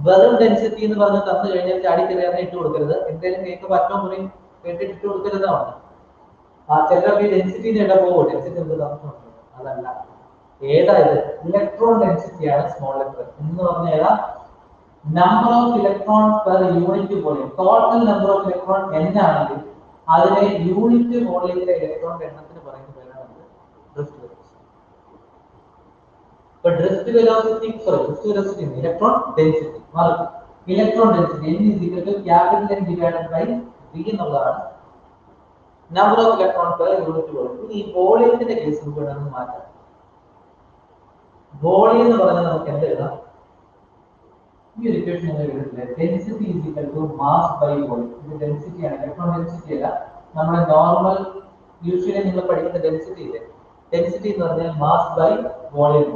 വെറും ഡെൻസിറ്റി എന്ന് പറഞ്ഞ് തന്നു കഴിഞ്ഞാൽ ചാടിക്കറിയാതെ ഇട്ട് കൊടുക്കരുത്. എന്തെങ്കിലും കേക്ക് പറ്റോ മുറി കേട്ടിട്ട് ഇട്ട് കൊടുക്കരുതാണ്. ചിലർക്ക് ഈ ഡെൻസിറ്റിന്റെ ഇട പോകും. ഡെൻസിറ്റി എന്ത് തന്നിട്ടുണ്ട്? അതല്ല. ഏതാ ഇത്? ഇലക്ട്രോൺ ഡെൻസിറ്റിയാണ് സ്മോൾ ലെറ്റർ എന്ന് പറഞ്ഞ ഏതാ? Number of electron per unit volume. Total number of electron N ആണെങ്കിൽ അതിനെ യൂണിറ്റ് വോളിയത്തിലെ ഇലക്ട്രോണിന്റെ എണ്ണത്തിന് പറയുന്ന പേരാണ് ഡ്രിഫ്റ്റ് വെലോസിറ്റി. ഇപ്പൊ ഡ്രിഫ്റ്റ് വെലോസിറ്റി ഇലക്ട്രോൺ ഡെൻസിറ്റി മാറും. Electron density N capital N divided by V എന്നുള്ളതാണ് number of electron per unit volume. ഈ വോളിയത്തിന്റെ കേസ് നമുക്ക് വേണമെന്ന് മാറ്റാം. വോളിയം എന്ന് പറഞ്ഞാൽ നമുക്ക് എന്ത് എഴുതാം? ഈ ഒരു ഇക്വേഷൻ നിങ്ങൾ എഴുതില്ലേ? Density is equal to mass by volume. ഇത് ഡെൻസിറ്റി ആണ്, ഇലക്ട്രോൺ ഡെൻസിറ്റി അല്ല. നമ്മുടെ നോർമൽ യൂഷ്വലി നിങ്ങൾ പഠിക്കുന്ന ഡെൻസിറ്റി ഇല്ലേ? ഡെൻസിറ്റി എന്ന് പറഞ്ഞാൽ മാസ് ബൈ വോളിയം.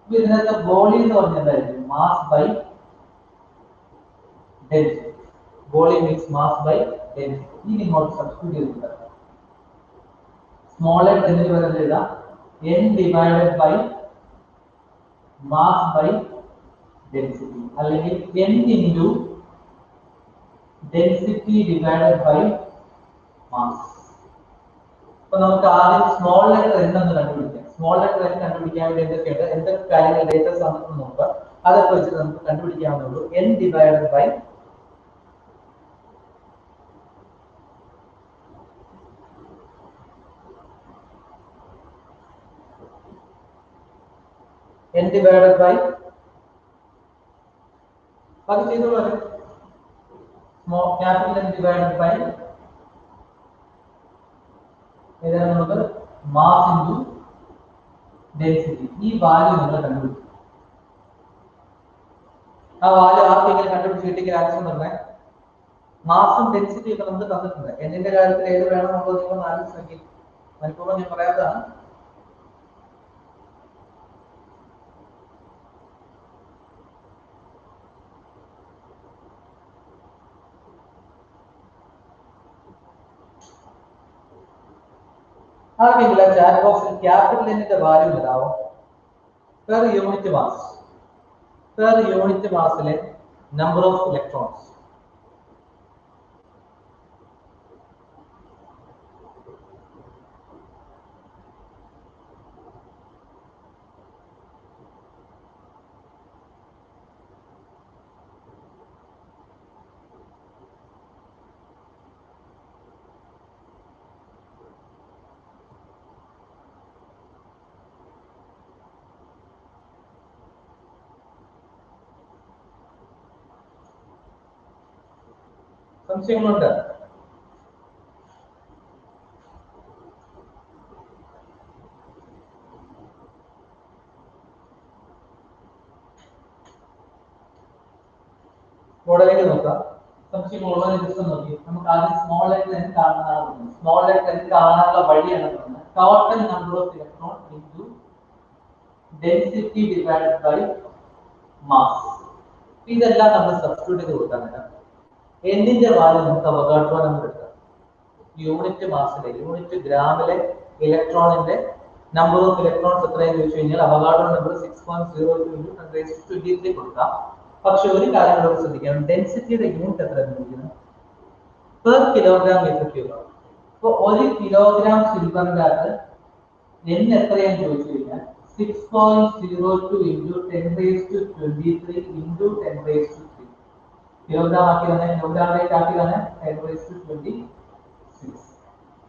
അപ്പൊ ഇതിനകത്ത് വോളിയം എന്ന് പറഞ്ഞാൽ എന്തായിരിക്കും? Mass by density. Volume means mass by density. ഇനി ഇങ്ങോട്ട് സബ്സ്റ്റിറ്റ്യൂട്ട് ചെയ്തിട്ടുണ്ട്. സ്മോൾ എൻ എന്നതിന് പകരം എഴുതാം n divided by mass by density, അല്ലെങ്കിൽ n into density divided by mass. അപ്പൊ നമുക്ക് ആദ്യം സ്മോൾ ലെറ്റർ n എന്ന് കണ്ടുപിടിക്കാം. സ്മോൾ ലെറ്റർ n കണ്ടുപിടിക്കാൻ വേണ്ടി എന്തൊക്കെ കാര്യങ്ങൾ ഡേറ്റ സാധനം നോക്കുക. അതൊക്കെ വെച്ചിട്ട് നമുക്ക് കണ്ടുപിടിക്കാവുന്നുള്ളൂ. n ഡിവൈഡഡ് ബൈ അത് ചെയ്തോളൂ. Small capital n divided by ഏതാണ് നമുക്ക് മാസ് ഇൻറ്റു ഡെൻസിറ്റി. ഈ വാല്യൂ നിങ്ങൾ കണ്ടുപിടിക്കും. ആ വാല്യൂ ആർക്കെങ്കിലും കണ്ടുപിടിച്ച് കിട്ടിയ ആൻസർ പറഞ്ഞേ. മാസും ഡെൻസിറ്റി ഒക്കെ നമുക്ക് തന്നിട്ടുണ്ട്. എന്നിന്റെ കാര്യത്തിൽ ഏത് വേണമെന്നുള്ളത് നിങ്ങൾ ആലോചിച്ച് നോക്കി. മനഃപൂർവ്വം ഞാൻ പറയാത്തതാണ്. ആർക്കെങ്കിലും ചാറ്റ് ബോക്സിൽ ക്യാപിറ്റൽ എന്നിന്റെ വാല്യൂ ഇടാവോ? Per unit mass, per unit മാസിലെ നമ്പർ ഓഫ് ഇലക്ട്രോൺസ്. സംശയങ്ങളുണ്ട്? മോഡലിലേക്ക് നോക്കാം. സംശയങ്ങളുള്ളവരെ ജസ്റ്റ് നോക്കി. നമുക്ക് ആദ്യം സ്മോൾ ലെറ്റർ n കാണാനാണ്. സ്മോൾ ലെറ്റർ n കാണാനുള്ള വഴിയാണ് പറഞ്ഞത്. Total number of electron into density divided by mass. ഇതെല്ലാം നമ്മൾ സബ്സ്റ്റിറ്റ്യൂട്ട് ചെയ്ത് കൊടുക്കാൻ. എന്നിന്റെ വാല്യൂ നമുക്ക് അവഗാഡ്രോ നമ്പർ എടുക്കാം. യൂണിറ്റ് മാസിലെ, യൂണിറ്റ് ഗ്രാമിലെ ഇലക്ട്രോണിന്റെ നമ്പർ ഓഫ് ഇലക്ട്രോൺസ് എത്രയെന്ന് ചോദിച്ചു കഴിഞ്ഞാൽ അവഗാഡ്രോ നമ്പർ 6.02 × 10⁻23 കൊടുക്കാം. പക്ഷെ ഒരു കാര്യം കൂടെ ശ്രദ്ധിക്കണം, ഡെൻസിറ്റിയുടെ യൂണിറ്റ് എത്രയാണ് ചോദിക്കുന്നത്? Per kilogram metre cube. അപ്പൊ 1 കിലോഗ്രാം സിൽവറിന്റെ അകത്ത് n എത്രയാന്ന് ചോദിച്ചു കഴിഞ്ഞാൽ 6.02 × 10⁻23 × 10⁻3 കിലോഗ്രാം ആക്കി തന്നെ, കിലോഗ്രാമിലേക്ക് ആക്കി തന്നെ 10⁻26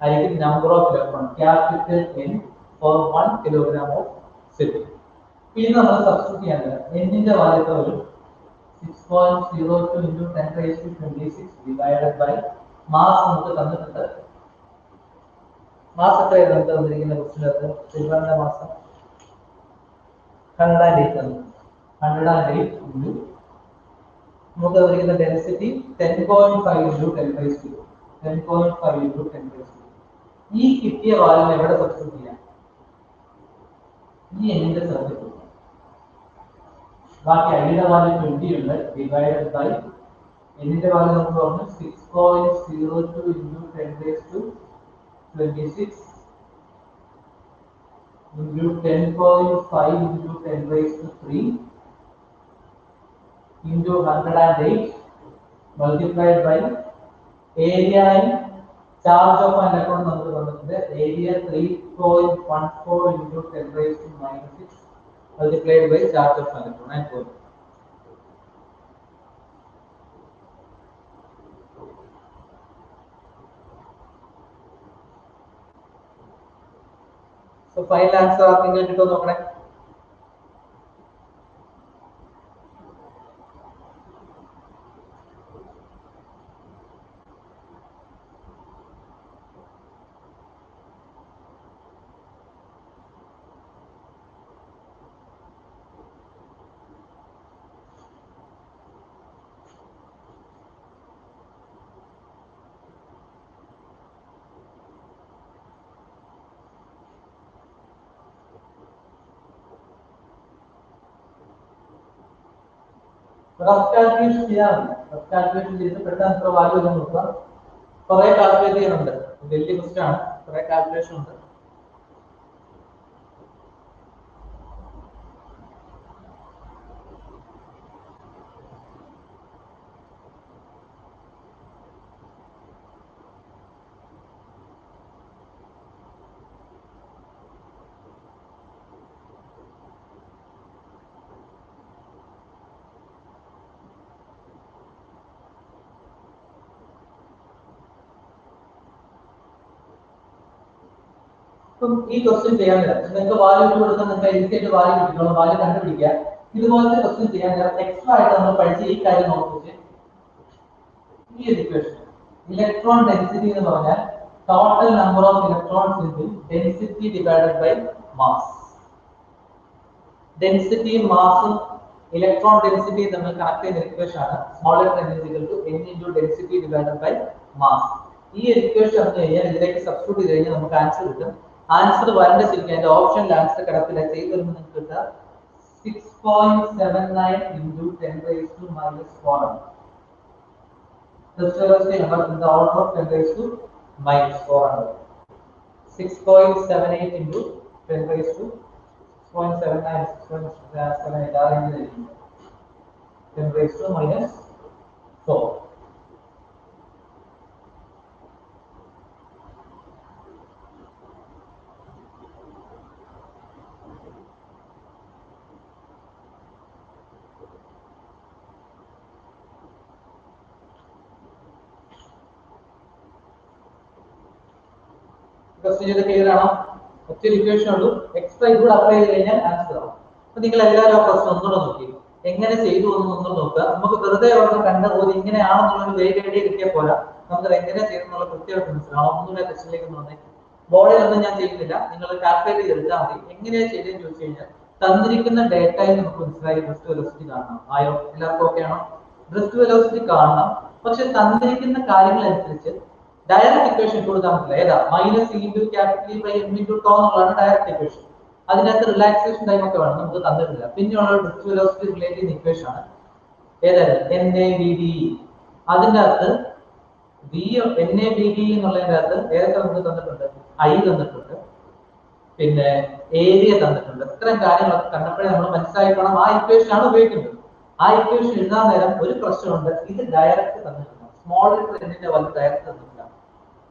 ആയിരിക്കും number of electron, capital N for 1 kilogram of silver. പിന്നെ നമ്മൾ സബ്സ്റ്റിറ്റ്യൂട്ട് ചെയ്യേണ്ടത് എന്നിന്റെ വാല്യൂ എത്ര വരും? 6.02 × 10⁻26 ഡിവൈഡഡ് ബൈ മാസ് നമുക്ക് തന്നിട്ടുണ്ട്. മാസ് എത്രയാണ് നമുക്ക് തന്നിരിക്കുന്ന ക്വസ്റ്റ്യനകത്ത്? സിൽവറിന്റെ മാസം 108 ആണ്. 108 ഇൻറ്റു നമുക്ക് തന്നിരിക്കുന്ന ഡെൻസിറ്റി 10.5 × 10⁻2. 10.5 × 10⁻2. ഈ കിട്ടിയ വാല്യൂ എവിടെ സബ്സ്റ്റിറ്റ്യൂട്ട് ചെയ്യാം? ഈ എന്നിന്റെ സബ്സ്റ്റിറ്റ്യൂട്ട്. ബാക്കി ഐയുടെ വാല്യൂ 20 ഉണ്ട്. ഡിവൈഡഡ് ബൈ എന്നിന്റെ വാല്യൂ നമുക്ക് പറഞ്ഞു 6.02 × 10⁻26 into 10.5 into 10⁻3 into 108 multiplied by area and charge of an electron നമുക്ക് തന്നിട്ടുണ്ട്. area 3.14 into 10⁻⁻6 multiplied by charge of an electron and point. So final answer ആർക്കെങ്കിലും കിട്ടുമോ നോക്കണേ. റഫ് കാൽക്കുലേഷൻ ചെയ്യാറുണ്ട്. റഫ് കാൽക്കുലേഷൻ ചെയ്ത് പെട്ടെന്ന് എത്ര വാല്യൂ എന്ന് നോക്കുക. കുറെ കാൽക്കുലേറ്റ് ചെയ്യാനുണ്ട്, വലിയ ക്വസ്റ്റ്യൻ ആണ്, കുറെ കാൽക്കുലേഷൻ ഉണ്ട്. ഈ ക്വസ്റ്റ്യൻ ചെയ്യാൻ നേരം നിങ്ങൾക്ക് വാല്യൂ ഇട്ട് കൊടുത്താൽ നിങ്ങൾക്ക് ഈസിയായിട്ട് വാല്യൂ കിട്ടിക്കണം, വാല്യൂ കണ്ടുപിടിക്കുക. ഇതുപോലത്തെ ക്വസ്റ്റ്യൻ ചെയ്യാൻ നേരം എക്സ്ട്രാ ആയിട്ട് നമ്മൾ പഠിച്ച ഈ കാര്യം നോക്കിച്ച് ഈ ഇക്വേഷൻ ഇലക്ട്രോൺ ഡെൻസിറ്റി എന്ന് പറഞ്ഞാൽ total number of electrons into density divided by mass. ഡെൻസിറ്റിയും മാസും ഇലക്ട്രോൺ ഡെൻസിറ്റിയും തമ്മിൽ കണക്ട് ചെയ്യുന്ന ഇക്വേഷൻ ആണ് small letter n = n into density divided by mass. ഈ ഇക്വേഷൻ വന്നു കഴിഞ്ഞാൽ ഇതിലേക്ക് സബ്സ്റ്റിറ്റ്യൂട്ട് ചെയ്ത് കഴിഞ്ഞാൽ നമുക്ക് ആൻസർ കിട്ടും. ആൻസർ വരേണ്ട ശരിക്കും അതിന്റെ ഓപ്ഷനിൽ ആൻസർ കിടപ്പില്ല, ചെയ്ത് വരുമ്പോൾ നിങ്ങൾക്ക് കിട്ടുക 6.79 into 10⁻⁻⁴. The velocity number in the order of 10⁻⁻⁴. 6.78 into 10⁻⁷.79 6.78 are in the 10⁻⁻⁴. Question clear ആണോ? ഒറ്റ ഇക്വേഷൻ ഉള്ളൂ, എക്സ്ട്രാ ഇവിടെ അപ്ലൈ ചെയ്ത് കഴിഞ്ഞാൽ ആൻസർ ആവും. അപ്പൊ നിങ്ങൾ എല്ലാവരും ആ പ്രശ്നം ഒന്നുകൂടെ നോക്കി എങ്ങനെ ചെയ്തു ഒന്നും നോക്കുക. നമുക്ക് വെറുതെ അവർക്ക് കണ്ടുപോയി ഇങ്ങനെയാണെന്നുള്ളൊരു വേഗ ഐഡിയ കിട്ടിയാൽ പോരാ, നമുക്ക് എങ്ങനെ ചെയ്തെന്നുള്ള കൃത്യമായിട്ട് മനസ്സിലാവും. ഒന്നുകൂടെ ക്വസ്റ്റ്യനിലേക്ക് വന്നേ. ബോർഡിൽ ഒന്നും ഞാൻ ചെയ്യുന്നില്ല, നിങ്ങൾ കാൽക്കുലേറ്റ് ചെയ്തെടുത്താൽ മതി. എങ്ങനെയാണ് ചെയ്തതെന്ന് ചോദിച്ചു കഴിഞ്ഞാൽ തന്നിരിക്കുന്ന ഡേറ്റയിൽ നമുക്ക് മനസ്സിലായി ഡ്രിഫ്റ്റ് വെലോസിറ്റി കാണണം. ആയോ? എല്ലാവർക്കും ഓക്കെ ആണോ? ഡ്രിഫ്റ്റ് വെലോസിറ്റി കാണണം, പക്ഷെ തന്നിരിക്കുന്ന കാര്യങ്ങൾ അനുസരിച്ച് ഡയറക്റ്റ് ഇക്വേഷൻ കൊടുക്കാൻ പറ്റില്ല. ഏതാ? -c × M × τ എന്നുള്ളതാണ് ഡയറക്റ്റ് ഇക്വേഷൻ. അതിനകത്ത് റിലാക്സേഷൻ ടൈം ഒക്കെ വേണം, നമുക്ക് തന്നിട്ടില്ല. പിന്നെയുള്ള ഡ്രിഫ്റ്റ് വെലോസിറ്റി റിലേറ്റ് ചെയ്യുന്ന ഇക്വേഷൻ ആണ് ഏതായിരുന്നു? NABDE. അതിന്റെ അകത്ത് NABDE എന്നുള്ളതിന്റെ അകത്ത് ഏതൊക്കെ നമുക്ക് തന്നിട്ടുണ്ട്? I തന്നിട്ടുണ്ട്, പിന്നെ ഏരിയ തന്നിട്ടുണ്ട്. ഇത്രയും കാര്യങ്ങളൊക്കെ കണ്ടപ്പോഴേ നമ്മൾ മനസ്സിലാക്കണം ആ ഇക്വേഷൻ ആണ് ഉപയോഗിക്കുന്നത്. ആ ഇക്വേഷൻ എഴുതാൻ നേരം ഒരു പ്രശ്നമുണ്ട്, ഇത് ഡയറക്റ്റ് തന്നിട്ടുണ്ട്, സ്മോൾ ലെറ്റർ എന്നിന്റെ വലുത് ഡയറക്റ്റ് തന്നിട്ടില്ല.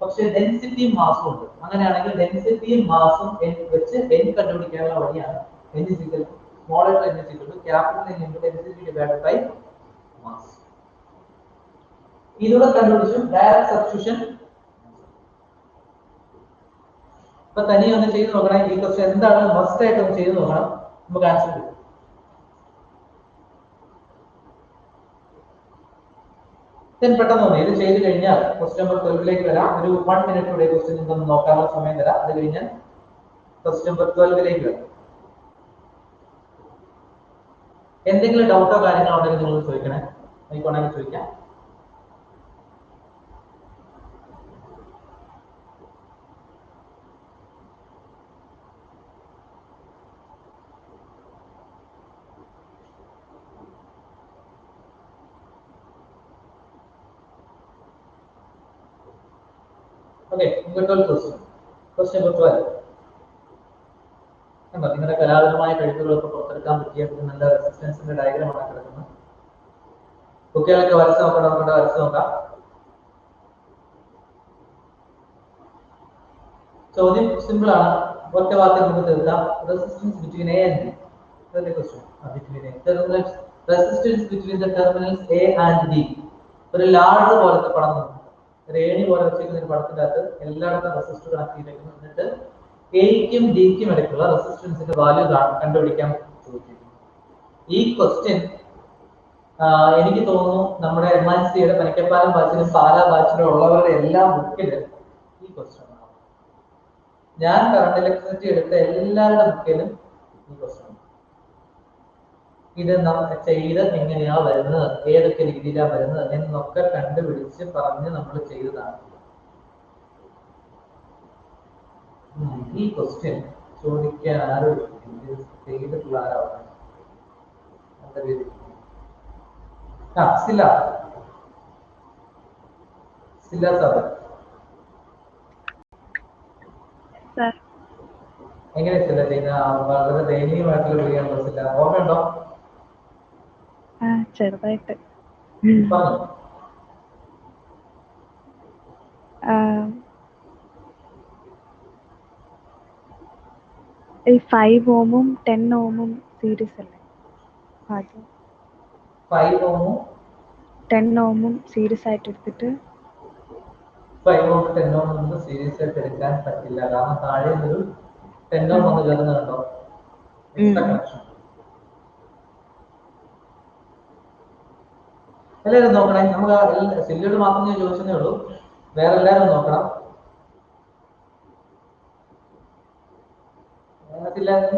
പക്ഷെ ഡെൻസിറ്റിയും മാസും ഉണ്ട്. അങ്ങനെയാണെങ്കിൽ ഡെൻസിറ്റിയും മാസും വെച്ച് n കണ്ടുപിടിക്കാനുള്ള വഴിയാണ് n = small letter n = capital N × density divided by mass. ഇതുകൂടെ കണ്ടുപിടിച്ചു ഡയറക്റ്റ് സബ്സ്റ്റിറ്റ്യൂഷൻ. അപ്പൊ തനിയെ ഒന്ന് ചെയ്ത് നോക്കണം. ഈ ക്വസ്റ്റ്യൻ എന്താണ് മസ്റ്റ് ആയിട്ട് ഒന്ന് ചെയ്ത് നോക്കണം, നമുക്ക് ആൻസർ കിട്ടും. പെട്ടെന്ന് ഇത് ചെയ്ത് കഴിഞ്ഞാൽ ക്വസ്റ്റ്യൻ നമ്പർ 12ലേക്ക് വരാം. ഒരു 1 മിനിറ്റ് കൂടെ ക്വസ്റ്റ്യൻ നിങ്ങൾക്ക് നോക്കാനുള്ള സമയം തരാം. അത് കഴിഞ്ഞാൽ ക്വസ്റ്റ്യൻ നമ്പർ 12ലേക്ക് വരാം. എന്തെങ്കിലും ഡൗട്ടോ കാര്യങ്ങളോ ഉണ്ടെങ്കിൽ നിങ്ങൾ ചോദിക്കണേ, എനിക്കുണ്ടെങ്കിൽ ചോദിക്കാം. Okay, question number 12. നിങ്ങളുടെ കലാപരമായ കഴിവുകളൊക്കെ പുറത്തെടുക്കാൻ പറ്റിയ നല്ല റെസിസ്റ്റൻസിന്റെ ഡയഗ്രാമാണ് കിടക്കുന്നത്. കുട്ടികളൊക്കെ വരച്ച് നോക്കണം, നമ്മുടെ വരച്ച് നോക്കാം. ചോദ്യം സിമ്പിൾ ആണ്, ഒറ്റ വാക്കിൽ നമുക്ക് തീർക്കാം. Resistance between A and B. Resistance between the terminals A and B. ഒരു ലാർജ് പോലത്തെ പടം നോക്കും, രേണി പോലെ വെച്ചിരിക്കുന്ന ഒരു പടത്തിന്റെ അകത്ത് എല്ലായിടത്തും റെസിസ്റ്റർ കണക്ട് ചെയ്തിരിക്കുന്നു. എന്നിട്ട് എയ്ക്കും ഡിക്കും ഇടയ്ക്കുള്ള റെസിസ്റ്റൻസിന്റെ വാല്യൂ കണ്ടുപിടിക്കാൻ ചോദിച്ചിരിക്കുന്നു. ഈ ക്വസ്റ്റ്യൻ എനിക്ക് തോന്നുന്നു നമ്മുടെ MNCയുടെ പനിക്കപ്പാലം ബാച്ചിലും പാലാ ബാച്ചിലും ഉള്ളവരുടെ എല്ലാ ബുക്കിലും ഈ ക്വസ്റ്റ്യൻ ആണ്. ഞാൻ കറണ്ട് ഇലക്ട്രിസിറ്റി എടുത്ത എല്ലാവരുടെ ബുക്കിലും ഈ ക്വസ്റ്റ്യൻ. ഇത് ചെയ്ത് എങ്ങനെയാ വരുന്നത്, ഏതൊക്കെ രീതിയിലാണ് വരുന്നത് എന്നൊക്കെ കണ്ടുപിടിച്ച് പറഞ്ഞ് നമ്മൾ ചെയ്തതാണ്. ഈ ക്വസ്റ്റ്യൻ ചോദിക്കാൻ ആരും ചെയ്തിട്ടുള്ള ആരാണ്? സില സാർ എങ്ങനെ സില ചെയ്യുന്ന വളരെ ദയനീയമായിട്ടുള്ള വിളിയാണല്ലോ സില, ഓർമ്മയുണ്ടോ? ചെറുതായിട്ട്. പറഞ്ഞു. ഈ 5 ഓമും 10 ഓമും സീരീസ് അല്ലേ? അത് 5 ഓമും 10 ഓമും സീരീസ് ആയിട്ട് എടുത്തിട്ട് 5 ഓം 10 ഓം നമുക്ക് സീരീസ് ആയിട്ട് എടുക്കാൻ പറ്റില്ല. കാരണം താഴെ ഒരു 10 ഓം വന്ന് കയറുന്നുണ്ടോ എക്സ്ട്രാ കണക്ഷൻ. എല്ലാവരും നോക്കണേ. നമുക്ക് സില്ലോട് മാത്രം ഞാൻ ചോദിച്ചതേ ഉള്ളൂ, വേറെ എല്ലാവരും നോക്കണം.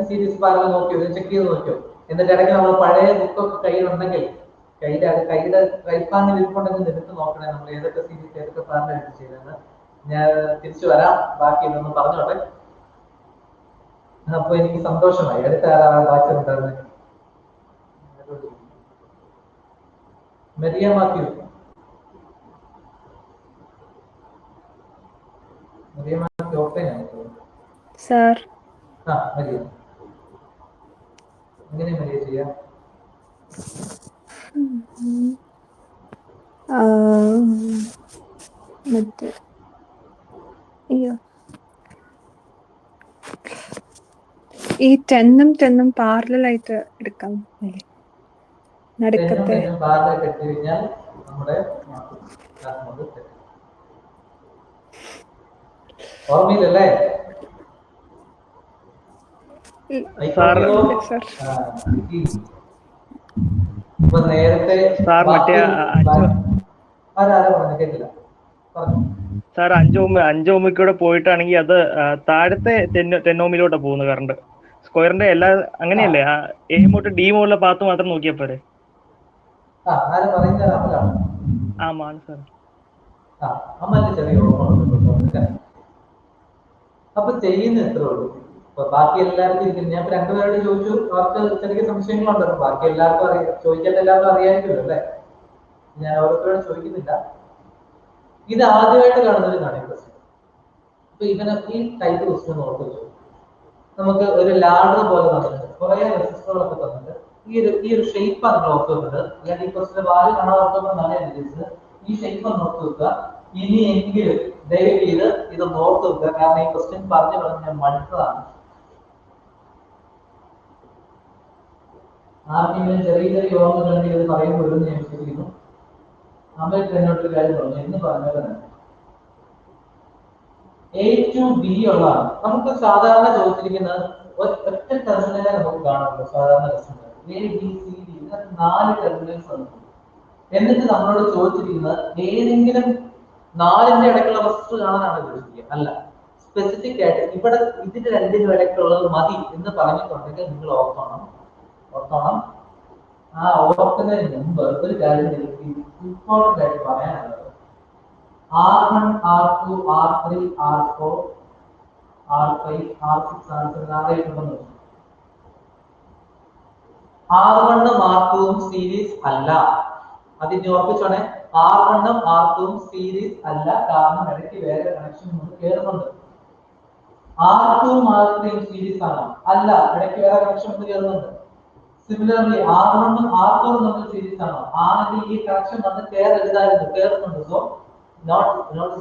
സീരീസ് പാരലൽ നോക്കിയോ, ചെക്ക് ചെയ്ത് നോക്കിയോ? എന്നിട്ട് ഇടയ്ക്ക് നമ്മൾ പഴയ ബുക്കൊക്കെ കയ്യിലുണ്ടെങ്കിൽ കയ്യുടെ റൈറ്റ് ഇരിപ്പുണ്ടെങ്കിൽ എടുത്ത് നോക്കണേ നമ്മൾ ഏതൊക്കെ സീരീസ് ഏതൊക്കെ പാരലൽ ചെയ്തതെന്ന്. ഞാൻ തിരിച്ചു വരാം, ബാക്കി ഇതൊന്ന് പറഞ്ഞോട്ടെ. അപ്പൊ എനിക്ക് സന്തോഷമായി. അടുത്ത ബാക്കി ഉണ്ടായിരുന്നത് Maria Mathew. Maria Mathew open ആണ് സാർ. മരിയ എങ്ങനെ മരിയ ചെയ്യാം? മറ്റേ അയ്യോ, ഈ 10ഉം 10ഉം പാരലായിട്ട് എടുക്കാം അല്ലേ? നടുക്കത്തെ ഓർമ്മയില്ലല്ലേ? നേരത്തെ സാർ 5 ഓമിക്കൂടെ പോയിട്ടാണെങ്കിൽ അത് താഴത്തെ 10 ഓമിലോട്ടാ പോകുന്നത് കറണ്ട്. സ്ക്വയറിന്റെ എല്ലാ അങ്ങനെയല്ലേ? എ മോട്ട് ഡി മോളിലെ പാത്ത് മാത്രം നോക്കിയാ പോരെ? ആമാണ് സാർ. അപ്പൊ ചെയ്യുന്ന എത്ര ഉള്ളൂ? ബാക്കി എല്ലാവർക്കും ഞാൻ രണ്ടുപേരോട് ചോദിച്ചു, അവർക്ക് ചെറിയ സംശയങ്ങളുണ്ടല്ലോ. ബാക്കി എല്ലാവർക്കും അറിയാം, ചോദിക്കാത്ത എല്ലാവർക്കും അറിയാമായിരിക്കുമല്ലോ അല്ലേ? ഞാൻ ഓരോരുത്തരോട് ചോദിക്കുന്നില്ല. ഇത് ആദ്യമായിട്ട് കാണുന്നൊരു ക്വസ്റ്റ്യൻ. അപ്പൊ ഈ ടൈപ്പ് ക്വസ്റ്റ്യൻ ഓർത്ത് വെച്ചു. നമുക്ക് ഒരു ലാഡർ പോലെ തന്നിട്ടുണ്ട്, കുറെ റെസിസ്റ്ററുകളൊക്കെ തന്നിട്ട് ഈ ഒരു ഷേപ്പാണ് നമ്മൾ ഓർത്ത് വെക്കുന്നത്. അല്ലെങ്കിൽ ഈ ക്വസ്റ്റ്യൻ വാല്യൂ കാണാൻ ഓർത്തുകൊണ്ടാണ് ഞാൻ ഉദ്ദേശിച്ചത്. ഈ ഷേപ്പ് ഒന്ന് ഓർത്ത് വെക്കുക. ഇനിയെങ്കിലും ദയവ് ചെയ്ത് ഇത് ഓർത്ത് വെക്കുക, കാരണം ഈ ക്വസ്റ്റ്യൻ പറഞ്ഞു ഞാൻ മടുത്തതാണ്. ആർക്കെങ്കിലും ചെറിയ ചെറിയ ഓർമ്മകളുണ്ടെങ്കിൽ ഇത് പറയുമ്പോഴും ഞാൻ വിശ്വസിക്കുന്നു. അമ്മയ്ക്ക് എന്നോട്ടൊരു കാര്യം പറഞ്ഞു, എന്ന് പറഞ്ഞത് A to B ഉള്ളതാണ്. നമുക്ക് സാധാരണ ചോദിച്ചിരിക്കുന്നത് ഒറ്റ ടെർമിനലെ നമുക്ക് കാണുള്ളൂ. സാധാരണ ABCD 4 ടെർമിനൽസ് വന്നിട്ടുണ്ട്. എന്നിട്ട് നമ്മളോട് ചോദിച്ചിരിക്കുന്നത് ഏതെങ്കിലും 4ന്റെ ഇടയ്ക്കുള്ള റെസിസ്റ്റർ കാണാനാണ് ചോദിച്ചിരിക്കുക. അല്ല, സ്പെസിഫിക് ആയിട്ട് ഇവിടെ ഇതിന്റെ 2നും ഇടയ്ക്കുള്ളത് മതി എന്ന് പറഞ്ഞിട്ടുണ്ടെങ്കിൽ നിങ്ങൾ ഓർത്തോണം. ആ ഓർക്കുന്നതിന് മുമ്പ് ഒരു കാര്യം ഇമ്പോർട്ടന്റ് ആയിട്ട് പറയാനുള്ളത്, R1, R2, R3, R4, R5, R6, R7, R8 ഉണ്ടെന്ന്. R1ഉം R2ഉം സീരീസ് അല്ല. അതിന് ഓർപ്പിച്ചോണേ, R1ഉം R2ഉം സീരീസ് അല്ല. കാരണം ഇടയ്ക്ക് വേറെ കണക്ഷൻ കയറുന്നുണ്ട്. R2ഉം R3ഉം സീരീസ് ആണോ? അല്ല, ഇടയ്ക്ക് വേറെ കണക്ഷൻ കയറുന്നുണ്ട്. സിമിലർലി R1ഉം R4ഉം തമ്മിൽ സീരീസ് ആണോ? ആണെങ്കിൽ ഈ കണക്ഷൻ വന്ന് കയറുന്നുണ്ട്. So not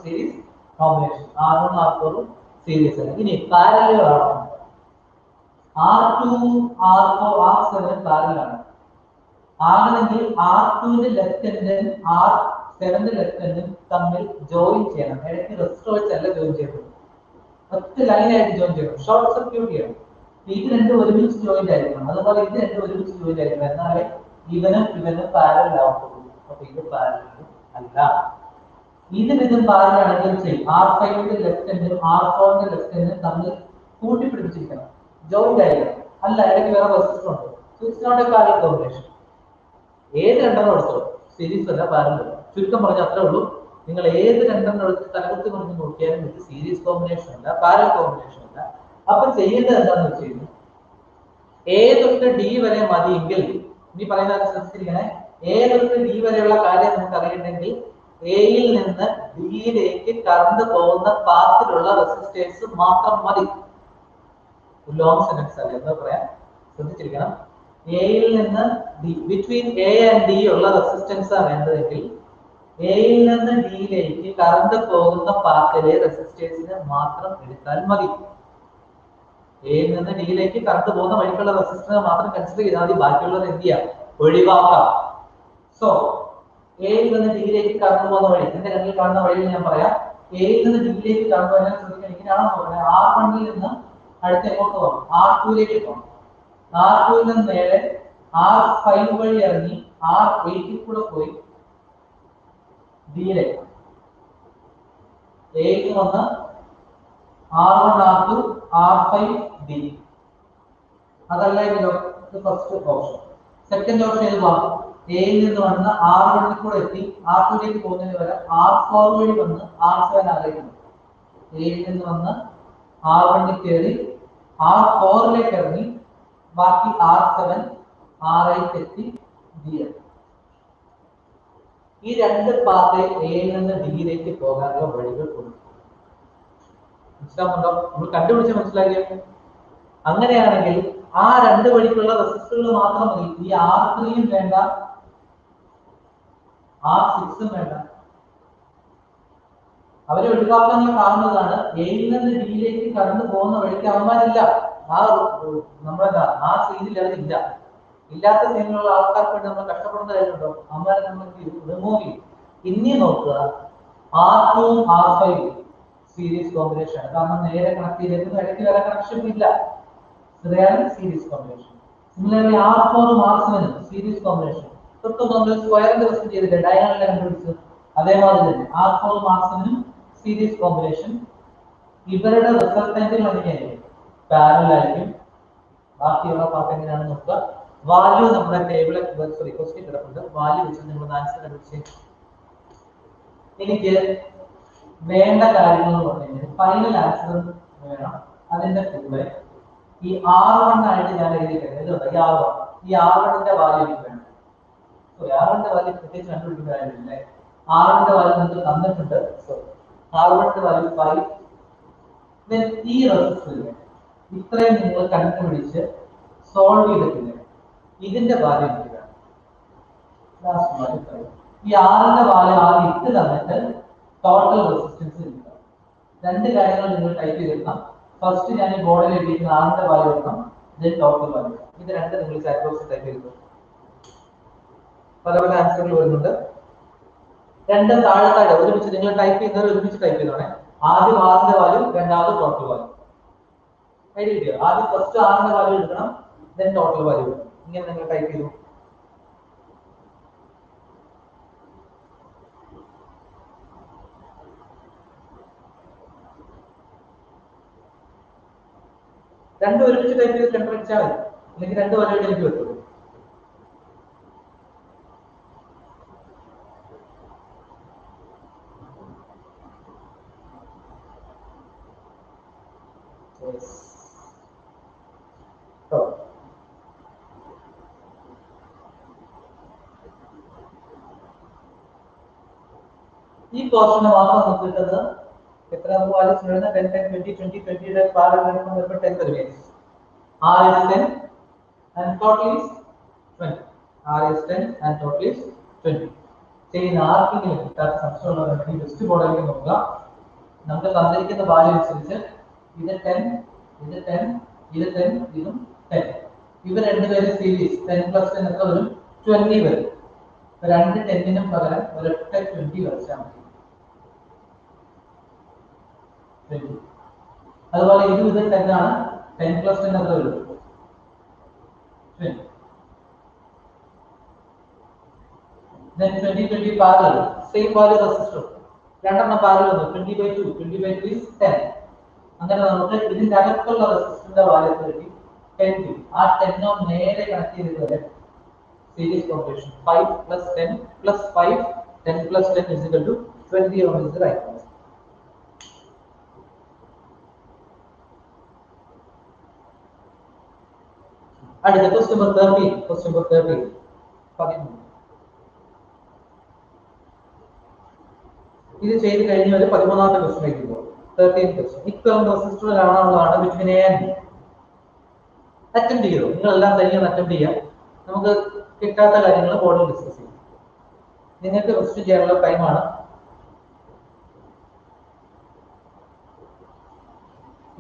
series combination. R1 R4 series ആണ്. ഇനി പാരലൽ ആണോ? R2 R4 R7 പാരലൽ ആണ്. ആണെങ്കിൽ R2ന്റെ ലെഫ്റ്റ് എൻഡും R7ന്റെ ലെഫ്റ്റ് എൻഡും തമ്മിൽ ജോയിൻ ചെയ്യണം. ഇടയ്ക്ക് റെസിസ്റ്റർ വെച്ചല്ല ജോയിൻ ചെയ്യപ്പെടും, ഒറ്റ ലൈനായിട്ട് ജോയിൻ ചെയ്യണം. ഷോർട്ട് സർക്യൂട്ട് ചെയ്യണം. ഇത് രണ്ടും ഒരുമിച്ച് ജോയിൻ ആയിരിക്കണം. അതുപോലെ ഇത് രണ്ടും ഒരുമിച്ച് ജോയിൻ ആയിരിക്കണം. എന്നാലേ ഇവനും പാരലൽ ആവുള്ളൂ. അപ്പൊ ഇത് പാരലൽ അല്ല. ഇതും പാരലാണെങ്കിൽ ചെയ്യും. R5ന്റെ ലെഫ്റ്റ് എൻഡും R4ന്റെ ലെഫ്റ്റ് എൻഡും തമ്മിൽ കൂട്ടിപ്പിടിച്ചിരിക്കണം, ജോയിന്റ് ആയിരിക്കണം. അല്ല, ഇടയ്ക്ക് വേറെ റെസിസ്റ്റർ ഉണ്ട്. It's not a parallel combination. ഏത് രണ്ടെണ്ണം എടുത്തോ, സീരീസ് അല്ല, പാരലൽ. ചുരുക്കം പറഞ്ഞ അത്രേ ഉള്ളൂ. നിങ്ങൾ ഏത് രണ്ടെണ്ണം എടുത്ത് തലകുത്തി മറിഞ്ഞ് നോക്കിയാലും ഇത് സീരീസ് കോമ്പിനേഷൻ അല്ല, പാരലൽ കോമ്പിനേഷൻ അല്ല. അപ്പൊ ചെയ്യേണ്ടത് എന്താണെന്ന് വെച്ച് കഴിഞ്ഞാൽ, ഏതൊക്കെ D വരെ മതിയെങ്കിൽ ഇനി പറയുന്നത് ശ്രദ്ധിച്ചിരിക്കണേ. എ തൊട്ട് ഡി വരെയുള്ള കാര്യം നമുക്ക് അറിയണമെങ്കിൽ എയിൽ നിന്ന് ഡിയിലേക്ക് കറണ്ട് പോകുന്ന പാത്തിലുള്ള റെസിസ്റ്റേഴ്സ് മാത്രം മതി. ലോങ് സെന്റൻസ് അല്ലേ, എന്താ പറയാ, ശ്രദ്ധിച്ചിരിക്കണം. എയിൽ നിന്ന് ബിറ്റ്വീൻ എ ആൻഡ് ഡി ഉള്ള റെസിസ്റ്റൻസ് ആണ് വേണ്ടതെങ്കിൽ എയിൽ നിന്ന് ഡിയിലേക്ക് കറണ്ട് പോകുന്ന പാത്തിലെ റെസിസ്റ്റേഴ്സിനെ മാത്രം എടുത്താൽ മതി. എയിൽ നിന്ന് ഡിയിലേക്ക് കറണ്ട് പോകുന്ന വഴിക്കുള്ള റെസിസ്റ്റൻസ് മാത്രം കൺസിഡർ ചെയ്താൽ മതി. ബാക്കിയുള്ളത് എന്ത് ചെയ്യാം, ഒഴിവാക്കാം. സോ എയിൽ നിന്ന് ഡിയിലേക്ക് കറണ്ട് പോകുന്ന വഴി എന്റെ കണ്ണിൽ കാണുന്ന വഴിയിൽ ഞാൻ പറയാം. എയിൽ നിന്ന് ഡിയിലേക്ക് കറണ്ട് പോകാൻ ശ്രദ്ധിക്കാൻ ഇങ്ങനെയാണോ നോക്കണേ. R1 നിന്ന് അടുത്ത് എങ്ങോട്ട് പോകും, R2ലേക്ക് പോകും. R2 നിന്ന് നേരെ R5 വഴി ഇറങ്ങി R8 കൂടെ പോയി ഡിയിലേക്ക്. എയിൽ വന്ന് R1 R2 R5 D. അതല്ലെങ്കിലോ ഫസ്റ്റ് ഓപ്ഷൻ. സെക്കൻഡ് ഓപ്ഷൻ ഏത് പോകാം, എയിൽ നിന്ന് വന്ന് R1 കൂടെ എത്തി R2ലേക്ക് പോകുന്നതിന് വരെ R4 വഴി വന്ന് R7 ആയിരിക്കും. എയിൽ നിന്ന് വന്ന് R1 കയറി R4ലേക്ക് ഇറങ്ങി ബാക്കി R7 R8 എത്തി D. ഈ രണ്ട് പാതയെ എയിൽ നിന്ന് ഡിയിലേക്ക് പോകാനുള്ള വഴികൾ കൊടുക്കും. മനസ്സിലാവുന്നുണ്ടോ? നമ്മൾ കണ്ടുപിടിച്ച് മനസ്സിലാക്കിയോ? അങ്ങനെയാണെങ്കിൽ ആ രണ്ട് വഴിക്കുള്ള റെസിസ്റ്ററുകൾ മാത്രം മതി. ഈ R3യും വേണ്ട, R6ഉം വേണ്ട. അവരെ ഒഴിവാക്കാൻ കാണുന്നതാണ് എയിൽ നിന്ന് ഡിയിലേക്ക് കടന്നു പോകുന്ന വഴിക്ക് അവന്മാരില്ല. ആ നമ്മളെന്താ ആ സീനിൽ അതില്ല. ഇല്ലാത്ത സീനിലുള്ള ആൾക്കാർക്ക് വേണ്ടി നമ്മൾ കഷ്ടപ്പെടുന്ന കാര്യമുണ്ടോ? അവന്മാരെ നമ്മൾ റിമൂവ് ചെയ്യും. ഇനി നോക്കുക, R2ഉം R5 സീരീസ് കോമ്പിനേഷൻ ആണ്. കാരണം നേരെ കണക്ട് ചെയ്തേക്കുന്ന ഇടയ്ക്ക് വേറെ കണക്ഷൻ ഇല്ല. Series combination. സിമിലർലി R4ഉം R7 സീരീസ് കോമ്പിനേഷൻ. തൊട്ടും നമ്മൾ സ്ക്വയറിന്റെ ക്വസ്റ്റ്യൻ ചെയ്തില്ല, ഡയഗണലിനെ കണ്ടുപിടിച്ചു. അതേമാതിരി തന്നെ R4ഉം R7ഉം സീരീസ് കോമ്പിനേഷൻ. ഇവരുടെ റിസൾട്ടന്റുകൾ എങ്ങനെയായിരിക്കും, പാരലൽ ആയിരിക്കും. ബാക്കിയുള്ള പാർട്ട് എങ്ങനെയാണെന്ന് നോക്കുക. വാല്യൂ നമ്മുടെ ടേബിളിൽ ക്വസ്റ്റ്യൻ കിടപ്പുണ്ട്. വാല്യൂ വെച്ച് നിങ്ങൾ ആൻസർ കണ്ടുപിടിച്ച് എനിക്ക് വേണ്ട കാര്യങ്ങൾ എന്ന് പറഞ്ഞാൽ ഫൈനൽ ആൻസർ വേണം. അതിന്റെ കൂടെ ഈ R1 ആയിട്ട് ഞാൻ എഴുതിയിട്ടുണ്ട്. ഈ R1ന്റെ വാല്യൂ എനിക്ക് വേണം. R1ന്റെ വാല്യൂ പ്രത്യേകിച്ച് കണ്ടുപിടിക്കുന്ന കാര്യമില്ലേ. R1ന്റെ വാല്യൂ നിങ്ങൾക്ക് തന്നിട്ടുണ്ട്. R1ന്റെ വാല്യൂ 5. ഈ റെസിസ്റ്ററിൽ ഇത്രയും നിങ്ങൾ കണ്ടുപിടിച്ച് സോൾവ് ചെയ്തിട്ടില്ല. ഇതിന്റെ വാല്യൂ എനിക്ക് വേണം. ഈ R ന്റെ വാല്യൂ ആദ്യം ഇട്ട് തന്നിട്ട് ടോട്ടൽ റെസിസ്റ്റൻസ് കിട്ടുക. രണ്ട് കാര്യങ്ങൾ നിങ്ങൾ ടൈപ്പ് ചെയ്തെടുക്കാം. ഫസ്റ്റ് ഞാൻ ഈ ബോർഡിൽ എഴുതിയിരിക്കുന്ന R ന്റെ വാല്യൂ എടുക്കാം, ദെൻ ടോട്ടൽ വാല്യൂ. ഇത് രണ്ട് നിങ്ങൾ ചാറ്റ് ബോക്സിൽ ടൈപ്പ് ചെയ്തു. പല പല ആൻസറുകൾ വരുന്നുണ്ട്. രണ്ട് താഴെ ഒരുമിച്ച് നിങ്ങൾ ടൈപ്പ് ചെയ്യുന്നവർ ഒരുമിച്ച് ടൈപ്പ് ചെയ്തോണേ. ആദ്യം R ന്റെ വാല്യൂ, രണ്ടാമത് ടോട്ടൽ വാല്യൂ. ഐഡിയ കിട്ടിയോ? ആദ്യം ഫസ്റ്റ് R ന്റെ വാല്യൂ എടുക്കണം, ദെൻ ടോട്ടൽ വാല്യൂ എടുക്കണം. ഇങ്ങനെ നിങ്ങൾ ടൈപ്പ് ചെയ്തു. രണ്ടും ഒരുമിച്ച് ടൈപ്പ് ചെയ്ത് കണ്ടുപിടിച്ചാൽ മതി. അല്ലെങ്കിൽ രണ്ട് വാല്യൂ എനിക്ക് വെക്കും. ഈ പോർഷന് മാത്രം നോക്കിയിട്ടത് എത്ര വാല്യൂസ് വരുന്ന 10 10 20 20 20 യുടെ പാരലൽ വരുമ്പോൾ 10 വരും. R is 10 and total is 20. R is 10 and total is 20. ചെയ്യുന്ന ആർക്കെങ്കിലും കിട്ടാത്ത സംശയമുള്ളവരുണ്ടെങ്കിൽ ജസ്റ്റ് ബോർഡിലേക്ക് നോക്കുക. നമുക്ക് തന്നിരിക്കുന്ന വാല്യൂ അനുസരിച്ച് ഇത് 10, ഇത് 10, ഇത് 10, ഇതും 10. ഇവ രണ്ടുപേരും സീരീസ് 10 + 10 എത്ര വരും? 20 വരും. രണ്ട് 10നും പകരം ഒരൊറ്റ 20 വരച്ചാൽ മതി. അതുപോലെ ഇത് 10 ആണ്. 10 + 10 എത്ര വരും? 20. Then 20 20 parallel, same value resistor. രണ്ടെണ്ണം പാരലൽ വന്നു. 20/2, 20/2 is 10. അങ്ങനെ നമുക്ക് ഇതിന്റെ അകത്തുള്ള റെസിസ്റ്ററിന്റെ വാല്യൂ കിട്ടി 10. ആ 10 നേരെ കണക്ട് ചെയ്തിട്ട് series combination 5 + 10 + 5, 10 + 10 is equal to 20 is the right answer. അടുത്ത question number 13. 13. ഇത് ചെയ്ത് കഴിഞ്ഞാൽ 13ാമത്തെ ക്വസ്റ്റിലേക്ക് പോകും. 13th question. ഇക്വലന്റ് റെസിസ്റ്ററിലാണുള്ളതാണ് between A and B. Attempt ചെയ്തു, നിങ്ങളെല്ലാം തനിയെ അറ്റംപ്റ്റ് ചെയ്യാം. നമുക്ക് കിട്ടാത്ത കാര്യങ്ങൾ ബോർഡിൽ ഡിസ്കസ് ചെയ്യാം. നിങ്ങൾക്ക് ക്വസ്റ്റ്യൻ ചെയ്യാനുള്ള ടൈമാണ്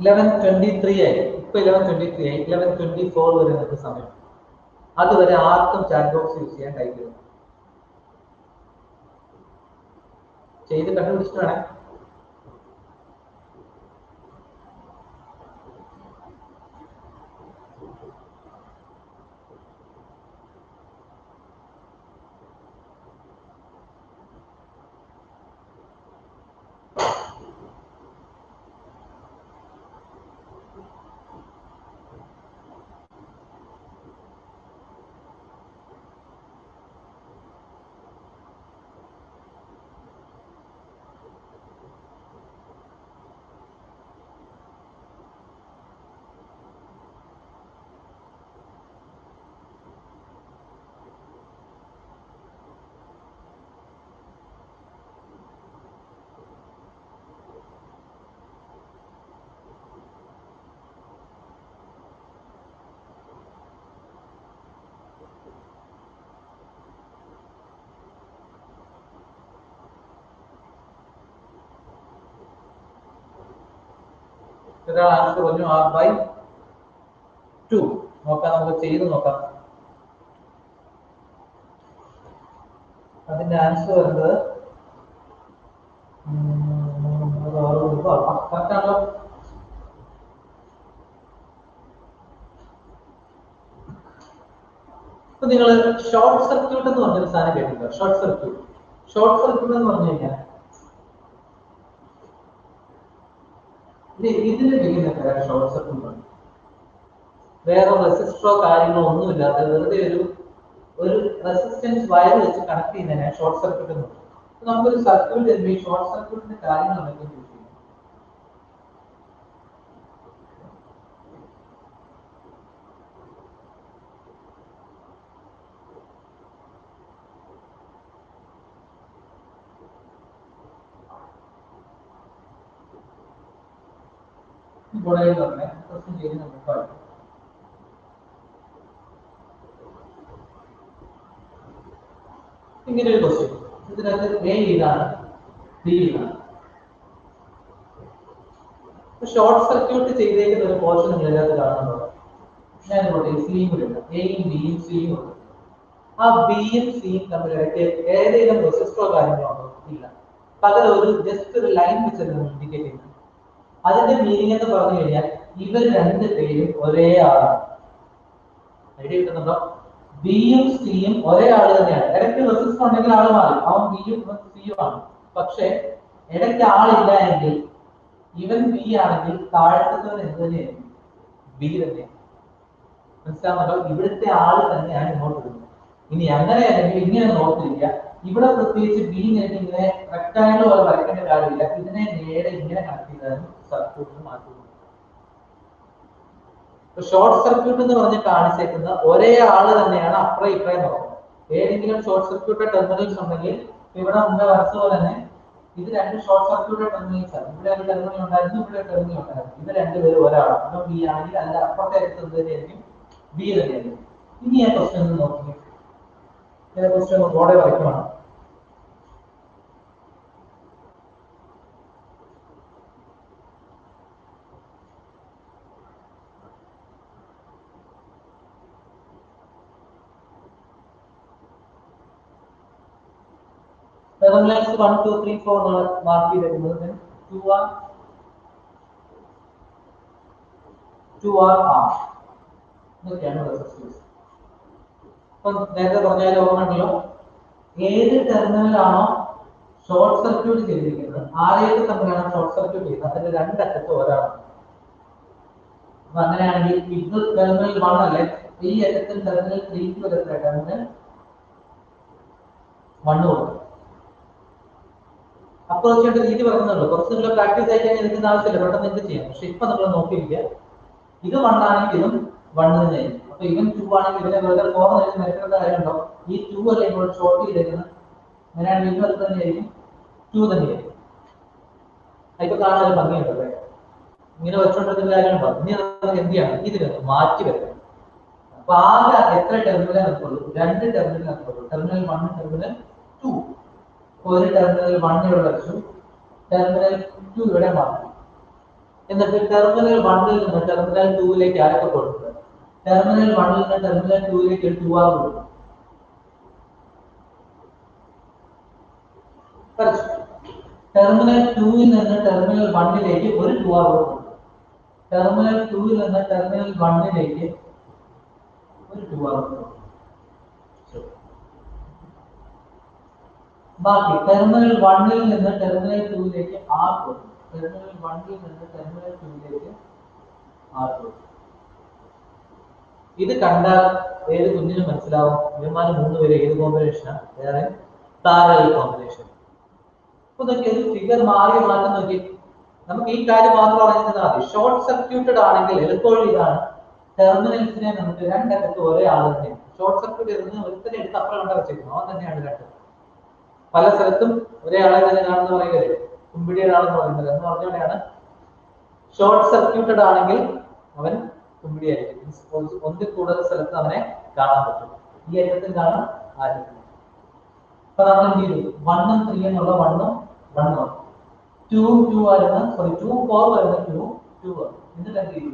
11:23 ആയി. ഇപ്പൊ 11:23 ആയി. 11:24 വരെ നിങ്ങൾക്ക് സമയം. അതുവരെ ആർക്കും ചാറ്റ് ബോക്സ് യൂസ് ചെയ്യാൻ ടൈപ്പ് ചെയ്യും. ചെയ്ത് കണ്ടുപിടിച്ചിട്ട് വേണം. ഒരാൾ ആൻസർ പറഞ്ഞു R/2. നോക്കാം, നമുക്ക് ചെയ്ത് നോക്കാം. അതിന്റെ ആൻസർ വരുന്നത് കറക്റ്റാണല്ലോ. ഇപ്പൊ നിങ്ങൾ ഷോർട്ട് സർക്യൂട്ട് എന്ന് പറഞ്ഞൊരു സാധനം കേട്ടിട്ടുണ്ടോ? ഷോർട്ട് സർക്യൂട്ട് എന്ന് പറഞ്ഞു കഴിഞ്ഞാൽ ഇതിന്റെ ചെയ്യുന്ന ഷോർട്ട് സർക്യൂട്ട് ആണ്. വേറെ റെസിസ്റ്ററോ കാര്യങ്ങളോ ഒന്നുമില്ലാതെ വെറുതെ ഒരു റെസിസ്റ്റൻസ് വയർ വെച്ച് കണക്ട് ചെയ്യുന്നതിനാണ് ഷോർട്ട് സർക്യൂട്ട് എന്ന് പറയുന്നത്. നമുക്കൊരു സർക്യൂട്ട് ഈ ഷോർട്ട് സർക്യൂട്ടിന്റെ കാര്യങ്ങൾ നമുക്ക് യൂസ് ചെയ്യാം. ഇങ്ങനെ ഒരു ക്വസ്റ്റ്യൻ. ഇതിനകത്ത് എ ഇതാണ്, ബി ഇതാണ്. ഷോർട്ട് സർക്യൂട്ട് ചെയ്തേക്കുന്ന ഒരു പോർഷൻ നിങ്ങൾ ഇതിനകത്ത് കാണുന്നുണ്ടോ? ഞാൻ ഇവിടെ സിയും കൂടെ ഉണ്ട്. എയും ബിയും സിയും ഉണ്ട്. ആ ബിയും സിയും തമ്മിൽ ഇടയ്ക്ക് ഏതെങ്കിലും റെസിസ്റ്ററോ കാര്യങ്ങളോ ഉണ്ടോ? ഇല്ല. പകരം ഒരു ജസ്റ്റ് ഒരു ലൈൻ വെച്ച് ഇൻഡിക്കേറ്റ് ചെയ്യുന്നു. അതിന്റെ മീനിങ് എന്ന് പറഞ്ഞു കഴിഞ്ഞാൽ ഇവർ രണ്ട് പേരും ഒരേ ആളാണ്. ഐഡിയ കിട്ടുന്നുണ്ടോ? ബിയും സിയും ഒരേ ആള് തന്നെയാണ്. ഇടയ്ക്ക് റെസിസ്റ്റർ ഉണ്ടെങ്കിൽ ആള് മാറി, അവൻ ബിയും സിയും ആണ്. പക്ഷെ ഇടയ്ക്ക് ആളില്ല എങ്കിൽ ഇവൻ ബി ആണെങ്കിൽ താഴത്തുന്നത് എന്ത് തന്നെയായിരിക്കും? ബി തന്നെയാണ്. മനസ്സിലാവുന്നല്ലോ? ഇവിടുത്തെ ആള് തന്നെയാണ് ഇങ്ങോട്ട് വരുന്നത്. ഇനി അങ്ങനെ അല്ലെങ്കിൽ ഇങ്ങനെ നോക്കില്ല. ഇവിടെ പ്രത്യേകിച്ച് ബി ഇങ്ങനെ റെക്ടാങ്കിൾ പോലെ വരയ്ക്കേണ്ട കാര്യമില്ല. ഇതിനെ നേരെ ഇങ്ങനെ കണക്ട് ചെയ്താലും സർക്യൂട്ടിന് മാറ്റുന്നു. ഷോർട്ട് സർക്യൂട്ട് എന്ന് പറഞ്ഞ് കാണിച്ചേക്കുന്ന ഒരേ ആള് തന്നെയാണ് അപ്പുറം ഇപ്പുറം നോക്കുന്നത്. ഏതെങ്കിലും ഷോർട്ട് സർക്യൂട്ട് ടെർമിനൽസ് ഉണ്ടെങ്കിൽ ഇവിടെ മുമ്പേ വരച്ച പോലെ തന്നെ ഇത് രണ്ട് ഷോർട്ട് സർക്യൂട്ട് ടെർമിനൽസ് ആണ്. ഇവിടെ ഒരു ടെർമിനൽ ഉണ്ടായിരുന്നു, ഇവിടെ ഒരു ടെർമിനൽ ഉണ്ടായിരുന്നു. ഇത് രണ്ടുപേരും ഒരാളാണ്. അപ്പം ബി ആണെങ്കിൽ അതിന്റെ അപ്പുറത്തെ തന്നെയായിരിക്കും ബി തന്നെയായിരിക്കും. ഇനി ആ ക്വസ്റ്റ്യൻ ഒന്ന് നോക്കി. ക്വസ്റ്റ്യൻ ബോർഡെ വരയ്ക്കുവാണ്. terminals 1, 2, 3, 4 മാർക്ക് ചെയ്തിരിക്കുന്നത് 2R ഇതൊക്കെയാണ് റെസിസ്റ്റൻസ്. ഇപ്പം നേരത്തെ പറഞ്ഞാൽ ഓർമ്മയുണ്ടല്ലോ, ഏത് ടെർമിനലാണോ ഷോർട്ട് സർക്യൂട്ട് ചെയ്തിരിക്കുന്നത് ആരെയൊക്കെ തമ്മിലാണ് ഷോർട്ട് സർക്യൂട്ട് ചെയ്യുന്നത് അതിന്റെ രണ്ടറ്റത്ത് ഒരാളാണ്. അപ്പൊ അങ്ങനെയാണെങ്കിൽ ഇത് ടെർമിനൽ 1 അല്ലേ, ഈ അറ്റത്തിൽ ടെർമിനൽ 3 വരത്തില്ല, ടെർമിനൽ 1 കൊടുക്കും. അപ്രോച്ച് ചെയ്യേണ്ട രീതി പറയുന്നുള്ളൂ. കുറച്ച് നിങ്ങൾ പ്രാക്ടീസ് ആയി കഴിഞ്ഞാൽ ഇതിന്റെ ആവശ്യമില്ല, പെട്ടെന്ന് എന്ത് ചെയ്യാം. പക്ഷെ ഇപ്പൊ നമ്മൾ നോക്കിയിരിക്കുക, ഇത് 1 ആണെങ്കിൽ ഇതും 1 തന്നെയായിരിക്കും. അപ്പൊ ഇവൻ 2 ആണെങ്കിൽ ഇവനെ വെറുതെ 4 എന്ന് മെനക്കെടുത്ത കാര്യമുണ്ടോ? ഈ 2 അല്ലേ ഇങ്ങോട്ട് ഷോർട്ട് ചെയ്തേക്കുന്നത്. അങ്ങനെയാണെങ്കിൽ ഇവൻ അത് തന്നെയായിരിക്കും 2 തന്നെയായിരിക്കും. അതിപ്പോ കാണാൻ ഒരു ഭംഗിയുണ്ടല്ലേ? ഇങ്ങനെ വെച്ചോണ്ടിരുന്ന കാര്യമുണ്ടോ? ഇനി നമുക്ക് എന്ത് ചെയ്യണം? ഇതിന് മാറ്റി വെക്കണം. അപ്പൊ ആകെ എത്ര ടെർമിനൽ നമുക്കുള്ളൂ? 2 ടെർമിനൽ നമുക്കുള്ളൂ. Terminal 1 terminal 2. ഒരു ടെർമിനൽ 1 ഇവിടെ വെച്ചു, ടെർമിനൽ 2 ഇവിടെ മാറ്റി. എന്നിട്ട് ടെർമിനൽ 1ൽ നിന്ന് ടെർമിനൽ 2ലേക്ക് ആരൊക്കെ കൊടുക്കുക? ടെർമിനൽ 1ൽ നിന്ന് ടെർമിനൽ 2ലേക്ക് 2R കൊടുക്കും. ടെർമിനൽ 2ൽ നിന്ന് ടെർമിനൽ 1ലേക്ക് ഒരു 2R കൊടുക്കും. ടെർമിനൽ 2ൽ നിന്ന് ടെർമിനൽ 1ലേക്ക് ഒരു 2R കൊടുക്കും. ബാക്കി ടെർമിനൽ 1ൽ നിന്ന് ടെർമിനൽ 2ലേക്ക് R കൊടുക്കും. ടെർമിനൽ 1ൽ നിന്ന് ടെർമിനൽ 2ലേക്ക് R കൊടുക്കും. ഇത് കണ്ടാൽ ഏത് കുഞ്ഞിനും മനസ്സിലാവും ഇവന്മാര് 3 പേര് ഏത് കോമ്പിനേഷനാണ്? വേറെ പാരലൽ കോമ്പിനേഷൻ. അപ്പൊ നോക്കി ഒരു ഫിഗർ മാറി മാറ്റം നോക്കി. നമുക്ക് ഈ കാര്യം മാത്രം അറിഞ്ഞാൽ മതി. ഷോർട്ട് സർക്യൂട്ടഡ് ആണെങ്കിൽ എളുപ്പവഴി ഇതാണ്. ടെർമിനൽസിനെ നമുക്ക് രണ്ടറ്റത്ത് ഒരേ ആൾ തന്നെയാണ്. ഷോർട്ട് സർക്യൂട്ട് ഇരുന്ന് ഒരുത്തനെ എടുത്ത് അപ്പുറം കണ്ട വെച്ചിരിക്കുന്നു. അവൻ തന്നെയാണ് രണ്ടും. പല സ്ഥലത്തും ഒരേ ആളെ തന്നെ കാണുന്ന പറയുന്നത് കുമ്പിടിയുടെ ആളെന്ന് പറയുന്നത് എന്ന് പറഞ്ഞുകൊണ്ടാണ് ഷോർട്ട് സർക്യൂട്ടഡ് ആണെങ്കിൽ അവൻ കുമ്പിടിയായിരിക്കും. ഒന്നിൽ കൂടുതൽ സ്ഥലത്ത് അവനെ കാണാൻ പറ്റും. ഈ അറ്റത്തും കാണാം, ആ അറ്റത്തും. അപ്പൊ നമ്മൾ എന്ത് ചെയ്തു? 1 3 എന്നുള്ള 1 1 2 2 വരുന്ന 2 4 വരുന്ന 2 2 എന്നിട്ട് എന്ത് ചെയ്തു?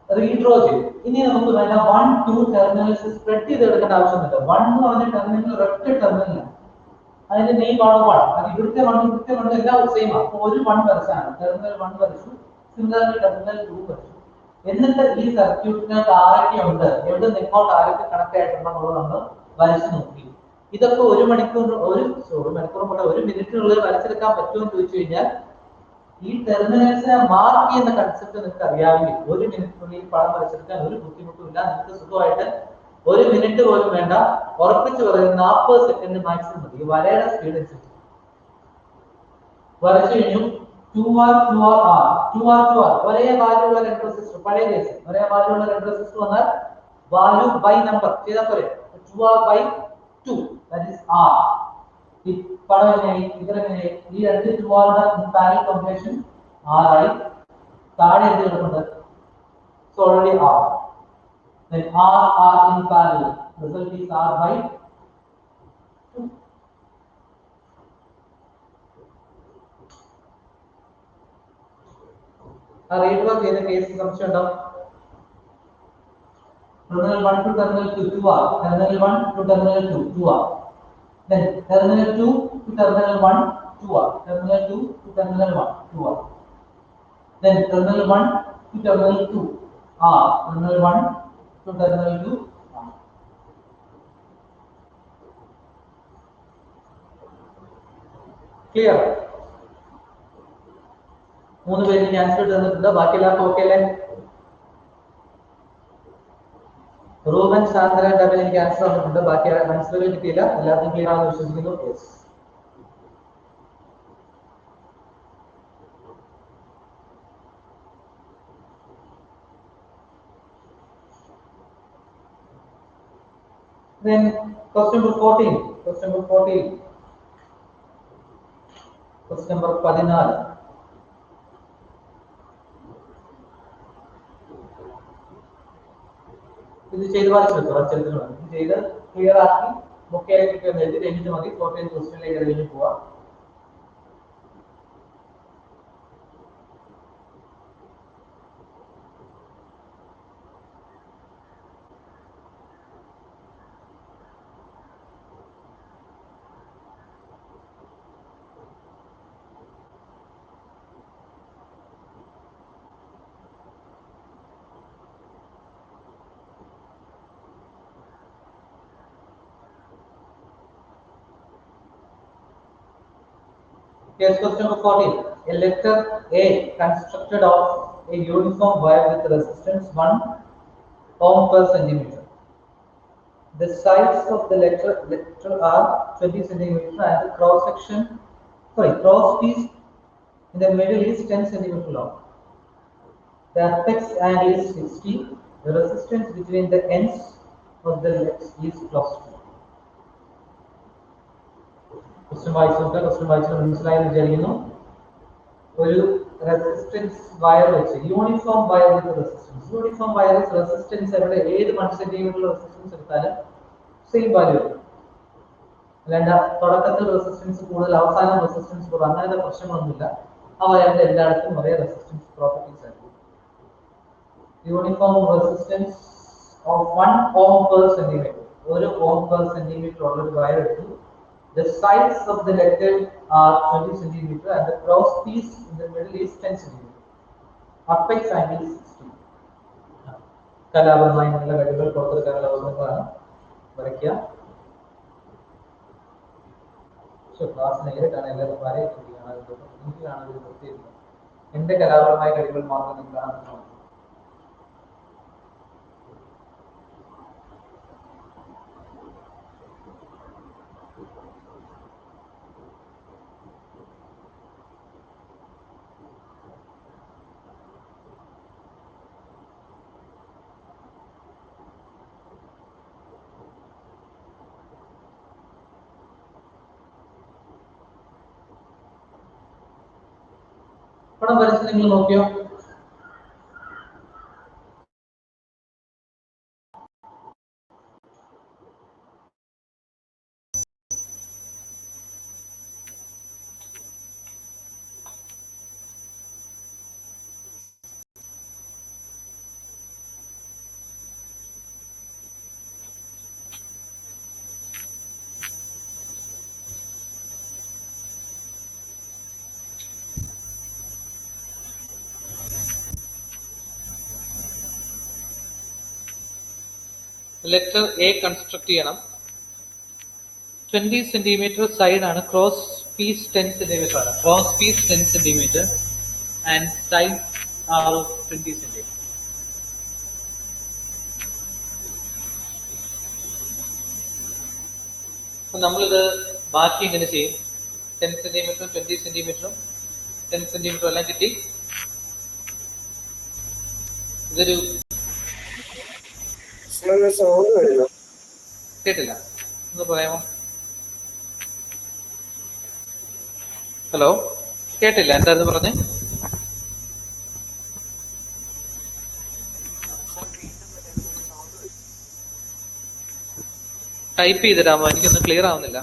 റീഡ്രോ ചെയ്തു. ഇനി നമുക്ക് വേണ്ട 1 2 ടെർമിനൽസ് സ്പ്രെഡ് ചെയ്ത് എടുക്കേണ്ട ആവശ്യമില്ല. 1 എന്ന് പറഞ്ഞ ടെർമിനൽ ഒരൊറ്റ ടെർമിനലാണ്. അതിന്റെ നെയിം ആണ് 1. അത് ഇവിടുത്തെ 1 എല്ലാം സെയിം ആണ്. അപ്പൊ ഒരു 1 വരച്ചാണ്. ടെർമിനൽ 1 വരച്ചു, സിമിലർലി ടെർമിനൽ 2 വരച്ചു. എന്നിട്ട് ഈ സർക്യൂട്ടിനകത്ത് ആരൊക്കെ ഉണ്ട്, എവിടെ നിങ്ങോട്ട് ആരൊക്കെ കണക്ട് ആയിട്ടുണ്ടെന്നുള്ളത് നമ്മൾ വരച്ചു നോക്കി. ഇതൊക്കെ ഒരു മിനിറ്റിനുള്ളിൽ വരച്ചെടുക്കാൻ പറ്റുമോ എന്ന് ചോദിച്ചു കഴിഞ്ഞാൽ ഈ ടെർമിനൽസിനെ മാർക്ക് ചെയ്യുന്ന കൺസെപ്റ്റ് നിങ്ങൾക്ക് അറിയാമെങ്കിൽ 1 മിനിറ്റിനുള്ളിൽ പടം വരച്ചെടുക്കാൻ ഒരു ബുദ്ധിമുട്ടുമില്ല. നിങ്ങൾക്ക് സുഖമായിട്ട് 1 മിനിറ്റ് പോലും വേണ്ട. ഉറപ്പിച്ച് പറയുന്നത് 40 സെക്കൻഡ് മാക്സിമം മതി. വരയുടെ സ്പീഡ് അനുസരിച്ച് വരച്ചു കഴിഞ്ഞു. 2R 2R R 2R 2R ഒരേ വാല്യൂ ഉള്ള രണ്ട് റെസിസ്റ്റർ. പഴയ കേസ് ഒരേ വാല്യൂ ഉള്ള രണ്ട് റെസിസ്റ്റർ വന്നാൽ വാല്യൂ ബൈ നമ്പർ ചെയ്താൽ പോരെ. 2R by 2 that is R. ഈ പടം എങ്ങനെയായി? ഇതിലെങ്ങനെയായി? ഈ രണ്ട് 2R പാരലൽ കോമ്പിനേഷൻ R ആയി. താഴെ എന്ത് കിടപ്പുണ്ട്? So already R. Then R in parallel. Result is R by 2. Redraw ചെയ്ത കേസ് സംശയം ഉണ്ടോ? terminal 1 to terminal 2 2R, terminal 1 to terminal 2 2R, then terminal 2 to terminal 1 2R, terminal 2 to terminal 1 2R, then terminal 1 to terminal 2 R, terminal 1 to terminal 2 R. Clear? 3 പേര് ക്യാൻസൽ ചെയ്തിട്ടുണ്ട്. ബാക്കി എല്ലാവർക്കും ഓക്കെ അല്ലേ? റൂബൻ സാന്ദ്ര തമ്മിൽ എനിക്ക് ആൻസർ വന്നിട്ടുണ്ട്. ബാക്കി ആൻസറുകൾ കിട്ടിയില്ല. എല്ലാവർക്കും ക്ലിയർ ആണെന്ന് വിശ്വസിക്കുന്നു. Yes. Then question number 14. Question number 14. Question number 14. ഇത് ചെയ്ത് വായിച്ചെടുത്തു. ഇത് ചെയ്ത് ക്ലിയർ ആക്കി ബുക്ക് എഴുതി കഴിഞ്ഞിട്ട് മതി 14 ക്വസ്റ്റ്യനിലേക്ക് കഴിഞ്ഞ് പോവാം. Yes, question number 14. A letter A constructed of a uniform wire with resistance 1 ohm per centimeter. The sides of the letter are 20 centimeter and the cross piece in the middle is 10 centimeter long. The apex angle is 60. The resistance between the ends of the legs is plus 2. Question വായിച്ചു മനസ്സിലായെന്ന് വിചാരിക്കുന്നു. ഒരു റെസിസ്റ്റൻസ് വയർ വെച്ച് യൂണിഫോം വയർ വിത്ത് റെസിസ്റ്റൻസ്. യൂണിഫോം വയർ റെസിസ്റ്റൻസ് എവിടെ ഏത് 1 സെന്റിമീറ്റർ റെസിസ്റ്റൻസ് എടുത്താലും സെയിം വാല്യൂ വരും. അല്ലാണ്ട് തുടക്കത്തിൽ റെസിസ്റ്റൻസ് കൂടുതൽ അവസാനം റെസിസ്റ്റൻസ് കുറവ് അങ്ങനത്തെ പ്രശ്നങ്ങളൊന്നുമില്ല. ആ വയറിന്റെ എല്ലായിടത്തും ഒരേ റെസിസ്റ്റൻസ് പ്രോപ്പർട്ടീസ് ആയിരിക്കും. Uniform resistance of 1 ohm per centimeter. ഒരു ohm per centimeter ഉള്ള ഒരു വയർ എടുത്തു. The sides of the letter are 20 centimeter and the cross piece in the middle is 10 centimeter. Apex angle is 60. കലാപരമായ നല്ല കഴിവുകൾ പുറത്തെടുക്കാനുള്ള അവസരങ്ങളാണ് വരയ്ക്കുക. ക്ലാസ് നേരിട്ടാണ് എല്ലാവരും വരയ്ക്കുകയാണ്. എനിക്ക് കാണാൻ ഒരു പ്രത്യേകത. എന്റെ കലാപരമായ കഴിവുകൾ മാത്രം നിങ്ങൾ കാണുന്നു. പടം വരച്ച് നിങ്ങൾ നോക്കിയോ? ലെറ്റർ എ കൺസ്ട്രക്ട് ചെയ്യണം. 20 സെന്റിമീറ്റർ സൈഡ് ആണ്. ക്രോസ് പീസ് 10 സെന്റിമീറ്റർ ആണ്. Cross piece 10 centimetre and side are 20 centimetre. അപ്പൊ നമ്മളിത് ബാക്കി എങ്ങനെ ചെയ്യും? 10 സെന്റിമീറ്ററും 20 സെന്റിമീറ്ററും 10 സെന്റിമീറ്ററും എല്ലാം കിട്ടി. ഇതൊരു കേട്ടില്ല, ഒന്ന് പറയാമോ? ഹലോ, കേട്ടില്ല, എന്തായിരുന്നു പറഞ്ഞേ? ടൈപ്പ് ചെയ്തിടാമോ? എനിക്കൊന്നും ക്ലിയർ ആവുന്നില്ല.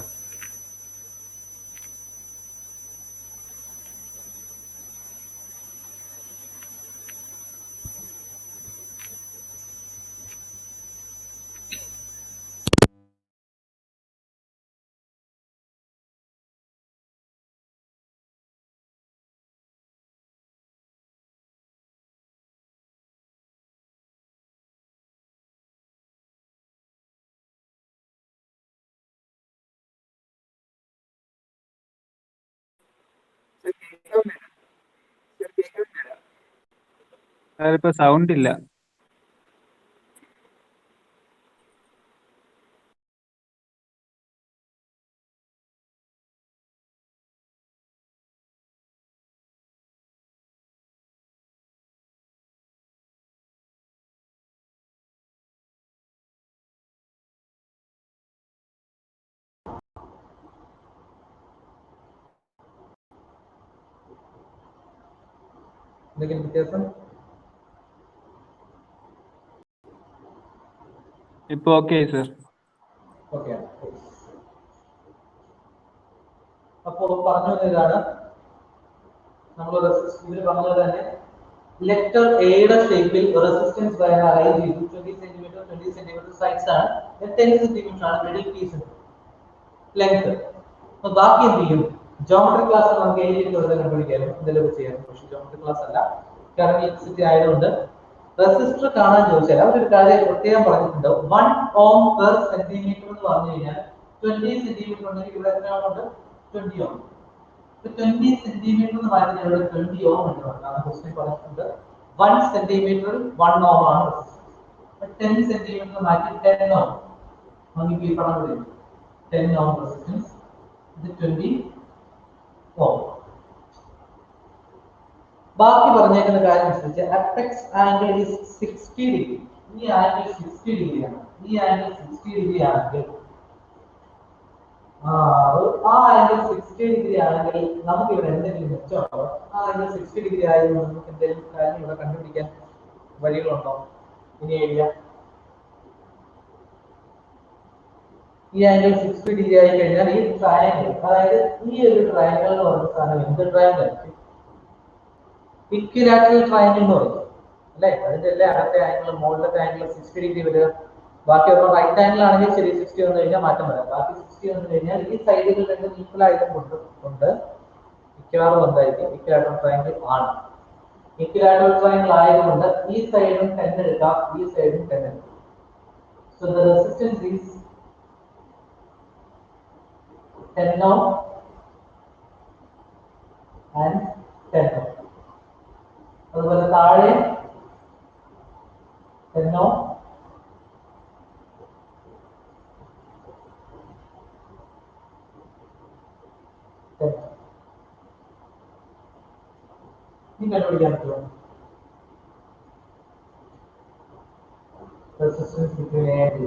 ഇപ്പൊ സൗണ്ട് ഇല്ല. എന്തെങ്കിലും വ്യത്യാസം? ഇപ്പൊ ഓക്കെ സർ. ഓക്കെ. അപ്പോ പറഞ്ഞു ഇതാണ്, നമ്മൾ ഇതിൽ പറഞ്ഞത് തന്നെ ലെറ്റർ എയുടെ ഷേപ്പിൽ റെസിസ്റ്റൻസ് വയർ അറേഞ്ച് ചെയ്തു. 20 സെന്റിമീറ്റർ 20 സെന്റിമീറ്റർ സൈസ് ആണ്. 10 സെന്റിമീറ്റർ ആണ് മിഡിൽ പീസ് ലെങ്ത്. അപ്പൊ ബാക്കി എന്ത് ചെയ്യും? ജോമെട്രി ക്ലാസ് നമുക്ക് ഏരിയ വെറുതെ കണ്ടുപിടിക്കാനും എന്തെങ്കിലും ചെയ്യാനും. പക്ഷെ ജോമെട്രി ക്ലാസ് അല്ല, കാരണം ഇലക്ട്രിസിറ്റി ആയതുകൊണ്ട് റെസിസ്റ്റർ കാണാൻ ചോദിച്ചാൽ അവരൊരു കാര്യം പ്രത്യേകം പറഞ്ഞിട്ടുണ്ട്. 1 ohm per centimeter എന്ന് പറഞ്ഞു കഴിഞ്ഞാൽ 20 സെന്റിമീറ്റർ ഉണ്ടെങ്കിൽ ഇവിടെ എത്ര ohm ഉണ്ട്? 20 ohm. 20 സെന്റിമീറ്റർ എന്ന് പറയുന്നത് ഇവിടെ 20 ohm ഉണ്ട്. കാരണം ക്വസ്റ്റ്യൻ പറഞ്ഞിട്ടുണ്ട് 1 സെന്റിമീറ്റർ 1 ohm ആണ് റെസിസ്റ്റൻസ്. 10 സെന്റിമീറ്റർ മാറ്റി 10 ohm. നമുക്ക് ഈ പടം വരും 10 ohm റെസിസ്റ്റൻസ്. ഇത് 20 ohm. ബാക്കി പറഞ്ഞേക്കുന്ന കാര്യം അനുസരിച്ച് അപ്പെക്സ് ആംഗിൾ ഈസ് 60 ഡിഗ്രി. ഈ ആംഗിൾ 60 ഡിഗ്രിയാണ്. ഈ ആംഗിൾ 60 ഡിഗ്രി ആണെങ്കിൽ ആ ആംഗിൾ 60 ഡിഗ്രി ആണെങ്കിൽ നമുക്ക് ഇവിടെ എന്തെങ്കിലും മെച്ചമുണ്ടോ? ആ ആംഗിൾ 60 ഡിഗ്രി ആയതുകൊണ്ട് നമുക്ക് എന്തെങ്കിലും കാര്യം ഇവിടെ കണ്ടുപിടിക്കാൻ വഴികളുണ്ടോ? ഇനി എഴുതിയ ഈ ആംഗിൾ 60 ഡിഗ്രി ആയി കഴിഞ്ഞാൽ ഈ ട്രയാങ്കിൾ, അതായത് ഈ ഒരു ട്രയാങ്കിൾ എന്ന് പറയുന്ന സാധനം എന്ത് ട്രയാങ്കിൾ? ഇക്വിലാറ്ററൽ ട്രയാങ്കിൾ എന്ന് പറയും അല്ലെ. അതിന്റെ അല്ലേ അകത്തെ ആംഗിൾ മുകളിലത്തെ ആംഗിൾ 60 ഡിഗ്രി വരിക. ബാക്കി ഒരെണ്ണം റൈറ്റ് ആംഗിൾ ആണെങ്കിൽ ശരി 60 വന്നു കഴിഞ്ഞാൽ മാറ്റം വരാം. ബാക്കി 60 വന്നു കഴിഞ്ഞാൽ ഈ സൈഡുകൾ രണ്ടും ഈക്വൽ ആയതുകൊണ്ട് മിക്കവാറും എന്തായിരിക്കും ഇക്വിലാറ്ററൽ ട്രയാങ്കിൾ ആണ്. ഇക്വിലാറ്ററൽ ട്രയാങ്കിൾ ആയതുകൊണ്ട് ഈ സൈഡും 10 എടുക്കാം, ഈ സൈഡും 10 എടുക്കാം. So the resistance is 10 ohm and 10 ohm. അതുപോലെ താഴെ 10 ohm കണ്ടുപിടിക്കാൻ പറ്റുമോ? Resistance between A and B.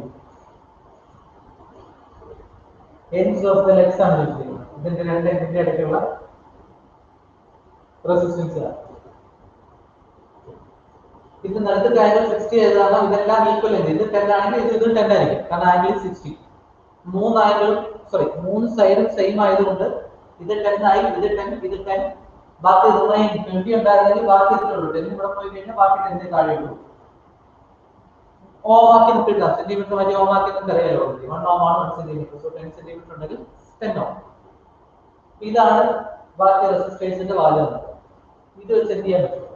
ends of the legs ആണ് ചോദിച്ചിരിക്കുന്നത്. ഇതിന്റെ രണ്ട് എൻഡിന്റെ ഇടയ്ക്കുള്ള റെസിസ്റ്റൻസ്. ഇത് നടുക്ക് ആംഗിൾ 60 ചെയ്തതാണ്. ഇതെല്ലാം ഈക്വൽ ഉണ്ട്. ഇത് 10 ആണെങ്കിൽ ഇതും 10 ആയിരിക്കും, കാരണം ആംഗിൾ 60. മൂന്ന് സൈഡും സെയിം ആയതുകൊണ്ട് ഇത് 10 ആയി, ഇത് 10, ഇത് 10. ബാക്കി റിമൈൻ 20 ഉണ്ടായിരുന്നെങ്കിൽ ബാക്കി ഇത്രേ ഉള്ളൂ. 10 ഇവിടെ പോയി കഴിഞ്ഞാൽ ബാക്കി 10 താഴെ ഉള്ളൂ. ഓം ആക്കി കിട്ടുക സെന്റിമീറ്റർ മതി. ഓം ആക്കി നമുക്ക് അറിയാലോ, 1 ഓം ആണ് 1 സെന്റിമീറ്റർ. സോ 10 സെന്റിമീറ്റർ ഉണ്ടെങ്കിൽ 10 ഓം. ഇതാണ് ബാക്കി റെസിസ്റ്റേഴ്സിന്റെ വാല്യൂ. ഇത് വെച്ച് എന്ത് ചെയ്യാൻ പറ്റും?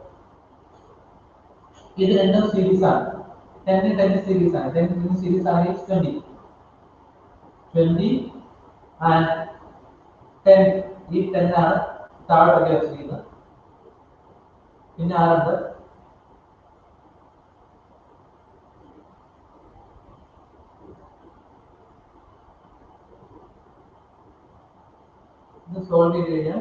ഇത് രണ്ടും സീരീസ് ആണ്. 10 10 സീരീസ് ആണ്. 10 സീരീസ് ആണെങ്കിൽ 20 ആൻഡ് 10. ഈ 10 ആണ് താഴോട്ടൊക്കെ വെച്ചിരിക്കുന്നത്. പിന്നെ ആരുണ്ട്? ഇത് സോൾവ് ചെയ്ത് കഴിഞ്ഞാൽ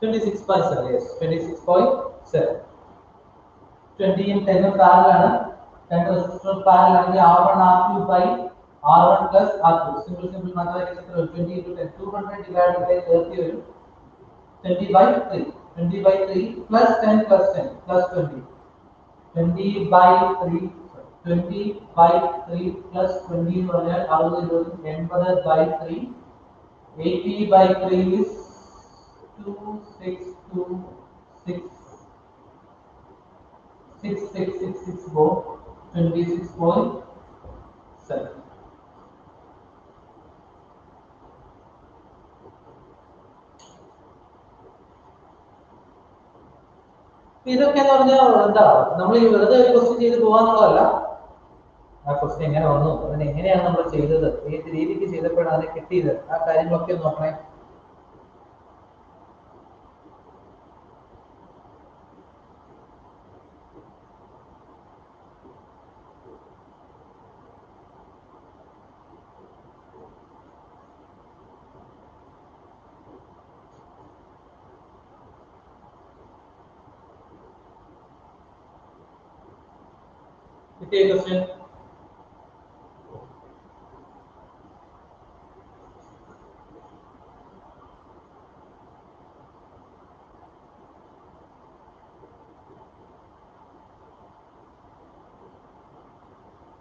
26.7. Yes, 26.7. 20 and 10 parallel ആണ്. 10 resistors parallel ആണെങ്കിൽ R1 R2 by R1 plus R2. Simple mathematics 20 into 10, 200 divided by 30 വരും. 20 by 3. 20 by 3 plus 10 plus 10 plus 20. 20 by 3 plus 20 എന്ന് പറഞ്ഞാൽ 60 80 by 3. 80 by 3 is 6664 26.7. ഇതൊക്കെ എന്ന് പറഞ്ഞാൽ എന്താ, നമ്മൾ ഈ വെറുതെ ഒരു ക്വസ്റ്റ്യൻ ചെയ്ത് പോകാന്നുള്ളതല്ല. ആ ക്വസ്റ്റ്യൻ എങ്ങനെ വന്നു, അതിന് എങ്ങനെയാണ് നമ്മൾ ചെയ്തത്, ഏത് രീതിക്ക് ചെയ്തപ്പോഴാണ് അതിനെ കിട്ടിയത്, ആ കാര്യങ്ങളൊക്കെ നോക്കണേ. കിട്ടിയ ക്വസ്റ്റ്യൻ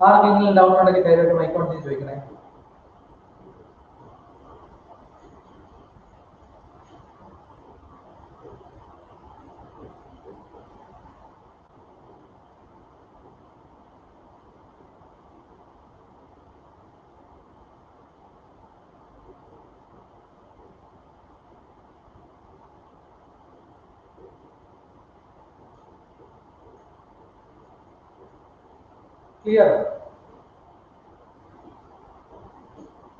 ആർക്കെങ്കിലും ഡൗട്ട് ഉണ്ടെങ്കിൽ ധൈര്യമായിട്ട് മൈക്ക് ഓൺ ചെയ്ത് ചോദിക്കണേ. Clear?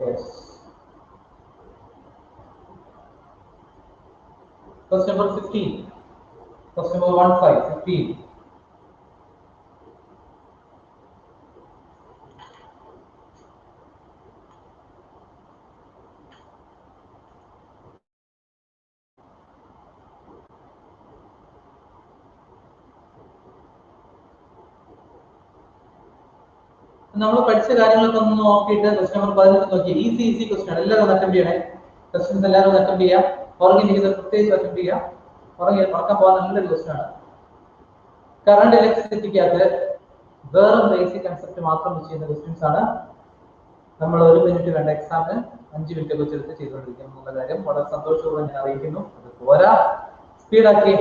Yes. Question number 15. Question number 15. നമ്മൾ പഠിച്ച കാര്യങ്ങളൊക്കെ ഒന്ന് നോക്കിയിട്ട് ക്വസ്റ്റ്യൻ നമ്പർ 15 നോക്കി. ഈസി ക്വസ്റ്റ്യൻ ആണ്. എല്ലാവരും അറ്റൻഡ് ചെയ്യണേ. ക്വസ്റ്റ്യൻസ് എല്ലാവരും അറ്റൻഡ് ചെയ്യാം. ഉറങ്ങിയിരിക്കുന്നത് പ്രത്യേകിച്ച് അറ്റൻഡ് ചെയ്യാം. മറക്കാൻ പോകാൻ നല്ലൊരു ക്വസ്റ്റ്യൻ ആണ്. കറണ്ട് ഇലക്ട്രിസിറ്റിക്കകത്ത് വേറെ ബേസിക് കൺസെപ്റ്റ് മാത്രം വെച്ച് ചെയ്യുന്ന ക്വസ്റ്റ്യൻസ് ആണ്. നമ്മൾ 1 മിനിറ്റ് വേണ്ട എക്സാമിന് 5 മിനിറ്റ് വെച്ചെടുത്ത് ചെയ്തുകൊണ്ടിരിക്കും എന്നുള്ള കാര്യം വളരെ സന്തോഷപൂർവ്വം ഞാൻ അറിയിക്കുന്നു. അത് പോരാ, സ്പീഡാക്കി.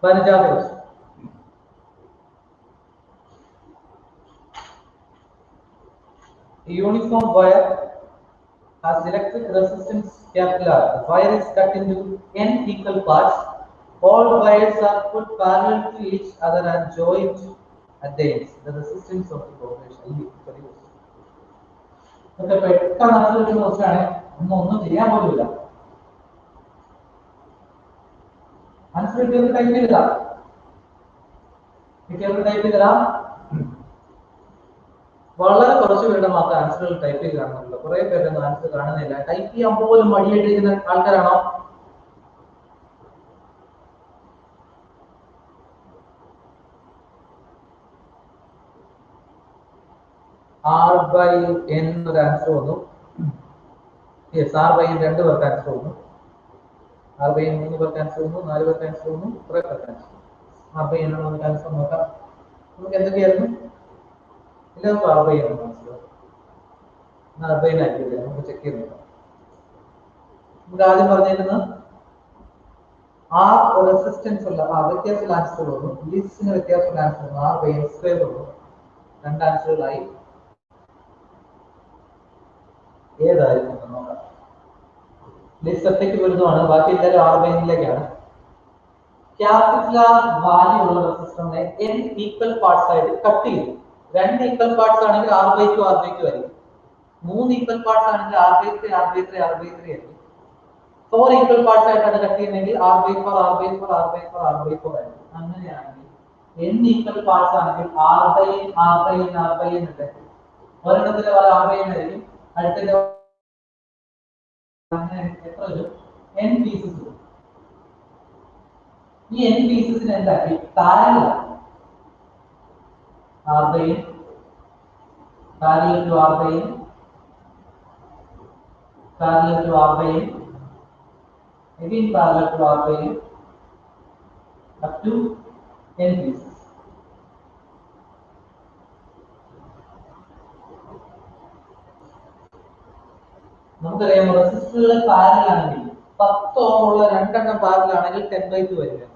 15ാമത്തെ question. A uniform wire has electric resistance capital R. The wire is cut into n equal parts. All wires are put parallel to each other and joined at the ends. The resistance of the combination is equally. Okay, പെട്ടെന്ന് ആൻസർ ക്വസ്റ്റ്യൻ ആണ്. ഒന്നും ചെയ്യാൻ പോലുമില്ല. ആൻസർ കിട്ടിയത് ടൈപ്പ് ചെയ്തതാ. വളരെ കുറച്ച് പേരുടെ മാത്രം ആൻസറുകൾ ടൈപ്പ് ചെയ്ത് കാണുന്നുള്ളൂ. കുറെ പേരൊന്നും ആൻസർ കാണുന്നില്ല. ടൈപ്പ് ചെയ്യാൻ പോലും മടിയായിട്ടിരിക്കുന്ന ആൾക്കാരാണോ? R/N ഒരു ആൻസർ വന്നു. യെസ്, R/N 2 പേർക്ക് ആൻസർ വന്നു. R/N 3 പേർക്ക് ആൻസർ വന്നു. 4 പേർക്ക് ആൻസർ വന്നു. കുറെ പേർക്ക് ആൻസർ. R/N നമുക്ക് ആൻസർ നോക്കാം. നമുക്ക് എന്തൊക്കെയായിരുന്നു? എല്ലാവർക്കും R/N മനസ്സിലാവും. R/N ആക്കിയില്ല, നമുക്ക് ചെക്ക് ചെയ്ത് നോക്കാം. നമുക്ക് ആദ്യം പറഞ്ഞിരുന്നത് റെസിസ്റ്റൻസ് ഉള്ള വ്യത്യാസമുള്ള ആൻസർ വന്നു. ലിസ്റ്റിന് വ്യത്യാസമുള്ള ആൻസർ വന്നു. R/N² വന്നു. 2 ആൻസറുകളായി. ഏതായിരുന്നു നോക്കാം. ലിസ്റ്റ് ഒറ്റയ്ക്ക് വരുന്നതാണ്. ബാക്കി എല്ലാവരും R/N-ലേക്കാണ്. ക്യാപിറ്റൽ ആർ വാല്യൂ ഉള്ള റെസിസ്റ്ററിനെ n ഈക്വൽ പാർട്സ് ആയിട്ട് കട്ട് ചെയ്തു. 2 ഈക്വൽ പാർട്സ് ആണെങ്കിൽ R/2 ആയിരിക്കും. 3 ഈക്വൽ പാർട്സ് ആണെങ്കിൽ R/3 ആയിരിക്കും. 4 ഈക്വൽ പാർട്സ് ആയിട്ടാണ് കട്ട് ചെയ്യുന്നതെങ്കിൽ R/4 ആയിരിക്കും. അങ്ങനെയാണെങ്കിൽ n ഈക്വൽ പാർട്സ് ആണെങ്കിൽ R/n ഉണ്ട്. ഒരെണ്ണത്തിലെ R/n ആയിരിക്കും. അടുത്തതിന്റെ എത്ര വരും? n പീസസ് വരും. ഈ n പീസസിന് എന്താക്കി? Parallel R/n parallel to R/n again parallel to R/n up to n pieces. നമുക്കറിയാം റെസിസ്റ്ററുകൾ പാരലൽ ആണെങ്കിൽ 10 ഓം ഉള്ള 2 എണ്ണം പാരലൽ ആണെങ്കിൽ 10/2 ആയിരിക്കും.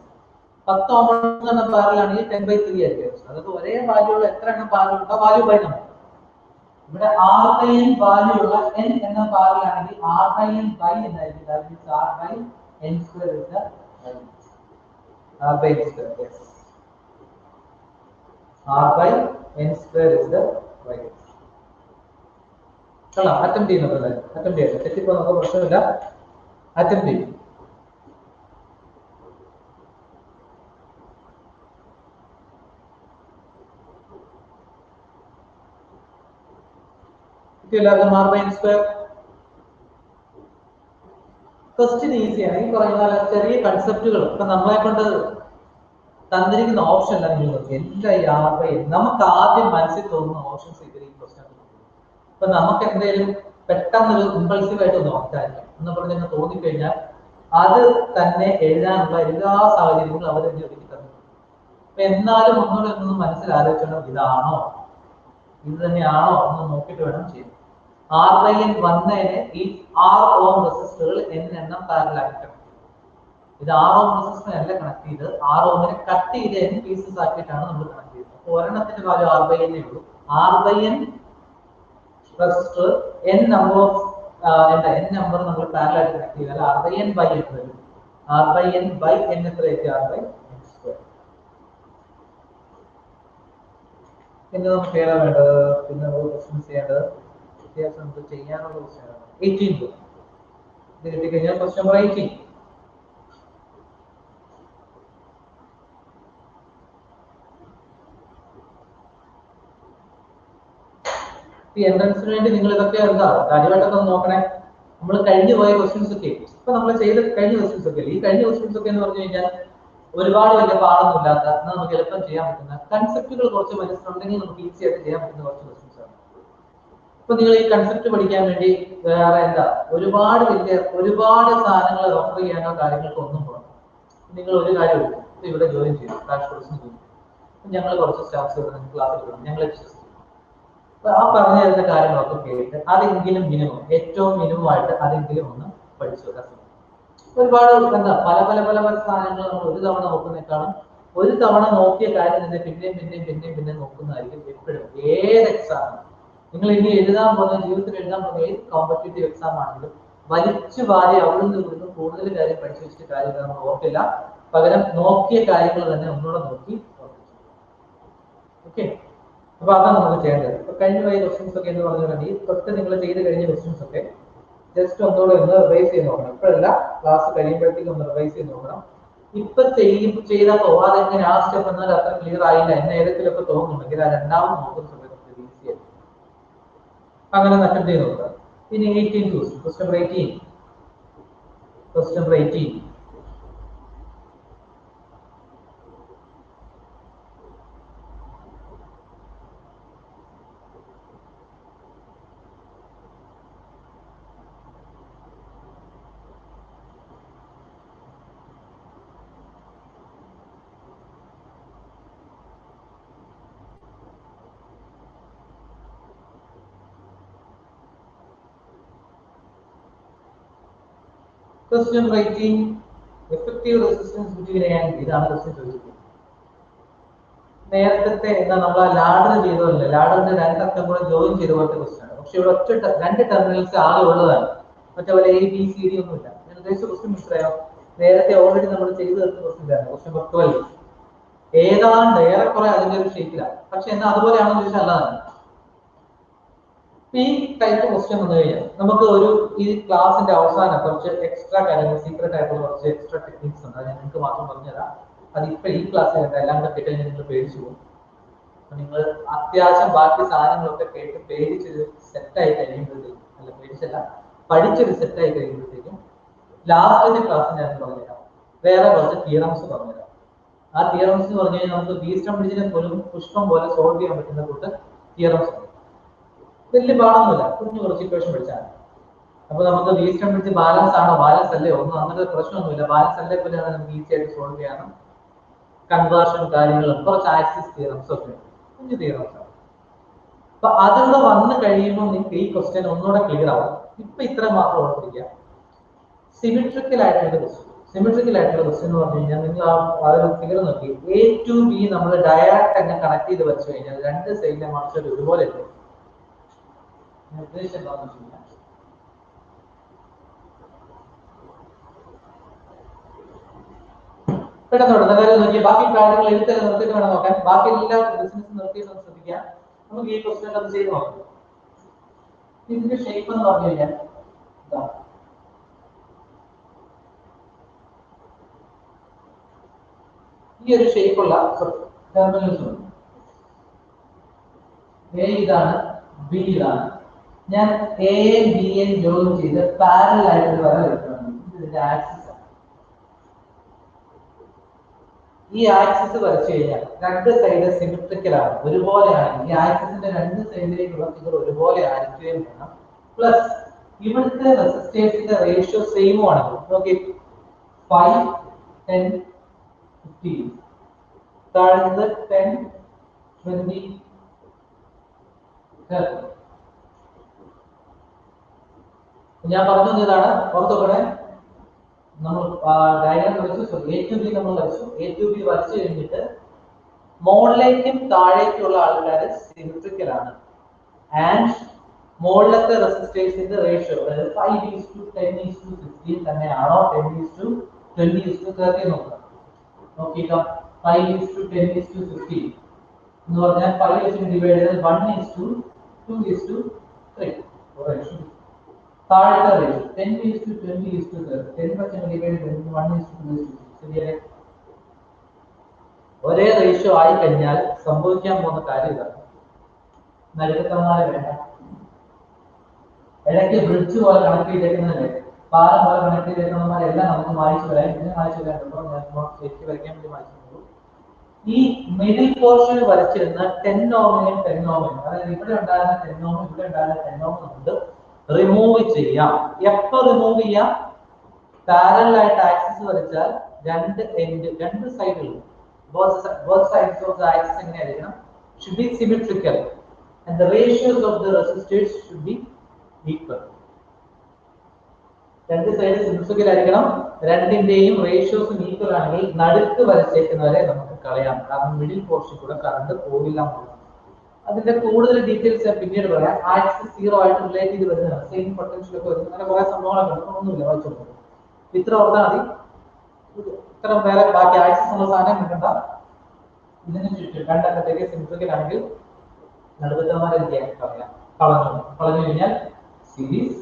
10 ഓം ഉള്ള പാരലൽ ആണെങ്കിൽ 10/3 ആയിരിക്കും. അതായത് ഒരേ വാല്യൂ ഉള്ള എത്ര എണ്ണം പാരലൽ ഉണ്ടോ വാല്യൂ ബൈ നമ്പർ. ഇവിടെ R/n വാല്യൂ ഉള്ള n എണ്ണം പാരലൽ ആണെങ്കിൽ R/n ബൈ എന്നായിരിക്കും. that means R/n² is the R/n². yes, R/n² is the right. Chalo attempt ചെയ്യുന്നത് അറ്റംപ്റ്റ് ചെയ്യാം. തെറ്റിപ്പോ നമുക്ക് പ്രശ്നമില്ല. അറ്റംപ്റ്റ് ചെയ്യും. എല്ലാവർക്കും R/n². ക്വസ്റ്റ്യൻ ഈസിയാണ്. ഈ പറയുന്ന ചെറിയ കൺസെപ്റ്റുകൾ ഇപ്പൊ നമ്മളെ കൊണ്ട് തന്നിരിക്കുന്ന ഓപ്ഷൻ എല്ലാം നിങ്ങൾ നോക്കി. എല്ലാ ഈ R/n നമുക്ക് ആദ്യം മനസ്സിൽ തോന്നുന്ന ഓപ്ഷൻസ് ഇതിൽ ഈ ക്വസ്റ്റ്യൻ. ഇപ്പൊ നമുക്ക് എന്തെങ്കിലും പെട്ടെന്നൊരു ഇമ്പൾസീവ് ആയിട്ട് നോക്കാനില്ല എന്ന് പറഞ്ഞ് തോന്നിക്കഴിഞ്ഞാൽ അത് തന്നെ എഴുതാനുള്ള എല്ലാ സാഹചര്യങ്ങളും അവർ തന്നെ ഒരുക്കി തന്നിട്ടുണ്ട്. അപ്പൊ എന്നാലും ഒന്നുകൂടെ ഒന്നും മനസ്സിലാലോചിക്കണം, ഇതാണോ ഇത് തന്നെയാണോ എന്ന് നോക്കിയിട്ട് വേണം ചെയ്യാൻ. R/n വന്നതിന് ഈ 6 ഓം റെസിസ്റ്ററുകൾ n എണ്ണം പാരലൽ കണക്ട്. ഇത് 6 ഓം റെസിസ്റ്റർ അല്ല കണക്ട് ചെയ്ത് 6 ഓമിനെ കട്ട് ചെയ്ത് n പീസസ് ആക്കിയിട്ടാണ് നമ്മൾ കണക്ട് ചെയ്തത്. അപ്പോൾ ഒരെണ്ണത്തിന്റെ വാല്യൂ R/n ഉള്ളൂ. R/n resistor n number of n number നമ്മൾ പാരലൽ ആയിട്ട് കണക്ട് ചെയ്താൽ R/n ബൈ n വരും. R/n ബൈ n എത്രയായിരിക്കും? R/n². പിന്നെ നമുക്ക് ഏതാ വേണ്ടത്? പിന്നെ നമ്മൾ ക്വസ്റ്റ്യൻസ് ചെയ്യേണ്ടത് വ്യത്യാസം നമുക്ക് ചെയ്യാനുള്ള ക്വസ്റ്റ്യൻ 18. ഇത് കിട്ടിക്കഴിഞ്ഞാൽ ക്വസ്റ്റ്യൻ നമ്പർ 18. ഈ എൻട്രൻസിന് വേണ്ടി നിങ്ങൾ ഇതൊക്കെ എന്താ കാര്യമായിട്ടൊക്കെ ഒന്ന് നോക്കണേ. നമ്മൾ കഴിഞ്ഞു പോയ ക്വസ്റ്റ്യൻസ് ഒക്കെ ഇപ്പൊ നമ്മൾ ചെയ്ത കഴിഞ്ഞ ക്വസ്റ്റ്യൻസ് ഒക്കെ ഈ കഴിഞ്ഞ ക്വസ്റ്റ്യൻസ് ഒക്കെ എന്ന് പറഞ്ഞു കഴിഞ്ഞാൽ ഒരുപാട് വലിയ പാടൊന്നും ഇല്ലാത്ത എന്നാൽ നമുക്ക് എളുപ്പം ചെയ്യാൻ പറ്റുന്ന കൺസെപ്റ്റുകൾ കുറച്ച് മനസ്സിലുണ്ടെങ്കിൽ നമുക്ക് ഈസി ആയിട്ട് ചെയ്യാൻ പറ്റുന്ന കുറച്ച് ക്വസ്റ്റ്യൻസ് ആണ്. ഇപ്പൊ നിങ്ങൾ ഈ കൺസെപ്റ്റ് പഠിക്കാൻ വേണ്ടി വേറെ എന്താ ഒരുപാട് സാധനങ്ങൾ റെഫർ ചെയ്യാനോ കാര്യങ്ങൾക്ക് ഒന്നും പോകണം. നിങ്ങൾ ഒരു കാര്യം എടുക്കും, ഇവിടെ ജോയിൻ ചെയ്യും, ക്രാഷ് കോഴ്സിന് ജോയിൻ ചെയ്യും. ഞങ്ങൾ കുറച്ച് സ്റ്റാഫ്സ് ഇവിടെ ക്ലാസ് എടുക്കണം, ഞങ്ങൾ ആ പറഞ്ഞു തരുന്ന കാര്യങ്ങളൊക്കെ കേട്ട് അതെങ്കിലും ഏറ്റവും മിനിമമായിട്ട് അതെങ്കിലും ഒന്ന് പഠിച്ചു വെക്കാൻ ശ്രമിക്കും. ഒരുപാട് എന്താ പല സാധനങ്ങൾ നമ്മൾ ഒരു തവണ നോക്കുന്നേക്കാളും ഒരു തവണ നോക്കിയ കാര്യം തന്നെ പിന്നെയും നോക്കുന്നതായിരിക്കും എപ്പോഴും. ഏത് എക്സാം നിങ്ങൾ ഇനി എഴുതാൻ പോകുന്ന ജീവിതത്തിൽ എഴുതാൻ പോകുന്ന ഏത് കോമ്പറ്റേറ്റീവ് എക്സാം ആണെങ്കിലും വലിച്ചു വാരി അവിടെ നിന്ന് കൂടുതൽ കാര്യം പഠിച്ചു വെച്ചിട്ട് കാര്യം നമ്മൾ ഓർക്കില്ല. പകരം നോക്കിയ കാര്യങ്ങൾ തന്നെ ഒന്നുകൂടെ നോക്കി ഓർമ്മിച്ചു. ഓക്കെ, അപ്പൊ അതാണ് നമുക്ക് ചെയ്യേണ്ടത്. ഇപ്പൊ കഴിഞ്ഞ പോയ ക്വസ്റ്റ്യൻസ് ഒക്കെ എന്ന് പറഞ്ഞിട്ടുണ്ടെങ്കിൽ തൊട്ട് നിങ്ങൾ ചെയ്ത് കഴിഞ്ഞ ക്വസ്റ്റ്യൻസ് ഒക്കെ ജസ്റ്റ് ഒന്നുകൂടെ ഒന്ന് റിവൈസ് ചെയ്ത് നോക്കണം. ഇപ്പോഴല്ല, ക്ലാസ് കഴിയുമ്പോഴത്തേക്കും ഒന്ന് റിവൈസ് ചെയ്ത് നോക്കണം. ഇപ്പൊ ചെയ്തപ്പോ അതെങ്ങനെ ആ സ്റ്റെപ്പ് എന്നാൽ അത്ര ക്ലിയർ ആയില്ല എന്ന് ഏതെങ്കിലുമൊക്കെ തോന്നുന്നുണ്ടെങ്കിൽ ആ രണ്ടാമത് നോക്കുന്ന സമയത്ത് ഈസി ആയിട്ട് അങ്ങനെ അറ്റൻഡ് ചെയ്ത് നോക്കുക. ഇനി 18 question number 18. Question number 18, effective resistance between A and B. ഇതാണ് ക്വസ്റ്റ്യൻ ചോദിച്ചിരിക്കുന്നത്. നേരത്തെ എന്താ നമ്മൾ ലാഡർ ചെയ്തതല്ലേ, ലാഡറിന്റെ രണ്ടക്കം കൂടെ ജോയിൻ ചെയ്ത പോലത്തെ ക്വസ്റ്റ്യൻ ആണ്. പക്ഷെ ഇവിടെ ഒറ്റ രണ്ട് ടെർമിനൽസ് ആകെ ഉള്ളതാണ്, മറ്റേ പോലെ ABCD ഒന്നും ഇല്ല. ഞാൻ ഉദ്ദേശിച്ച ക്വസ്റ്റ്യൻ മനസ്സിലായോ? നേരത്തെ ഓൾറെഡി നമ്മൾ ചെയ്തു തീർത്ത ക്വസ്റ്റ്യൻ ആണ് ക്വസ്റ്റ്യൻ നമ്പർ 12. ഏതാണ്ട് ഏറെക്കുറെ അതിന്റെ ഒരു ഷേപ്പിലാണ്, പക്ഷെ എന്നാൽ അതുപോലെയാണെന്ന് ചോദിച്ചാൽ അല്ലാതാണ്. ഈ ടൈപ്പ് ക്വസ്റ്റ്യൻ വന്നു കഴിഞ്ഞാൽ നമുക്ക് ഈ ക്ലാസിന്റെ അവസാനം കുറച്ച് എക്സ്ട്രാ കാര്യങ്ങൾ, സീക്രട്ട് ആയിട്ടുള്ള കുറച്ച് എക്സ്ട്രാ ടെക്നിക്സ് ഉണ്ട്. അത് ഞാൻ നിങ്ങൾക്ക് മാത്രം പറഞ്ഞുതരാം. അത് ഇപ്പൊ ഈ ക്ലാസ്സിൽ എല്ലാം കൂടെ കിട്ടിക്കഴിഞ്ഞാൽ നിങ്ങൾ പേടിച്ചു പോകും. നിങ്ങൾ അത്യാവശ്യം ബാക്കി സാധനങ്ങളൊക്കെ കേട്ട് പേടിച്ചൊരു സെറ്റായി കഴിയുമ്പോഴത്തേക്കും, അല്ല പേടിച്ചല്ല, പഠിച്ചൊരു സെറ്റായി കഴിയുമ്പോഴത്തേക്കും ലാസ്റ്റിന്റെ ക്ലാസ് ഞാൻ പറഞ്ഞുതരാം. വേറെ കുറച്ച് തിയറംസ് പറഞ്ഞുതരാം. ആ തിയറംസ് എന്ന് പറഞ്ഞു കഴിഞ്ഞാൽ നമുക്ക് വീസ്റ്റം ബ്രിഡ്ജിനെ പോലും പുഷ്പം പോലെ സോൾവ് ചെയ്യാൻ പറ്റുന്ന കൂട്ട് തിയറംസ് ഉണ്ട്. വലിയ പാടൊന്നുമില്ല, കുറച്ച് ഇക്വേഷൻ പഠിച്ചാൽ. അപ്പൊ നമുക്ക് വീസ്റ്റം ബ്രിഡ്ജ് ബാലൻസ് ആണോ ബാലൻസ് അല്ലേ ഒന്നും അങ്ങനത്തെ പ്രശ്നമൊന്നുമില്ല. ബാലൻസ് അല്ലേ പോലെയാണ് നമുക്ക് ഈസി ആയിട്ട് സോൾവ് ചെയ്യാനും കൺവേർഷൻ കാര്യങ്ങളും കുറച്ച് ആക്സിസ് തിയറംസ് ഒക്കെ കുഞ്ഞു തിയറംസ് ആണ്. അപ്പൊ അതുകൂടെ വന്നു കഴിയുമ്പോൾ നിങ്ങൾക്ക് ഈ ക്വസ്റ്റ്യൻ ഒന്നുകൂടെ ക്ലിയർ ആവും. ഇപ്പൊ ഇത്ര മാത്രം ഓർത്തിരിക്കുക. സിമെട്രിക്കൽ ആയിട്ടുള്ള ക്വസ്റ്റ്യൻ എന്ന് പറഞ്ഞു കഴിഞ്ഞാൽ നിങ്ങൾ വളരെ ഫിഗർ നോക്കി A to B നമ്മൾ ഡയറക്റ്റ് തന്നെ കണക്ട് ചെയ്ത് വെച്ച് കഴിഞ്ഞാൽ രണ്ട് സൈഡിലെ മറിച്ചത് ഒരുപോലെ ഉണ്ട്. നിർദ്ദേശം എന്താണെന്ന് വെച്ച് കഴിഞ്ഞാൽ പെട്ടെന്ന് കാര്യം നോക്കിയാൽ ബാക്കി കാര്യങ്ങൾ എഴുത്തെല്ലാം നിർത്തിയിട്ട് വേണം നോക്കാൻ. ബാക്കി എല്ലാ ബിസിനസ് നിർത്തിയിട്ട് ശ്രദ്ധിക്കാം. നമുക്ക് ഈ ക്വസ്റ്റ്യൻ അത് ചെയ്ത് നോക്കാം. ഇതിന്റെ ഷേപ്പ് എന്ന് പറഞ്ഞു കഴിഞ്ഞാൽ ഈ ഒരു ഷേപ്പുള്ള ടെർമിനൽസ് ഉണ്ട്. A ഇതാണ്, B ഇതാണ്. ഞാൻ A B ജോയിൻ ചെയ്ത് പാരലൽ ആയിട്ട് വര വയ്ക്കണം. ഇതിന്റെ ആക്സിസ് ആണ്. ഈ ആക്സിസ് വരച്ചു കഴിഞ്ഞാൽ രണ്ട് സൈഡ് സിമെട്രിക്കൽ ആണ്, ഒരുപോലെയാണ്. ഈ ആക്സിസിന്റെ രണ്ട് സൈഡിലേക്കുള്ള ഫിഗർ ഒരുപോലെ ആയിരിക്കുകയും വേണം. പ്ലസ് ഇവിടുത്തെ റെസിസ്റ്റേഴ്സിന്റെ റേഷ്യോ സെയിമും ആണ്. നോക്കി 5 10 15 താഴെ 10 20 30. ഞാൻ പറഞ്ഞു ഇതാണ് ഓർത്തോടെ. നമ്മൾ ഡയഗ്രാം വരച്ചു, A to B നമ്മൾ വരച്ചു. A to B വരച്ചു കഴിഞ്ഞിട്ട് മുകളിലേക്കും താഴേക്കുള്ള ആൾക്കാർ സിമെട്രിക്കൽ ആണ്. ആൻഡ് മുകളിലത്തെ റെസിസ്റ്റേഴ്സിന്റെ റേഷ്യോ അതായത് 5:10:15 തന്നെയാണോ 10:20:30 നോക്കാം. നോക്കിക്കാം 5:10:15. എന്ന് പറഞ്ഞാൽ 5 വെച്ച് ഡിവൈഡ് ചെയ്താൽ 1:2:3. താഴത്തെ റേഷ്യോ 10:20:30. 10 വെച്ച് ഡിവൈഡ് ചെയ്താൽ 1:2:6. ശരിയല്ലേ? ഒരേ റേഷ്യോ ആയി കഴിഞ്ഞാൽ സംഭവിക്കാൻ പോകുന്ന കാര്യം ഇതാണ്. നടുക്കത്തമാരെ വേണ്ട, ഇടയ്ക്ക് ബ്രിഡ്ജ് പോലെ കണക്ട് ചെയ്തേക്കുന്നതല്ലേ, പാലം പോലെ കണക്ട് ചെയ്തേക്കുന്നവന്മാരെല്ലാം നമുക്ക് മായ്ച്ചു വരാം. ഇതിനെ മായ്ച്ചു വരാനുണ്ടോ? ഞാൻ ശരിക്കും വരയ്ക്കാൻ വേണ്ടി മായ്ച്ചിട്ടുള്ളൂ. ഈ മിഡിൽ പോർഷൻ വരച്ചിരുന്ന 10 ഓമിനെയും 10 ഓമിനെയും, അതായത് ഇവിടെ ഉണ്ടായിരുന്ന 10 ഓമും ഇവിടെ ഉണ്ടായിരുന്ന 10 ഓമും നമുക്ക് റിമൂവ് ചെയ്യാം. എപ്പോ റിമൂവ് ചെയ്യാം? പാരലൽ ആയിട്ട് ആക്സിസ് വരച്ചാൽ രണ്ട് സൈഡുകൾ, both sides of the axis എങ്ങനെയായിരിക്കണം? should be symmetrical and the ratios of the resistors should be equal. രണ്ട് സൈഡ് സിമെട്രിക്കൽ ആയിരിക്കണം, രണ്ടിന്റെയും റേഷ്യോസ് ഈക്വൽ ആണെങ്കിൽ നടുക്ക് വരച്ചേക്കുന്നവരെ നമുക്ക് കളയാം. കാരണം മിഡിൽ പോർഷൻ കൂടെ കറണ്ട് പോകില്ല. അതിന്റെ കൂടുതൽ ഡീറ്റെയിൽസ് ഞാൻ പിന്നീട് പറയാം. ആക്സിസ് 0 ആയിട്ട് റിലേറ്റ് ചെയ്ത് വരുന്നതാണ്, സെയിം പൊട്ടൻഷ്യൽ ഒക്കെ വരുന്ന അങ്ങനെ കുറെ സംഭവങ്ങളൊക്കെ ഉണ്ട്. ഒന്നുമില്ല, വായിച്ചോളൂ. ഇത്ര ഓർത്താൽ മതി. ഇത്ര വേറെ ബാക്കി ആക്സിസ് ഉള്ള സാധനം കിട്ടണ്ട. ഇതിന് ചുറ്റും രണ്ടക്കത്തേക്ക് സിമെട്രിക്കൽ ആണെങ്കിൽ നടുക്കത്തമാരെ കളഞ്ഞു കഴിഞ്ഞാൽ series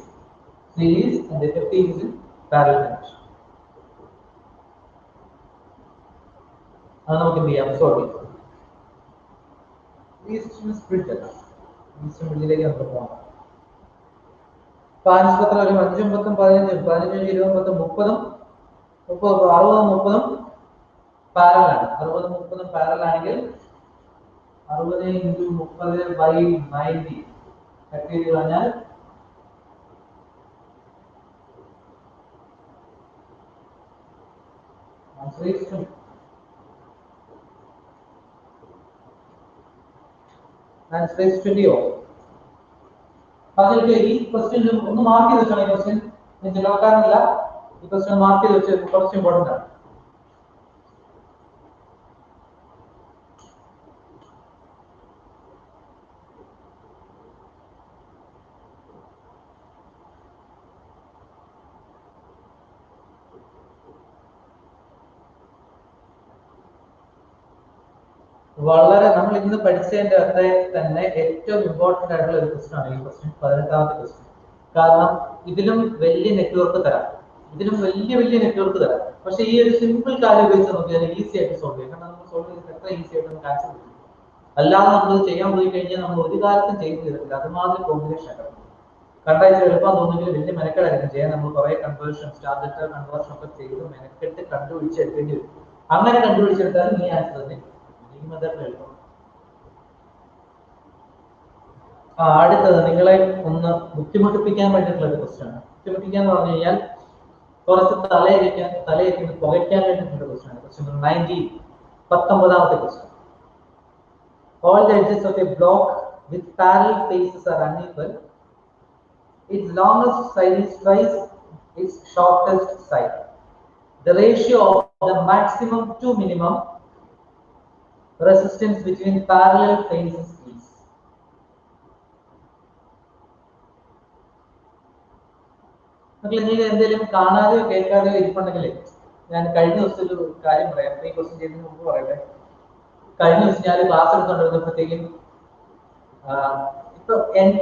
and effective is in parallel connection. അത് നമുക്ക് എന്ത് ചെയ്യാം? സോൾവ് ചെയ്യാം. സ്പ്ലിറ്റ് അല്ല, സ്പ്ലിറ്റിലേക്ക് നമുക്ക് പോകാം. 5 പത്ര 5 10 15 15 20 10 30 60 30 പാരലൽ ആണ്. 60 30 പാരലൽ ആണെങ്കിൽ 60 × 30/90 കട്ട് ചെയ്ത് കഴിഞ്ഞാൽ ആൻസർ ഈസ് 20. അതിലേക്ക് ഈ ക്വസ്റ്റ്യൻ ഒന്ന് മാർക്ക് ചെയ്ത് വെച്ചാൽ, ഈ ക്വസ്റ്റ്യൻ ഞാൻ ചിലവക്കാരനല്ല, ഈ ക്വസ്റ്റ്യൻ മാർക്ക് ചെയ്ത് വെച്ച് കുറച്ച് ഇമ്പോർട്ടൻ്റ് ആണ്. വളരെ നമ്മൾ ഇന്ന് പഠിച്ചതിന്റെ അകത്തെ തന്നെ ഏറ്റവും ഇമ്പോർട്ടന്റ് ആയിട്ടുള്ള ഒരു ക്വസ്റ്റ്യൻ ആണ് ഈ ക്വസ്റ്റ്യൻ, 18ാമത്തെ ക്വസ്റ്റ്യൻ. കാരണം ഇതിലും വലിയ നെറ്റ്വർക്ക് തരാം, ഇതിലും വലിയ നെറ്റ്വർക്ക് തരാം. പക്ഷെ ഈ ഒരു സിമ്പിൾ കാര്യം ഉപയോഗിച്ച് നോക്കിയാൽ ഈസി ആയിട്ട് സോൾവ് ചെയ്യാം. കാരണം നമ്മൾ സോൾവ് ചെയ്ത് എത്ര ഈസി ആയിട്ട് നമുക്ക് ആൻസർ കിട്ടും. അല്ലാതെ നമ്മൾ ചെയ്യാൻ പോയി കഴിഞ്ഞാൽ നമ്മൾ ഒരു കാലത്തും ചെയ്ത് ചെയ്തിട്ടില്ല. അതുമാതിരി കോമ്പിനേഷൻ ആക്കണം. കണ്ടാഴ്ച എളുപ്പം തോന്നുമെങ്കിൽ വലിയ മെനക്കെടായിരിക്കും ചെയ്യാൻ. നമ്മൾ കുറെ കൺവേർഷൻ, സ്റ്റാൻഡേർഡ് കൺവേർഷൻ ഒക്കെ ചെയ്ത് മെനക്കെട്ട് കണ്ടുപിടിച്ചെടുക്കേണ്ടി വരും. അങ്ങനെ കണ്ടുപിടിച്ചെടുത്താലും ഈ ആൻസർ തന്നെ അടുത്തത് നിങ്ങളെ ഒന്ന് ബുദ്ധിമുട്ടിപ്പിക്കാൻ വേണ്ടിയിട്ടുള്ള ക്വസ്റ്റ്യൻ ആണ്. ബുദ്ധിമുട്ടിക്കാൻ എന്ന് പറഞ്ഞു കഴിഞ്ഞാൽ കുറച്ച് തലയിരിക്കുന്ന പുകയ്ക്കാൻ വേണ്ടിയിട്ടുള്ള ക്വസ്റ്റ്യൻ ആണ്. ക്വസ്റ്റ്യൻ 19ാമത്തെ question. All the edges of a block with parallel faces are unequal. Its longest side is twice its shortest side. The ratio of the maximum to minimum resistance between parallel faces is. നിങ്ങൾ എന്തെങ്കിലും കാണാതെയോ കേൾക്കാതെയോ ഇരിപ്പുണ്ടെങ്കിൽ ഞാൻ കഴിഞ്ഞ ദിവസം ഒരു കാര്യം പറയാം. ഈ ക്വസ്റ്റ്യൻ ചെയ്യുന്നതിന് മുമ്പ് പറയട്ടെ. കഴിഞ്ഞ ദിവസം ഞാൻ ക്ലാസ് എടുത്തുകൊണ്ടിരുന്നപ്പോഴത്തേക്കും ഇപ്പൊ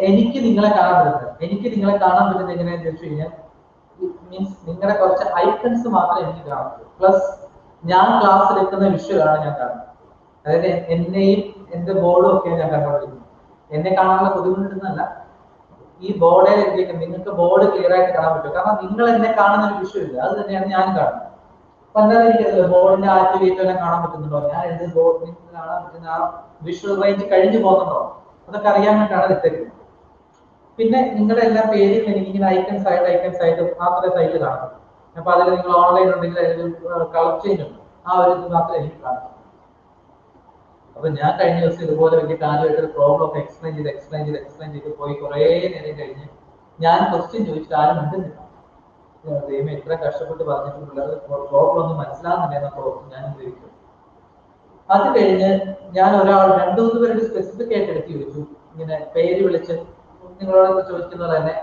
എനിക്ക് നിങ്ങളെ കാണാൻ പറ്റുന്നത് എങ്ങനെയാണെന്ന് വെച്ച് കഴിഞ്ഞാൽ, മീൻസ് നിങ്ങളുടെ കുറച്ച് ഐക്കൺസ് മാത്രമേ എനിക്ക് കാണാൻ പറ്റൂ. പ്ലസ് ഞാൻ ക്ലാസ് എടുക്കുന്ന വിഷ്വലാണ് ഞാൻ കാണുന്നത്. അതായത് എന്നെയും എന്റെ ബോർഡും ഒക്കെയാണ് ഞാൻ കണ്ടുകൊണ്ടിരിക്കുന്നത്. എന്നെ കാണാനുള്ള ബുദ്ധിമുട്ടുന്നല്ല, ഈ ബോർഡിൽ നിങ്ങൾക്ക് ബോർഡ് ക്ലിയർ ആയിട്ട് കാണാൻ പറ്റും. കാരണം നിങ്ങൾ എന്നെ കാണുന്ന ഒരു വിഷയം ഇല്ല, അത് തന്നെയാണ് ഞാൻ കാണുന്നത്. അപ്പൊ എന്താ എനിക്കറിയില്ല ബോർഡിന്റെ ആക്ടിവേറ്റ് എല്ലാം കാണാൻ പറ്റുന്നുണ്ടോ, ഞാൻ എന്ത് ബോർഡ് നിങ്ങൾക്ക് കാണാൻ പറ്റുന്ന ആ വിഷ്വൽ റേഞ്ച് കഴിഞ്ഞു പോകുന്നുണ്ടോ, അതൊക്കെ അറിയാൻ വേണ്ടിയിട്ടാണ് ഇട്ടേക്കുന്നത്. പിന്നെ നിങ്ങളുടെ എല്ലാ പേരും എനിക്കിങ്ങനെ ഐക്കൺസ് ആയിട്ട് മാത്രമേ സൈറ്റിൽ കാണുന്നു. അപ്പൊ അതിൽ നിങ്ങൾ ഓൺലൈൻ ഉണ്ടെങ്കിൽ അതിൽ കളർ ചേഞ്ച് ഉണ്ട്, ആ ഒരു ഇത് മാത്രമേ എനിക്ക് കാണുന്നു. അപ്പൊ ഞാൻ കഴിഞ്ഞ ദിവസം ഇതുപോലെ വലിയ കാര്യമായിട്ട് പ്രോബ്ലം ഒക്കെ എക്സ്പ്ലെയിൻ ചെയ്ത് പോയി കുറേ നേരം കഴിഞ്ഞ് ഞാൻ ക്വസ്റ്റ്യൻ ചോദിച്ചിട്ട് ആരും ഉണ്ടെന്നില്ല. ദൈവം എത്ര കഷ്ടപ്പെട്ട് പറഞ്ഞിട്ടുള്ളത് പ്രോബ്ലം ഒന്നും മനസ്സിലാകുന്നില്ല എന്നൊക്കെ ഓർത്ത് ഞാൻ ഉപയോഗിക്കും. അത് കഴിഞ്ഞ് ഞാൻ 2-3 പേരുടെ സ്പെസിഫിക് ആയിട്ട് എടുത്ത് ചോദിച്ചു. ഇങ്ങനെ പേര് വിളിച്ച് നിങ്ങളോട് ചോദിക്കുന്നത് തന്നെ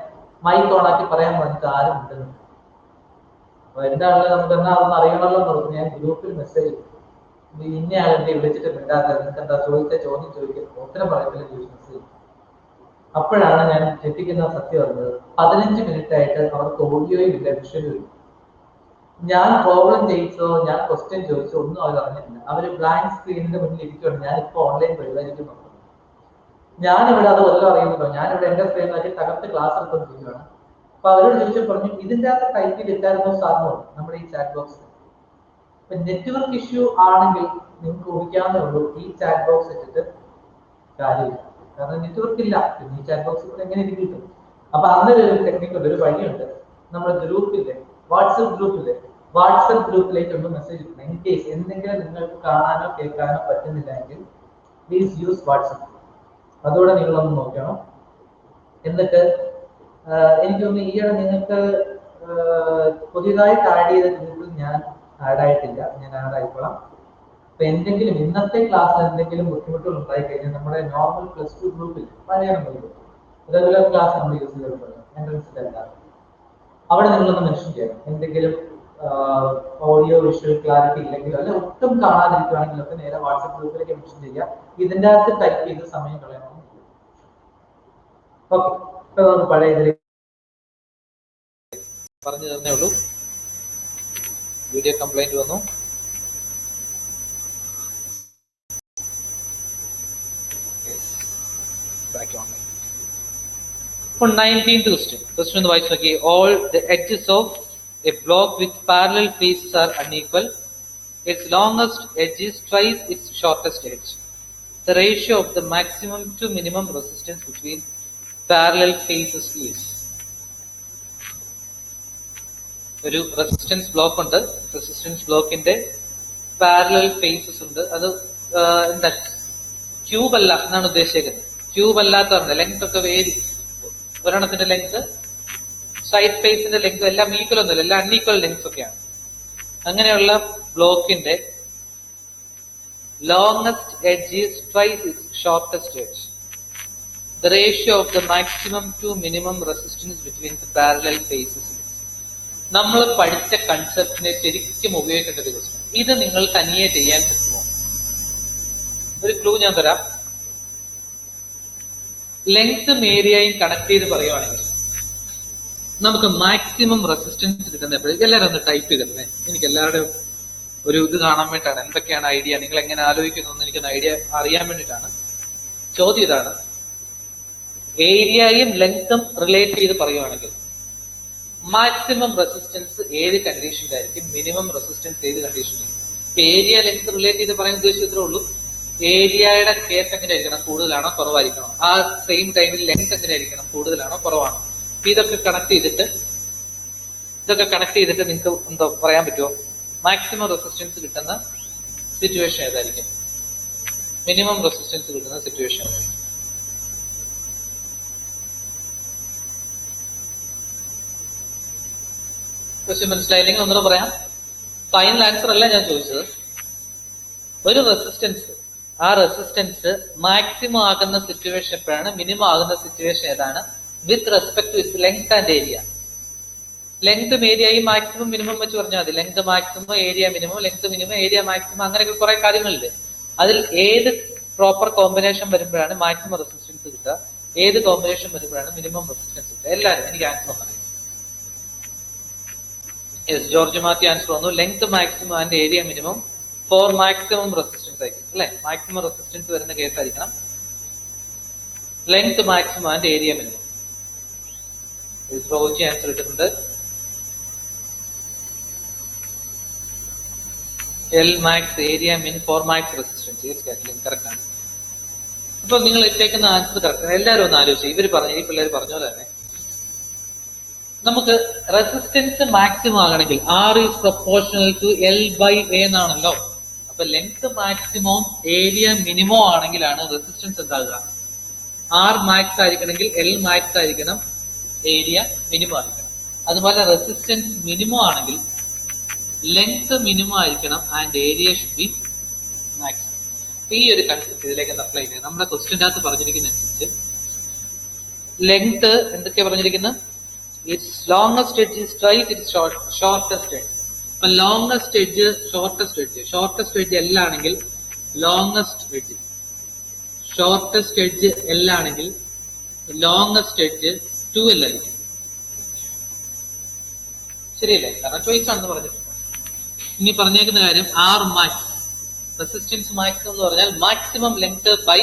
മൈക്ക് ഓണാക്കി പറയാൻ പറഞ്ഞിട്ട് ആരും ഉണ്ടെന്ന്. അപ്പൊ എന്റെ ആളുകൾ നമുക്ക് എന്നാ അതൊന്നും അറിയണമല്ലോ എന്ന് പറഞ്ഞു ഞാൻ ഗ്രൂപ്പിൽ മെസ്സേജ് ചെയ്തു. ഇന്ന ആളിന്റെ വിളിച്ചിട്ട് മിണ്ടാത്ത നിങ്ങൾക്ക് എന്താ ചോദിച്ച ചോദ്യം ചോദിക്കുന്നത് ഉത്തരം പറയത്തില്ല ട്യൂഷൻസ്. അപ്പോഴാണ് ഞാൻ ഞെട്ടിക്കുന്ന സത്യം അറിഞ്ഞത്. 15 മിനിറ്റ് ആയിട്ട് അവർക്ക് ഓഡിയോയും ഇല്ല, വിഷ്വലും ഇല്ല. ഞാൻ പ്രോബ്ലം ചെയ്യിച്ചോ, ഞാൻ ക്വസ്റ്റ്യൻ ചോദിച്ചോ ഒന്നും അവർ അറിഞ്ഞിട്ടില്ല. അവര് ബ്ലാങ്ക് സ്ക്രീനിന്റെ മുന്നിൽ ഇരിക്കുകയാണ്. ഞാനിപ്പോ ഓൺലൈൻ പരിപാലിക്കുന്നു. ഞാനിവിടെ അത് വല്ലതും അറിയുന്നുണ്ടോ? ഞാനിവിടെ എന്റെ സ്ക്രീൻ നോക്കി തകർത്ത് ക്ലാസ് എടുത്തോണ്ടിരിക്കുകയാണ്. അപ്പൊ അവരോട് ചോദിച്ചു പറഞ്ഞു, ഇതിന്റെ അകത്ത് ടൈപ്പ് ചെയ്തിട്ടായിരുന്നു സാറിനോ നമ്മുടെ ഈ ചാറ്റ് ബോക്സ്. ഇപ്പൊ നെറ്റ്വർക്ക് ഇഷ്യൂ ആണെങ്കിൽ നിങ്ങൾക്ക് ഊഹിക്കാവുന്നേ ഉള്ളൂ, ഈ ചാറ്റ് ബോക്സ് വെച്ചിട്ട് കാര്യമില്ല. കാരണം നെറ്റ്വർക്ക് ഇല്ല, പിന്നെ ഈ ചാറ്റ് ബോക്സ് എങ്ങനെ കിട്ടും? അപ്പൊ അങ്ങനെ ഒരു ടെക്നിക്കുണ്ട്, ഒരു വഴിയുണ്ട്. നമ്മുടെ ഗ്രൂപ്പില്ലേ, വാട്സപ്പ് ഗ്രൂപ്പിലേക്ക് ഒന്ന് മെസ്സേജ് ഇട്ടു. ഇൻ കേസ് എന്തെങ്കിലും നിങ്ങൾക്ക് കാണാനോ കേൾക്കാനോ പറ്റുന്നില്ല എങ്കിൽ പ്ലീസ് യൂസ് വാട്സപ്പ്. അതുകൂടെ നിങ്ങളൊന്ന് നോക്കണം. എന്നിട്ട് എനിക്കൊന്ന് ഈയിടെ നിങ്ങൾക്ക് പുതിയതായിട്ട് ആഡ് ചെയ്ത ഗ്രൂപ്പിൽ ഞാൻ ആഡായിട്ടില്ല, ഞാൻ ആഡായിക്കോളാം. അപ്പൊ എന്തെങ്കിലും ഇന്നത്തെ ക്ലാസ്സിൽ എന്തെങ്കിലും ബുദ്ധിമുട്ടുകൾ ഉണ്ടായി കഴിഞ്ഞാൽ നമ്മുടെ നോർമൽ +2 ഗ്രൂപ്പിൽ പഴയ നമ്പറിൽ റെഗുലർ ക്ലാസ് നമ്മൾ യൂസ് ചെയ്തിട്ടുണ്ട് എൻട്രൻസിലെല്ലാം, അവിടെ നിങ്ങളൊന്ന് മെൻഷൻ ചെയ്യണം. എന്തെങ്കിലും ഓഡിയോ വിഷ്വൽ ക്ലാരിറ്റി ഇല്ലെങ്കിലോ അല്ലെ ഒട്ടും കാണാതിരിക്കുകയാണെങ്കിലൊക്കെ നേരെ വാട്സപ്പ് ഗ്രൂപ്പിലേക്ക് മെൻഷൻ ചെയ്യുക. ഇതിൻ്റെ അകത്ത് ടൈപ്പ് ചെയ്ത് സമയം കളയണം. ഓക്കെ, ഇപ്പൊ നമുക്ക് പഴയ ഇതിലേക്ക് പറഞ്ഞു തന്നേ ഉള്ളൂ. വീഡിയോ കംപ്ലൈന്റ് വന്നു. For 19th question ഒന്ന് വായിച്ചു നോക്കി. All the edges of a block with parallel faces are unequal. Its longest edge is twice its shortest edge. The ratio of the maximum to minimum resistance between parallel faces is. ഒരു റെസിസ്റ്റൻസ് ബ്ലോക്ക് ഉണ്ട്, റെസിസ്റ്റൻസ് ബ്ലോക്കിന്റെ പാരലൽ ഫേസസ് ഉണ്ട്. അത് എന്താ ക്യൂബ് അല്ല എന്നാണ് ഉദ്ദേശിക്കുന്നത്. ക്യൂബ് അല്ലാത്ത ലെങ്ത് ഒക്കെ വേരി, ഒരെണ്ണത്തിന്റെ ലെങ്ത് സൈഡ് ഫേസിന്റെ ലെങ്ത് എല്ലാം ഈക്വൽ ഒന്നുമില്ല, എല്ലാം അൺഈക്വൽ ലെങ്ത് ഒക്കെയാണ്. അങ്ങനെയുള്ള ബ്ലോക്കിന്റെ longest edge is twice it's shortest edge. The ratio of the maximum to minimum resistance between the parallel faces. നമ്മൾ പഠിച്ച കൺസെപ്റ്റിനെ ശരിക്കും ഉപയോഗിക്കേണ്ട ഒരു ക്വസ്റ്റ്യൻ. ഇത് നിങ്ങൾ തനിയെ ചെയ്യാൻ പറ്റുമോ? ഒരു ക്ലൂ ഞാൻ തരാം. ലെങ്ത്തും ഏരിയയും കണക്ട് ചെയ്ത് പറയുവാണെങ്കിൽ നമുക്ക് മാക്സിമം റെസിസ്റ്റൻസ് കിട്ടുന്ന എപ്പോഴും. എല്ലാവരും ഒന്ന് ടൈപ്പ് ചെയ്തിരുന്നേ, എനിക്ക് എല്ലാവരുടെയും ഒരു ഇത് കാണാൻ വേണ്ടിയിട്ടാണ്. എന്തൊക്കെയാണ് ഐഡിയ, നിങ്ങൾ എങ്ങനെ ആലോചിക്കുന്നു എന്ന് എനിക്കൊന്ന് ഐഡിയ അറിയാൻ വേണ്ടിയിട്ടാണ്. ചോദ്യം ഇതാണ്, ഏരിയയും ലെങ്ത്തും റിലേറ്റ് ചെയ്ത് പറയുവാണെങ്കിൽ മാക്സിമം റെസിസ്റ്റൻസ് ഏത് കണ്ടീഷനിലായിരിക്കും, മിനിമം റെസിസ്റ്റൻസ് ഏത് കണ്ടീഷനിലായിരിക്കും? ഏരിയ ലെങ്ത് റിലേറ്റ് ചെയ്ത് പറയാൻ ഉദ്ദേശിച്ചത്രേ ഉള്ളൂ. ഏരിയയുടെ കേസ് എങ്ങനെയായിരിക്കണം, കൂടുതലാണോ കുറവായിരിക്കണോ? ആ സെയിം ടൈമിൽ ലെങ്ത് എങ്ങനെയായിരിക്കണം, കൂടുതലാണോ കുറവാണോ? ഇതൊക്കെ കണക്ട് ചെയ്തിട്ട് നിങ്ങൾക്ക് എന്തോ പറയാൻ പറ്റുമോ? മാക്സിമം റെസിസ്റ്റൻസ് കിട്ടുന്ന സിറ്റുവേഷൻ ഏതായിരിക്കും, മിനിമം റെസിസ്റ്റൻസ് കിട്ടുന്ന സിറ്റുവേഷൻ ഏതായിരിക്കും? ക്വസ്റ്റ്യൻ മനസ്സിലായില്ലെങ്കിൽ ഒന്നുകൂടെ പറയാം. ഫൈനൽ ആൻസർ അല്ല ഞാൻ ചോദിച്ചത്. ഒരു റെസിസ്റ്റൻസ്, ആ റെസിസ്റ്റൻസ് മാക്സിമം ആകുന്ന സിറ്റുവേഷൻ എപ്പോഴാണ്, മിനിമം ആകുന്ന സിറ്റുവേഷൻ ഏതാണ്, with respect to its length and area. ലെങ്തും ഏരിയയും മാക്സിമം മിനിമം വെച്ച് പറഞ്ഞാൽ മതി. Length maximum, area minimum, length minimum, area maximum, അങ്ങനെയൊക്കെ കുറെ കാര്യങ്ങളില്ലേ. അതിൽ ഏത് പ്രോപ്പർ കോമ്പിനേഷൻ വരുമ്പോഴാണ് മാക്സിമം റെസിസ്റ്റൻസ് കിട്ടുക, ഏത് കോമ്പിനേഷൻ വരുമ്പോഴാണ് മിനിമം റെസിസ്റ്റൻസ് കിട്ടുക? എല്ലാവരും എനിക്ക് ആൻസർ പറയും. യെസ്, ജോർജ് മാത്യു ആൻസർ വന്നു. Length maximum and area minimum for maximum resistance ആയിരിക്കും അല്ലെ. മാക്സിമം റെസിസ്റ്റൻസ് വരുന്ന കേസ് ആയിരിക്കണം length maximum and area minimum. Roji answer ഇട്ടിട്ടുണ്ട്. L max area min for max resistance. Yes Caitlin, correct ആണ്. അപ്പൊ നിങ്ങൾ ഇട്ടേക്കുന്ന ആൻസർ കറക്റ്റ്. എല്ലാവരും ഒന്ന് ആലോചിച്ചു, ഈ പിള്ളേർ പറഞ്ഞ പോലെ തന്നെ നമുക്ക് റെസിസ്റ്റൻസ് മാക്സിമം ആകണമെങ്കിൽ R is proportional to L by A എന്നാണല്ലോ. അപ്പൊ ലെങ്ത് മാക്സിമം ഏരിയ മിനിമം ആണെങ്കിലാണ് റെസിസ്റ്റൻസ് എന്താകുക, ആർ മാക്സ് ആയിരിക്കണമെങ്കിൽ എൽ മാക്സ് ആയിരിക്കണം, ഏരിയ മിനിമം ആയിരിക്കണം. അതുപോലെ റെസിസ്റ്റൻസ് മിനിമം ആണെങ്കിൽ ലെങ്ത് മിനിമം ആയിരിക്കണം and area should be maximum. ഈ ഒരു കൺസെപ്റ്റ് ഇതിലേക്ക് അപ്ലൈ ചെയ്യുന്നത് നമ്മുടെ ക്വസ്റ്റ്യൻ്റെ അകത്ത് പറഞ്ഞിരിക്കുന്ന അനുസരിച്ച് ലെങ്ത് എന്തൊക്കെയാ പറഞ്ഞിരിക്കുന്നത്, its longest edge is twice its shortest edge. അപ്പൊ longest edge, shortest edge L ആണെങ്കിൽ longest edge, shortest edge L ആണെങ്കിൽ ലോങ്സ്റ്റ് എഡ്ജ് 2L ആയിരിക്കും. ശരിയല്ലേ? കാരണം ചോയ്സ് ആണെന്ന് പറഞ്ഞിട്ടുണ്ട്. ഇനി പറഞ്ഞേക്കുന്ന കാര്യം R max, റെസിസ്റ്റൻസ് മാക്സിമം എന്ന് പറഞ്ഞാൽ maximum length by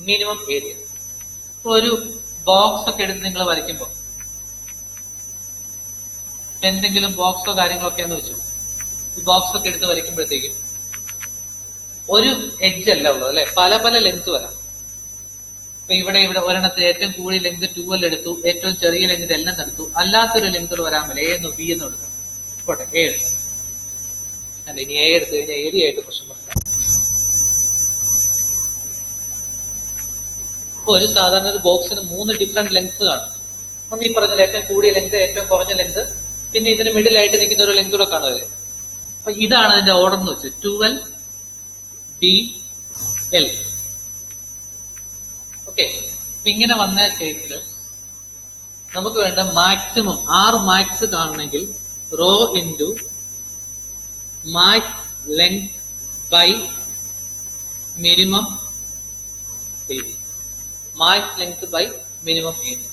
minimum area. ഇപ്പൊ ഒരു ബോക്സ് ഒക്കെ എടുത്ത് നിങ്ങൾ വരയ്ക്കുമ്പോൾ, എന്തെങ്കിലും ബോക്സോ കാര്യങ്ങളൊക്കെ എന്ന് വെച്ചു, ഈ ബോക്സ് ഒക്കെ എടുത്ത് വരയ്ക്കുമ്പോഴത്തേക്കും ഒരു എഡ്ജ് അല്ല ഉള്ളത് അല്ലെ, പല പല ലെങ്ത് വരാം. ഇപ്പൊ ഇവിടെ ഒരെണ്ണത്തിൽ ഏറ്റവും കൂടിയ ലെങ്ത് 2L എടുത്തു, ഏറ്റവും ചെറിയ ലെങ്ത് L എടുത്തു, അല്ലാത്തൊരു ലെങ്ത് വരാൻ പറ്റില്ല, A എന്നോ B എന്നോ എടുക്കാം. പോട്ടെ, A എടുക്കാം. അല്ല, ഇനി A എടുത്തു കഴിഞ്ഞാൽ ഏരിയ ആയിട്ട് പ്രശ്നം വരില്ല. ഇപ്പൊ ഒരു സാധാരണ ഒരു ബോക്സിന് 3 ഡിഫറെന്റ് ലെങ്ത് കാണും. ഒന്ന് ഈ പറഞ്ഞ ഏറ്റവും കൂടിയ ലെങ്ത്, ഏറ്റവും കുറഞ്ഞ ലെങ്ത്, പിന്നെ ഇതിന് മിഡിൽ ആയിട്ട് നിൽക്കുന്ന ഒരു ലെങ്ത് കൂടെ കാണുമല്ലേ. അപ്പൊ ഇതാണ് അതിന്റെ ഓർഡർ എന്ന് വെച്ചാൽ 2L DL. ഓക്കെ, ഇങ്ങനെ വന്ന കേസിൽ നമുക്ക് വേണ്ട മാക്സിമം R മാക്സ് കാണണമെങ്കിൽ rho into max length by minimum area, max length by minimum area.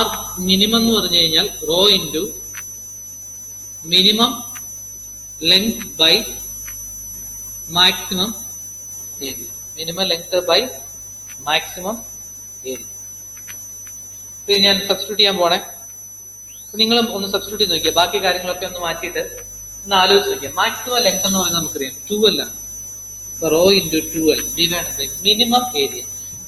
R minimum എന്ന് പറഞ്ഞു കഴിഞ്ഞാൽ rho into minimum length by maximum area, minimum length by maximum area. ഇത് ഞാൻ സബ്സ്റ്റിറ്റ്യൂട്ട് ചെയ്യാൻ പോണേ. നിങ്ങളും ഒന്ന് സബ്സ്റ്റിറ്റ്യൂട്ട് ചെയ്ത് നോക്കിയാൽ, ബാക്കി കാര്യങ്ങളൊക്കെ ഒന്ന് മാറ്റിയിട്ട് ഒന്ന് ആലോചിച്ച് നോക്കിയാൽ. മാക്സിമം ലെങ്ത് എന്ന് പറയുന്നത് നമുക്കറിയാം 2L ആണ്. Rho into 2L divide by minimum area.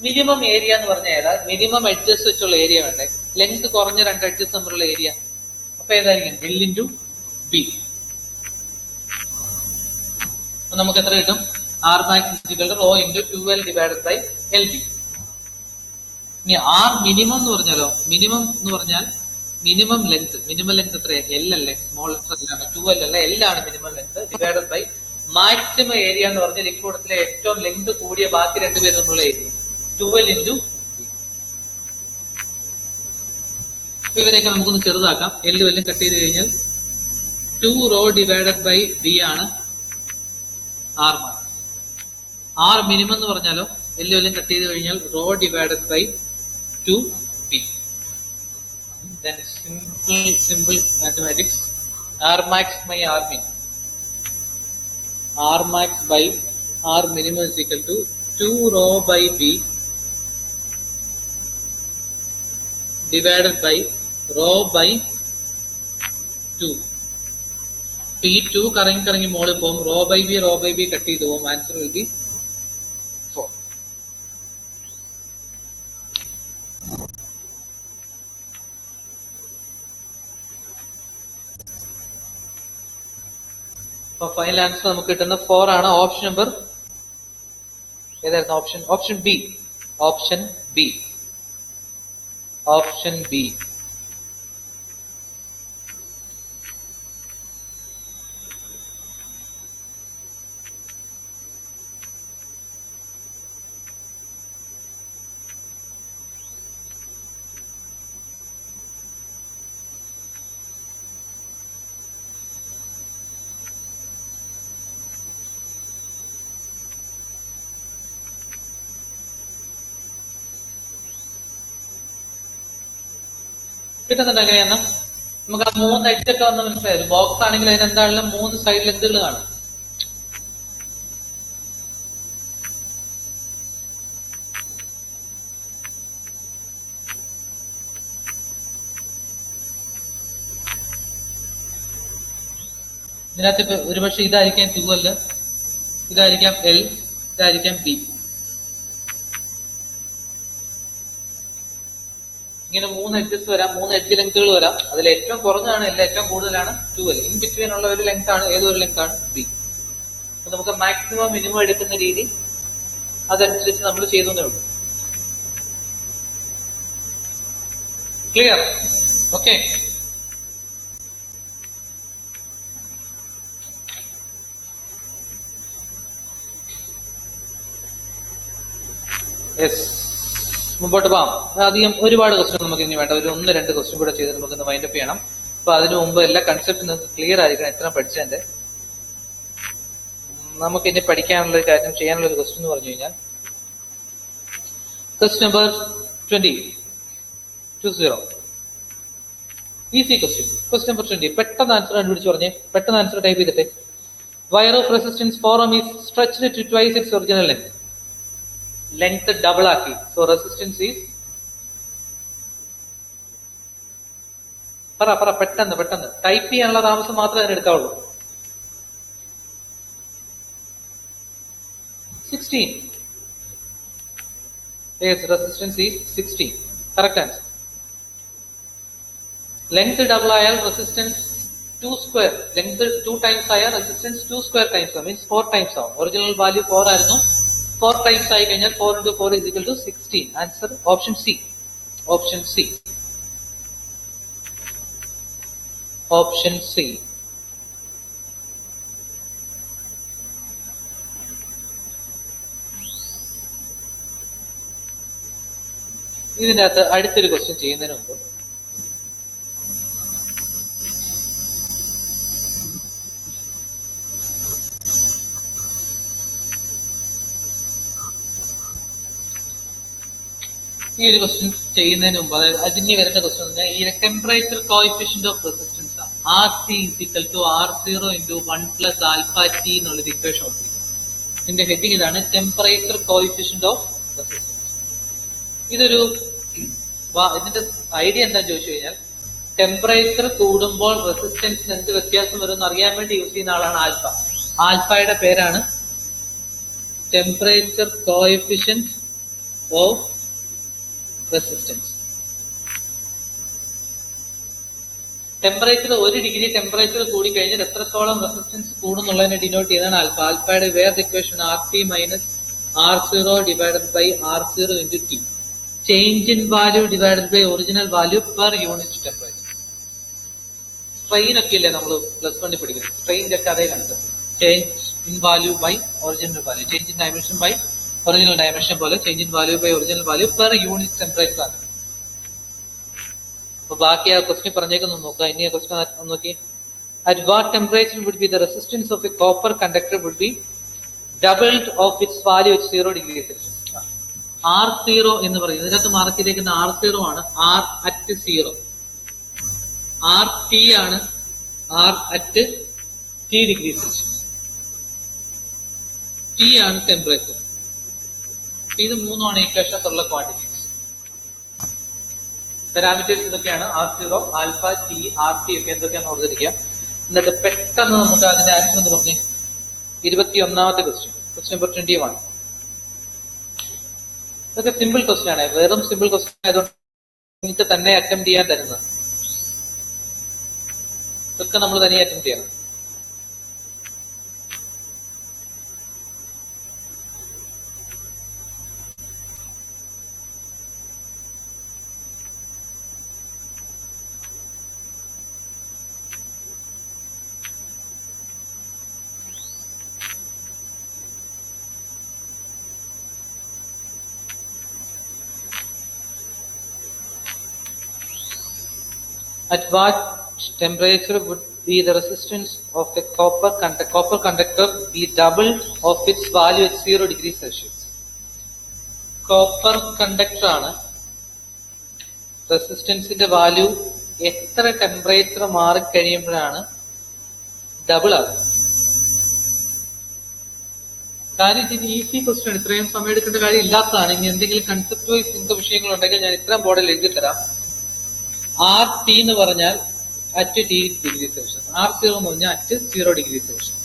Minimum area എന്ന് പറഞ്ഞാൽ ഏതാ? മിനിമം എഡ്ജസ് വെച്ചുള്ള ഏരിയ വേണ്ടേ, ലെങ്ത് കുറഞ്ഞ 2 എഡ്ജസ് തമ്മിലുള്ള ഏരിയ. അപ്പൊ ഏതായിരിക്കും? L into B. അപ്പൊ നമുക്ക് എത്ര കിട്ടും? R max rho into 2L divided by LB. ഇനി R മിനിമം എന്ന് പറഞ്ഞാലോ? മിനിമം എന്ന് പറഞ്ഞാൽ മിനിമം ലെങ്ത് എത്രയാണ്? L അല്ലേ, സ്മോൾ ലെറ്റർ ആണ്, 2L അല്ല, L ആണ് minimum length divided by maximum area എന്ന് പറഞ്ഞാൽ ഇക്കൂട്ടത്തിലെ ഏറ്റവും ലെങ്ത് കൂടിയ ബാക്കി രണ്ടുപേരും തമ്മിലുള്ള ഏരിയ 2L ഇൻറ്റു B. ഇവരെയൊക്കെ നമുക്കൊന്ന് ചെറുതാക്കാം. L വല്ലതും കട്ട് ചെയ്ത് കഴിഞ്ഞാൽ 2 റോ ഡിവൈഡഡ് ബൈ B ആണ് R മാക്സ്. R മിനിമം എന്ന് പറഞ്ഞാലോ? L വല്ലതും കട്ട് ചെയ്ത് കഴിഞ്ഞാൽ rho divided by 2B. Then simple mathematics. R max by R min. R max by R minimum is equal to 2 rho by B divided by rho by 2. ഈ 2 കറങ്ങി മോളിൽ പോകും. റോ ബൈ ബി കട്ട് ചെയ്ത് പോകും. Answer will be 4. അപ്പൊ ഫൈനൽ ആൻസർ നമുക്ക് കിട്ടുന്ന 4 ആണ്. ഓപ്ഷൻ നമ്പർ ഏതായിരുന്നു? Option B. കിട്ടുന്നുണ്ട്. എങ്ങനെയാന്ന് നമുക്ക് ആ 3 എഡ്ജൊക്കെ വന്ന് മനസ്സിലായത്. ബോക്സ് ആണെങ്കിൽ അതിനെന്താണെങ്കിലും 3 സൈഡ് ലെങ്തുകൾ കാണും. ഇതിനകത്ത് ഇപ്പൊ ഒരുപക്ഷെ ഇതായിരിക്കാം 2L, ഇതായിരിക്കാം L, ഇതായിരിക്കാം B. ഇങ്ങനെ 3 എഡ്ജസ് വരാം, 3 എഡ്ജ് ലെങ്തുകൾ വരാം. അതിൽ ഏറ്റവും കുറഞ്ഞാണ് L, ഏറ്റവും കൂടുതലാണ് 2L. ഇൻ ബിറ്റ്വീൻ ഉള്ള ഒരു ലെങ്ത് ആണ്, ഏതൊരു ലെങ്ത് ആണ് B. അപ്പൊ നമുക്ക് മാക്സിമം മിനിമം എടുക്കുന്ന രീതി അതനുസരിച്ച് നമ്മൾ ചെയ്തേ ഉള്ളൂ. ക്ലിയർ? ഓക്കെ. യെസ്, മുമ്പോട്ട് പോകാം. അധികം ഒരുപാട് ക്വസ്റ്റ്യൻ നമുക്ക് ഇനി വേണ്ട. ഒരു 1-2 ക്വസ്റ്റ്യൻ കൂടെ ചെയ്ത് നമുക്ക് വൈൻഡപ്പ് ചെയ്യണം. അപ്പൊ അതിനു മുമ്പ് എല്ലാ കൺസെപ്റ്റ് നിങ്ങൾക്ക് ക്ലിയർ ആയിരിക്കണം എത്ര പഠിച്ചതിന്റെ. നമുക്ക് ഇനി പഠിക്കാനുള്ള ഒരു കാര്യം, ചെയ്യാനുള്ള ഒരു ക്വസ്റ്റ്യൻ എന്ന് പറഞ്ഞു കഴിഞ്ഞാൽ question number 20. Easy question. Question number 20. പെട്ടെന്ന് ആൻസർ കണ്ടുപിടിച്ച് പറഞ്ഞേ, പെട്ടെന്ന് ആൻസർ ടൈപ്പ് ചെയ്തിട്ട്. Wire of resistance 4 ohm is stretched to twice its original length. Length double ആക്കി. സോ റെസിസ്റ്റൻസ് ഈസ്, പറ പെട്ടെന്ന് ടൈപ്പ് ചെയ്യാനുള്ള താമസം മാത്രമേ അതിന് എടുക്കാവുള്ളൂ. 16. Yes, resistance is 16. Correct answer. Length double ആയാൽ resistance 2 square. Length 2 times ആയാൽ resistance 2 square times means 4 times ആവും. Original value 4 ആയിരുന്നു. 4 times ആയി കഴിഞ്ഞാൽ 4 into 4 is equal to 16. Answer option C. Option C. Option C. ഇതിന്റെ അകത്ത് അടുത്തൊരു ക്വസ്റ്റ്യൻ ചെയ്യുന്നതിന് മുമ്പ് ഈ ഒരു ക്വസ്റ്റ്യൻ ചെയ്യുന്നതിന് മുമ്പ്, അതായത് അതിന് വരുന്ന ക്വസ്റ്റ്യൻ പറഞ്ഞാൽ ഈ ടെമ്പറേച്ചർ കോഎഫിഷ്യന്റ് ഓഫ് റെസിസ്റ്റൻസ് ആണ്. RC is equal to R0 into 1 plus alpha T എന്നുള്ളൊരു ഇക്വേഷൻ ഓഫ്. ഇതിന്റെ ഹെഡിങ് ഇതാണ്, ടെമ്പറേച്ചർ കോഎഫിഷ്യന്റ് ഓഫ് റെസിസ്റ്റൻസ്. ഇതിന്റെ ഐഡിയ എന്താണെന്ന് ചോദിച്ചു കഴിഞ്ഞാൽ, ടെമ്പറേച്ചർ കൂടുമ്പോൾ റെസിസ്റ്റൻസിന് എന്ത് വ്യത്യാസം വരുമെന്ന് അറിയാൻ വേണ്ടി യൂസ് ചെയ്യുന്ന ആളാണ് ആൽഫ. ആൽഫയുടെ പേരാണ് temperature coefficient of resistance. Temperature 1 degree temperature കൂടി കഴിഞ്ഞാൽ എത്രത്തോളം റെസിസ്റ്റൻസ് കൂടുന്നുള്ളതിനെ ഡിനോട്ട് ചെയ്താണ് ആൽഫ. ആൽഫയുടെ വേറെ equation RT minus R0 divided by R0 into T. Change in value divided by original value per unit temperature. Strain ഒക്കെ ഇല്ലേ നമ്മൾ +1 പഠിക്കുന്നത്, സ്ട്രെയിൻ ഒക്കെ അതേ concept. Change in value by original value, change in dimension by original dimension പോലെ change in value by original value per unit temperature ആണ്. അപ്പൊ ബാക്കി ആ ക്വസ്റ്റ്യൻ പറഞ്ഞേക്കൊന്ന് നോക്കുക. ഇനി ആ ക്വസ്റ്റ്യൻ നോക്കി. At what temperature would be the resistance of a copper conductor would be doubled of its value at 0 degrees Celsius? R0 എന്ന് പറയുന്നത് ഇതിനകത്ത് മാർക്ക് ചെയ്തേക്കുന്ന R0 ആണ്, R at 0. RT ആണ് R at T degree Celsius. T ആണ് ടെമ്പറേച്ചർ. ഇത് മൂന്നുമാണ് ഈ ഇക്വേഷനകത്തുള്ള ക്വാണ്ടിറ്റീസ്. പാരാമീറ്റേഴ്സ് ഇതൊക്കെയാണ്, R0, ആൽഫ, T, RT ഒക്കെ എന്തൊക്കെയാണെന്ന് ഓർത്തിരിക്കുക. എന്നിട്ട് പെട്ടെന്ന് നമുക്ക് അതിന്റെ ആൻസർ എന്ന് പറഞ്ഞ് 21ാമത്തെ ക്വസ്റ്റ്യൻ, ക്വസ്റ്റ്യൻ നമ്പർ 21. ഇതൊക്കെ സിമ്പിൾ ക്വസ്റ്റ്യൻ ആണ്, വെറും സിമ്പിൾ ക്വസ്റ്റ്യൻ ആയതുകൊണ്ട് നിങ്ങൾക്ക് തന്നെ അറ്റംപ്റ്റ് ചെയ്യാൻ തരുന്നത്. ഇതൊക്കെ നമ്മൾ തനിയെ അറ്റംപ്റ്റ് ചെയ്യണം. At what temperature would be the resistance of a copper conductor be doubled of its value at 0 degrees Celsius? Copper conductor ആണ്. റെസിസ്റ്റൻസിന്റെ വാല്യൂ എത്ര ടെമ്പറേച്ചർ മാറിക്കഴിയുമ്പോഴാണ് ഡബിൾ ആകുന്നത്? കാര്യം ഇത് ഈസി ക്വസ്റ്റ്യൻ, ഇത്രയും സമയം എടുക്കേണ്ട കാര്യം ഇല്ലാത്തതാണ്. ഇനി എന്തെങ്കിലും കൺസെപ്റ്റ് വൈസ് നിങ്ങൾക്ക് വിഷയങ്ങളുണ്ടെങ്കിൽ ഞാൻ ഇത്രയും ബോർഡിൽ എഴുതി തരാം. RT എന്ന് പറഞ്ഞാൽ at T degree Celsius, R0 എന്ന് പറഞ്ഞാൽ അറ്റ് 0 ഡിഗ്രി സെൽഷ്യസ്.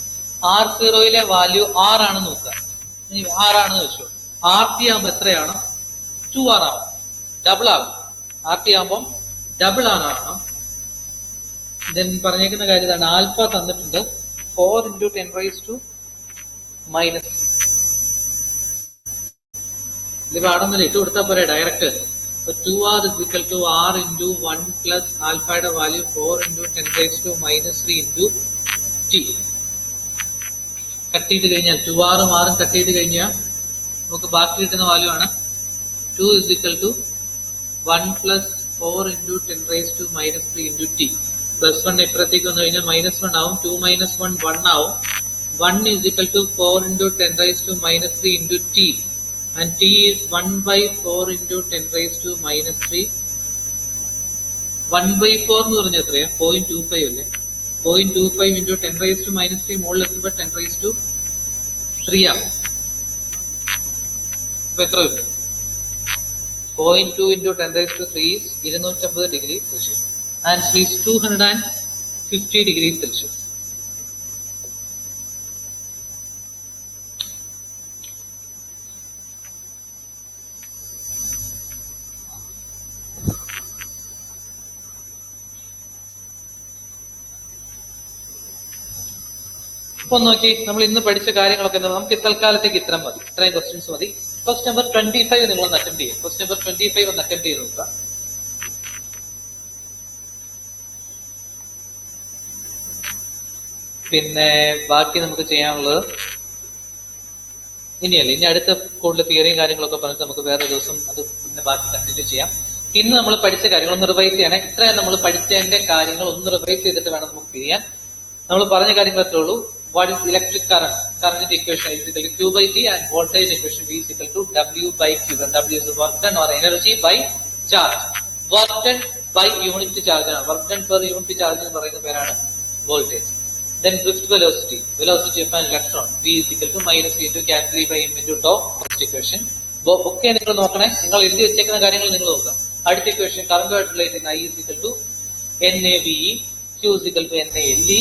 R0യിലെ വാല്യൂ R ആണെന്ന് നോക്കുക. R ആണെന്ന് വെച്ചു. RT ആകുമ്പോൾ എത്രയാണ്? 2R ആവും, ഡബിൾ ആകും. RT ആകുമ്പോൾ ഡബിൾ ആണ്. ദെൻ പറഞ്ഞേക്കുന്ന കാര്യം ഇതാണ്, ആൽഫ തന്നിട്ടുണ്ട് 4 × 10⁻⁻. ഇത് വേണമെന്നില്ല, ഇട്ട് കൊടുത്താൽ പോരെ direct. So 2R is equal to R into 1 plus alpha value 4 into 10⁻³ into T. Cut ചെയ്ത് കഴിഞ്ഞാൽ 2R ഉം R ഉം കട്ട് ചെയ്ത് കഴിഞ്ഞാൽ നമുക്ക് ബാക്കി കിട്ടുന്ന വാല്യൂ ആണ് 2 is equal to 1 plus 4 into 10⁻³ into T. +1 ഇപ്പുറത്തേക്ക് വന്നു കഴിഞ്ഞാൽ -1 ആവും. 2 - 1 1 ആവും. 1 is equal to 4 into 10 raised to -3 into t, and t is 1/4 into 10 raised to -3. 1/4 എന്ന് പറഞ്ഞാൽ എത്രയാ? 0.25 അല്ലേ? 0.25 into 10 raised to -3 മുകളിൽ എത്തുമ്പോൾ 10 raised to 3 ആവും. അപ്പൊ എത്ര വരും? 0.2 into 10 raised to 3 is 250 degrees Celsius. Answer is 250 degrees Celsius. അപ്പൊ നോക്കി, നമ്മൾ ഇന്ന് പഠിച്ച കാര്യങ്ങളൊക്കെ നമുക്ക് തൽക്കാലത്തേക്ക് ഇത്രയും മതി. ഇത്രയും ക്വസ്റ്റ്യൻസ് മതി. ക്വസ്റ്റ്യൻ നമ്പർ 25 നിങ്ങളൊന്ന് അറ്റൻഡ് ചെയ്യുക. ക്വസ്റ്റ്യൻ നമ്പർ 25 ഒന്ന് അറ്റൻഡ് ചെയ്ത് നോക്കുക. പിന്നെ ബാക്കി നമുക്ക് ചെയ്യാനുള്ളത് ഇനിയല്ല, ഇനി അടുത്ത കൂടുതൽ തിയറിയും കാര്യങ്ങളൊക്കെ പറഞ്ഞിട്ട് നമുക്ക് വേറെ ദിവസം അത് പിന്നെ ബാക്കി കണ്ടിന്യൂ ചെയ്യാം. ഇന്ന് നമ്മൾ പഠിച്ച കാര്യങ്ങൾ ഒന്ന് റിവൈസ് ചെയ്യണേ. ഇത്രയും നമ്മൾ പഠിച്ചതിന്റെ കാര്യങ്ങൾ ഒന്ന് റിവൈസ് ചെയ്തിട്ട് വേണം നമുക്ക് പിരിയാൻ. നമ്മൾ പറഞ്ഞ കാര്യങ്ങളൊക്കെ ഉള്ളൂ. What is electric current? Current equation is equal to Q by T, and voltage equation V is equal to W by Q. And W is work done or energy by charge. Work done by unit charge. Work done per unit charge എന്ന് പറയുന്ന പേരാണ് voltage. Then drift velocity. Velocity of an electron. V is equal to -c into capital E by m into tau. First equation. ഒക്കെ നിങ്ങൾ നോക്കണേ. നിങ്ങൾ എഴുതി വെച്ചേക്കുന്ന കാര്യങ്ങൾ നിങ്ങൾ നോക്കുക. അടുത്ത ഇക്വേഷൻ കറന്റ് ആയിട്ട് റിലേറ്റ് ചെയ്യുന്ന I is equal to NAVE, Q is equal to NALE,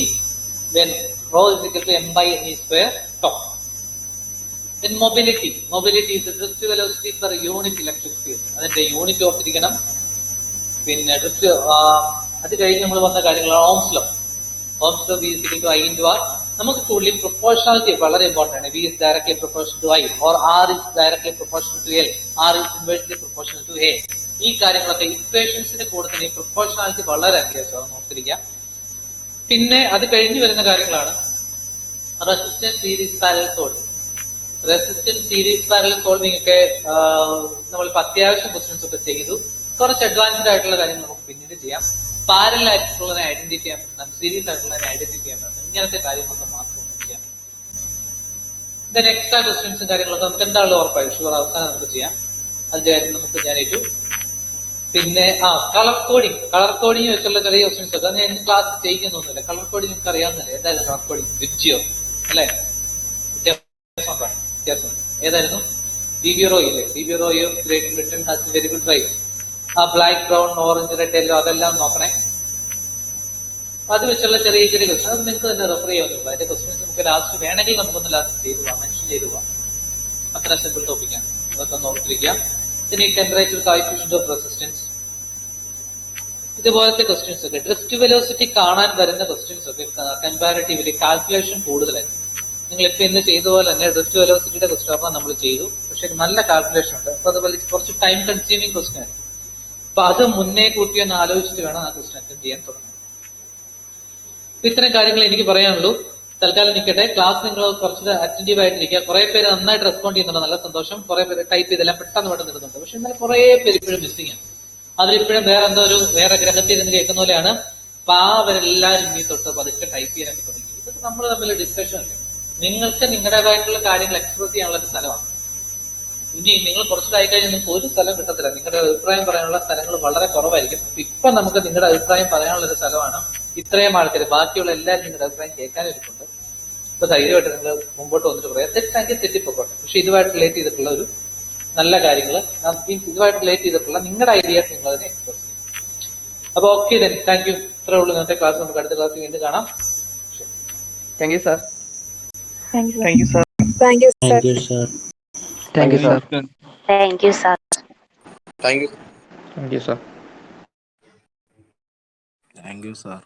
then rho is equal to m by n square tau. Then mobility. Mobility is the drift velocity per unit electric field. അതിന്റെ യൂണിറ്റ് ഓർത്തിരിക്കണം. പിന്നെ ഡ്രിഫ്റ്റ് അത് കഴിഞ്ഞ് നമ്മൾ വന്ന കാര്യങ്ങളാണ് Ohm's law. Ohm's law, V is equal to I into R. നമുക്ക് കൂടുതൽ പ്രൊപ്പോർഷണാലിറ്റി വളരെ ഇമ്പോർട്ടൻ്റ് ആണ്. V is directly proportional to I, or R is directly proportional to L, R is inversely proportional to A. ഈ കാര്യങ്ങളൊക്കെ ഇക്വേഷൻസിന്റെ കൂടെ തന്നെ പ്രൊപ്പോർഷണാലിറ്റി വളരെ അത്യാവശ്യമാണ്, നോക്കിയിരിക്കുക. പിന്നെ അത് കഴിഞ്ഞ് വരുന്ന കാര്യങ്ങളാണ് resistance series parallel solving. Resistance series parallel solving ഒക്കെ നമ്മളിപ്പോൾ അത്യാവശ്യം ക്വസ്റ്റ്യൻസ് ഒക്കെ ചെയ്തു. കുറച്ച് അഡ്വാൻസ്ഡ് ആയിട്ടുള്ള കാര്യങ്ങൾ നമുക്ക് പിന്നീട് ചെയ്യാം. പാരലൽ ആയിട്ടുള്ളതിനെ ഐഡന്റിഫൈ ചെയ്യാൻ പറ്റണം, സീരീസ് ആയിട്ടുള്ളതിനെ ഐഡന്റിഫൈ ചെയ്യാൻ പറ്റണം. ഇങ്ങനത്തെ കാര്യങ്ങളൊക്കെ മാത്രം ചെയ്യാം. ദെൻ എക്സ്ട്രാ ക്വസ്റ്റ്യൻസും കാര്യങ്ങളൊക്കെ നമുക്ക് എന്താണല്ലോ ഉറപ്പായി ഷുവർ അവസാനം നമുക്ക് ചെയ്യാം. അതിന്റെ കാര്യം നമുക്ക് ഞാൻ ഏറ്റു. പിന്നെ കളർ കോഡിങ് വെച്ചുള്ള ചെറിയ ക്വസ്റ്റ്യൻസ് ഒക്കെ ഞാൻ ക്ലാസ് ചെയ്യിക്കുന്നൊന്നുമില്ല. കളർ കോഡിങ് നമുക്ക് അറിയാവുന്നില്ല. എന്തായാലും കളർ കോഡിങ് വിബ്ജിയോ അല്ലെ? വ്യത്യാസം ഏതായിരുന്നു? DB ഇല്ലേ? DB Great Britain has very good right. Black, brown, orange, red, yellow അതെല്ലാം നോക്കണേ. അത് വെച്ചുള്ള ചെറിയ ചെറിയ ക്വസ്റ്റ്യൻ അത് നിങ്ങൾക്ക് തന്നെ റെഫർ ചെയ്യാവുന്നുള്ളൂ. അതിന്റെ ക്വസ്റ്റ്യൻസ് നമുക്ക് ലാസ്റ്റ് വേണമെങ്കിൽ നമുക്കൊന്ന് ലാസ്റ്റ് ചെയ്തു പോവാം, മെൻഷൻ ചെയ്തു പോവാം. അത്ര സിമ്പിൾ ടോപ്പിക്കാണ്, അതൊക്കെ ഒന്ന് ഓർത്തിരിക്കാം. പിന്നെ ഈ ടെമ്പറേച്ചർ കോഎഫിഷ്യന്റ് ഓഫ് റെസിസ്റ്റൻസ്, ഇതുപോലത്തെ ക്വസ്റ്റ്യൻസ് ഒക്കെ ഡ്രിഫ്റ്റ് വെലോസിറ്റി കാണാൻ വരുന്ന ക്വസ്റ്റ്യൻസ് ഒക്കെ കമ്പാരിറ്റീവ്ലി കാൽക്കുലേഷൻ കൂടുതലായിരിക്കും. നിങ്ങൾ ഇപ്പൊ ഇന്ന് ചെയ്ത പോലെ തന്നെ ഡ്രിഫ്റ്റ് വെലോസിറ്റിയുടെ ക്വസ്റ്റ്യൻ അപ്പോൾ നമ്മൾ ചെയ്തു, പക്ഷെ നല്ല കാൽക്കുലേഷൻ ഉണ്ട്. അപ്പൊ അതുപോലെ കുറച്ച് ടൈം കൺസ്യൂമിങ് ക്വസ്റ്റ്യൻ ആയിരുന്നു. അപ്പൊ അത് മുന്നേ കൂട്ടി ഒന്ന് ആലോചിച്ചിട്ട് വേണം ആ ക്വസ്റ്റ്യൻ അറ്റൻഡ് ചെയ്യാൻ തുടങ്ങുന്നത്. ഇത്തരം കാര്യങ്ങൾ എനിക്ക് പറയാനുള്ളൂ. തൽക്കാലം നിൽക്കട്ടെ. ക്ലാസ് നിങ്ങൾ കുറച്ച് അറ്റൻറ്റീവ് ആയിട്ടിരിക്കുക. കുറെ പേര് നന്നായിട്ട് റെസ്പോണ്ട് ചെയ്യുന്നുണ്ട്, നല്ല സന്തോഷം. കുറെ പേര് ടൈപ്പ് ചെയ്തെല്ലാം പെട്ടെന്ന് ഇടുന്നുണ്ട്. പക്ഷെ എന്നാലും കുറെ പേര് ഇപ്പോഴും മിസ്സിംഗ് ആണ്. അതിലിപ്പോഴും വേറെ ഗ്രഹത്തിൽ നിന്ന് കേൾക്കുന്ന പോലെയാണ്. അപ്പൊ അവരെല്ലാവരും ഇനി തൊട്ട് പതുക്കെ ടൈപ്പ് ചെയ്യാനൊക്കെ തുടങ്ങി. ഇതൊക്കെ നമ്മൾ തമ്മിൽ ഡിസ്കഷൻ അല്ലേ. നിങ്ങൾക്ക് നിങ്ങളുടേതായിട്ടുള്ള കാര്യങ്ങൾ എക്സ്പ്രസ് ചെയ്യാനുള്ള ഒരു സ്ഥലമാണ്. ഇനി നിങ്ങൾ കുറച്ചിട്ടായി കഴിഞ്ഞാൽ നിങ്ങൾക്ക് ഒരു സ്ഥലം കിട്ടത്തില്ല. നിങ്ങളുടെ അഭിപ്രായം പറയാനുള്ള സ്ഥലങ്ങൾ വളരെ കുറവായിരിക്കും. അപ്പൊ ഇപ്പൊ നമുക്ക് നിങ്ങളുടെ അഭിപ്രായം പറയാനുള്ള ഒരു സ്ഥലമാണ്. ഇത്രയും ആൾക്കാർ, ബാക്കിയുള്ള എല്ലാവരും നിങ്ങളുടെ അഭിപ്രായം കേൾക്കാനിരിക്കുന്നുണ്ട്. ഇപ്പൊ ധൈര്യമായിട്ട് നിങ്ങൾ മുമ്പോട്ട് വന്നിട്ട് പറയാം. തെറ്റാങ്കിൽ തെറ്റിപ്പോട്ടെ, പക്ഷെ ഇതുമായിട്ട് റിലേറ്റ് ചെയ്തിട്ടുള്ള ഒരു നല്ല കാര്യങ്ങൾ, ഇതുമായിട്ട് റിലേറ്റ് ചെയ്തിട്ടുള്ള നിങ്ങളുടെ ഐഡിയാസ് നിങ്ങൾ അതിനെ എക്സ്പ്രസ് ചെയ്യും. അപ്പൊ ഓക്കെ, താങ്ക് യു. ഇത്രേ ഉള്ളൂ ഇന്നത്തെ ക്ലാസ്. നമുക്ക് അടുത്ത ക്ലാസ് വീണ്ടും കാണാം. Thank you sir. Thank you. Thank you sir. Thank you, sir. Thank you sir. Thank you sir. Thank you, sir. Thank you sir. Thank you, sir.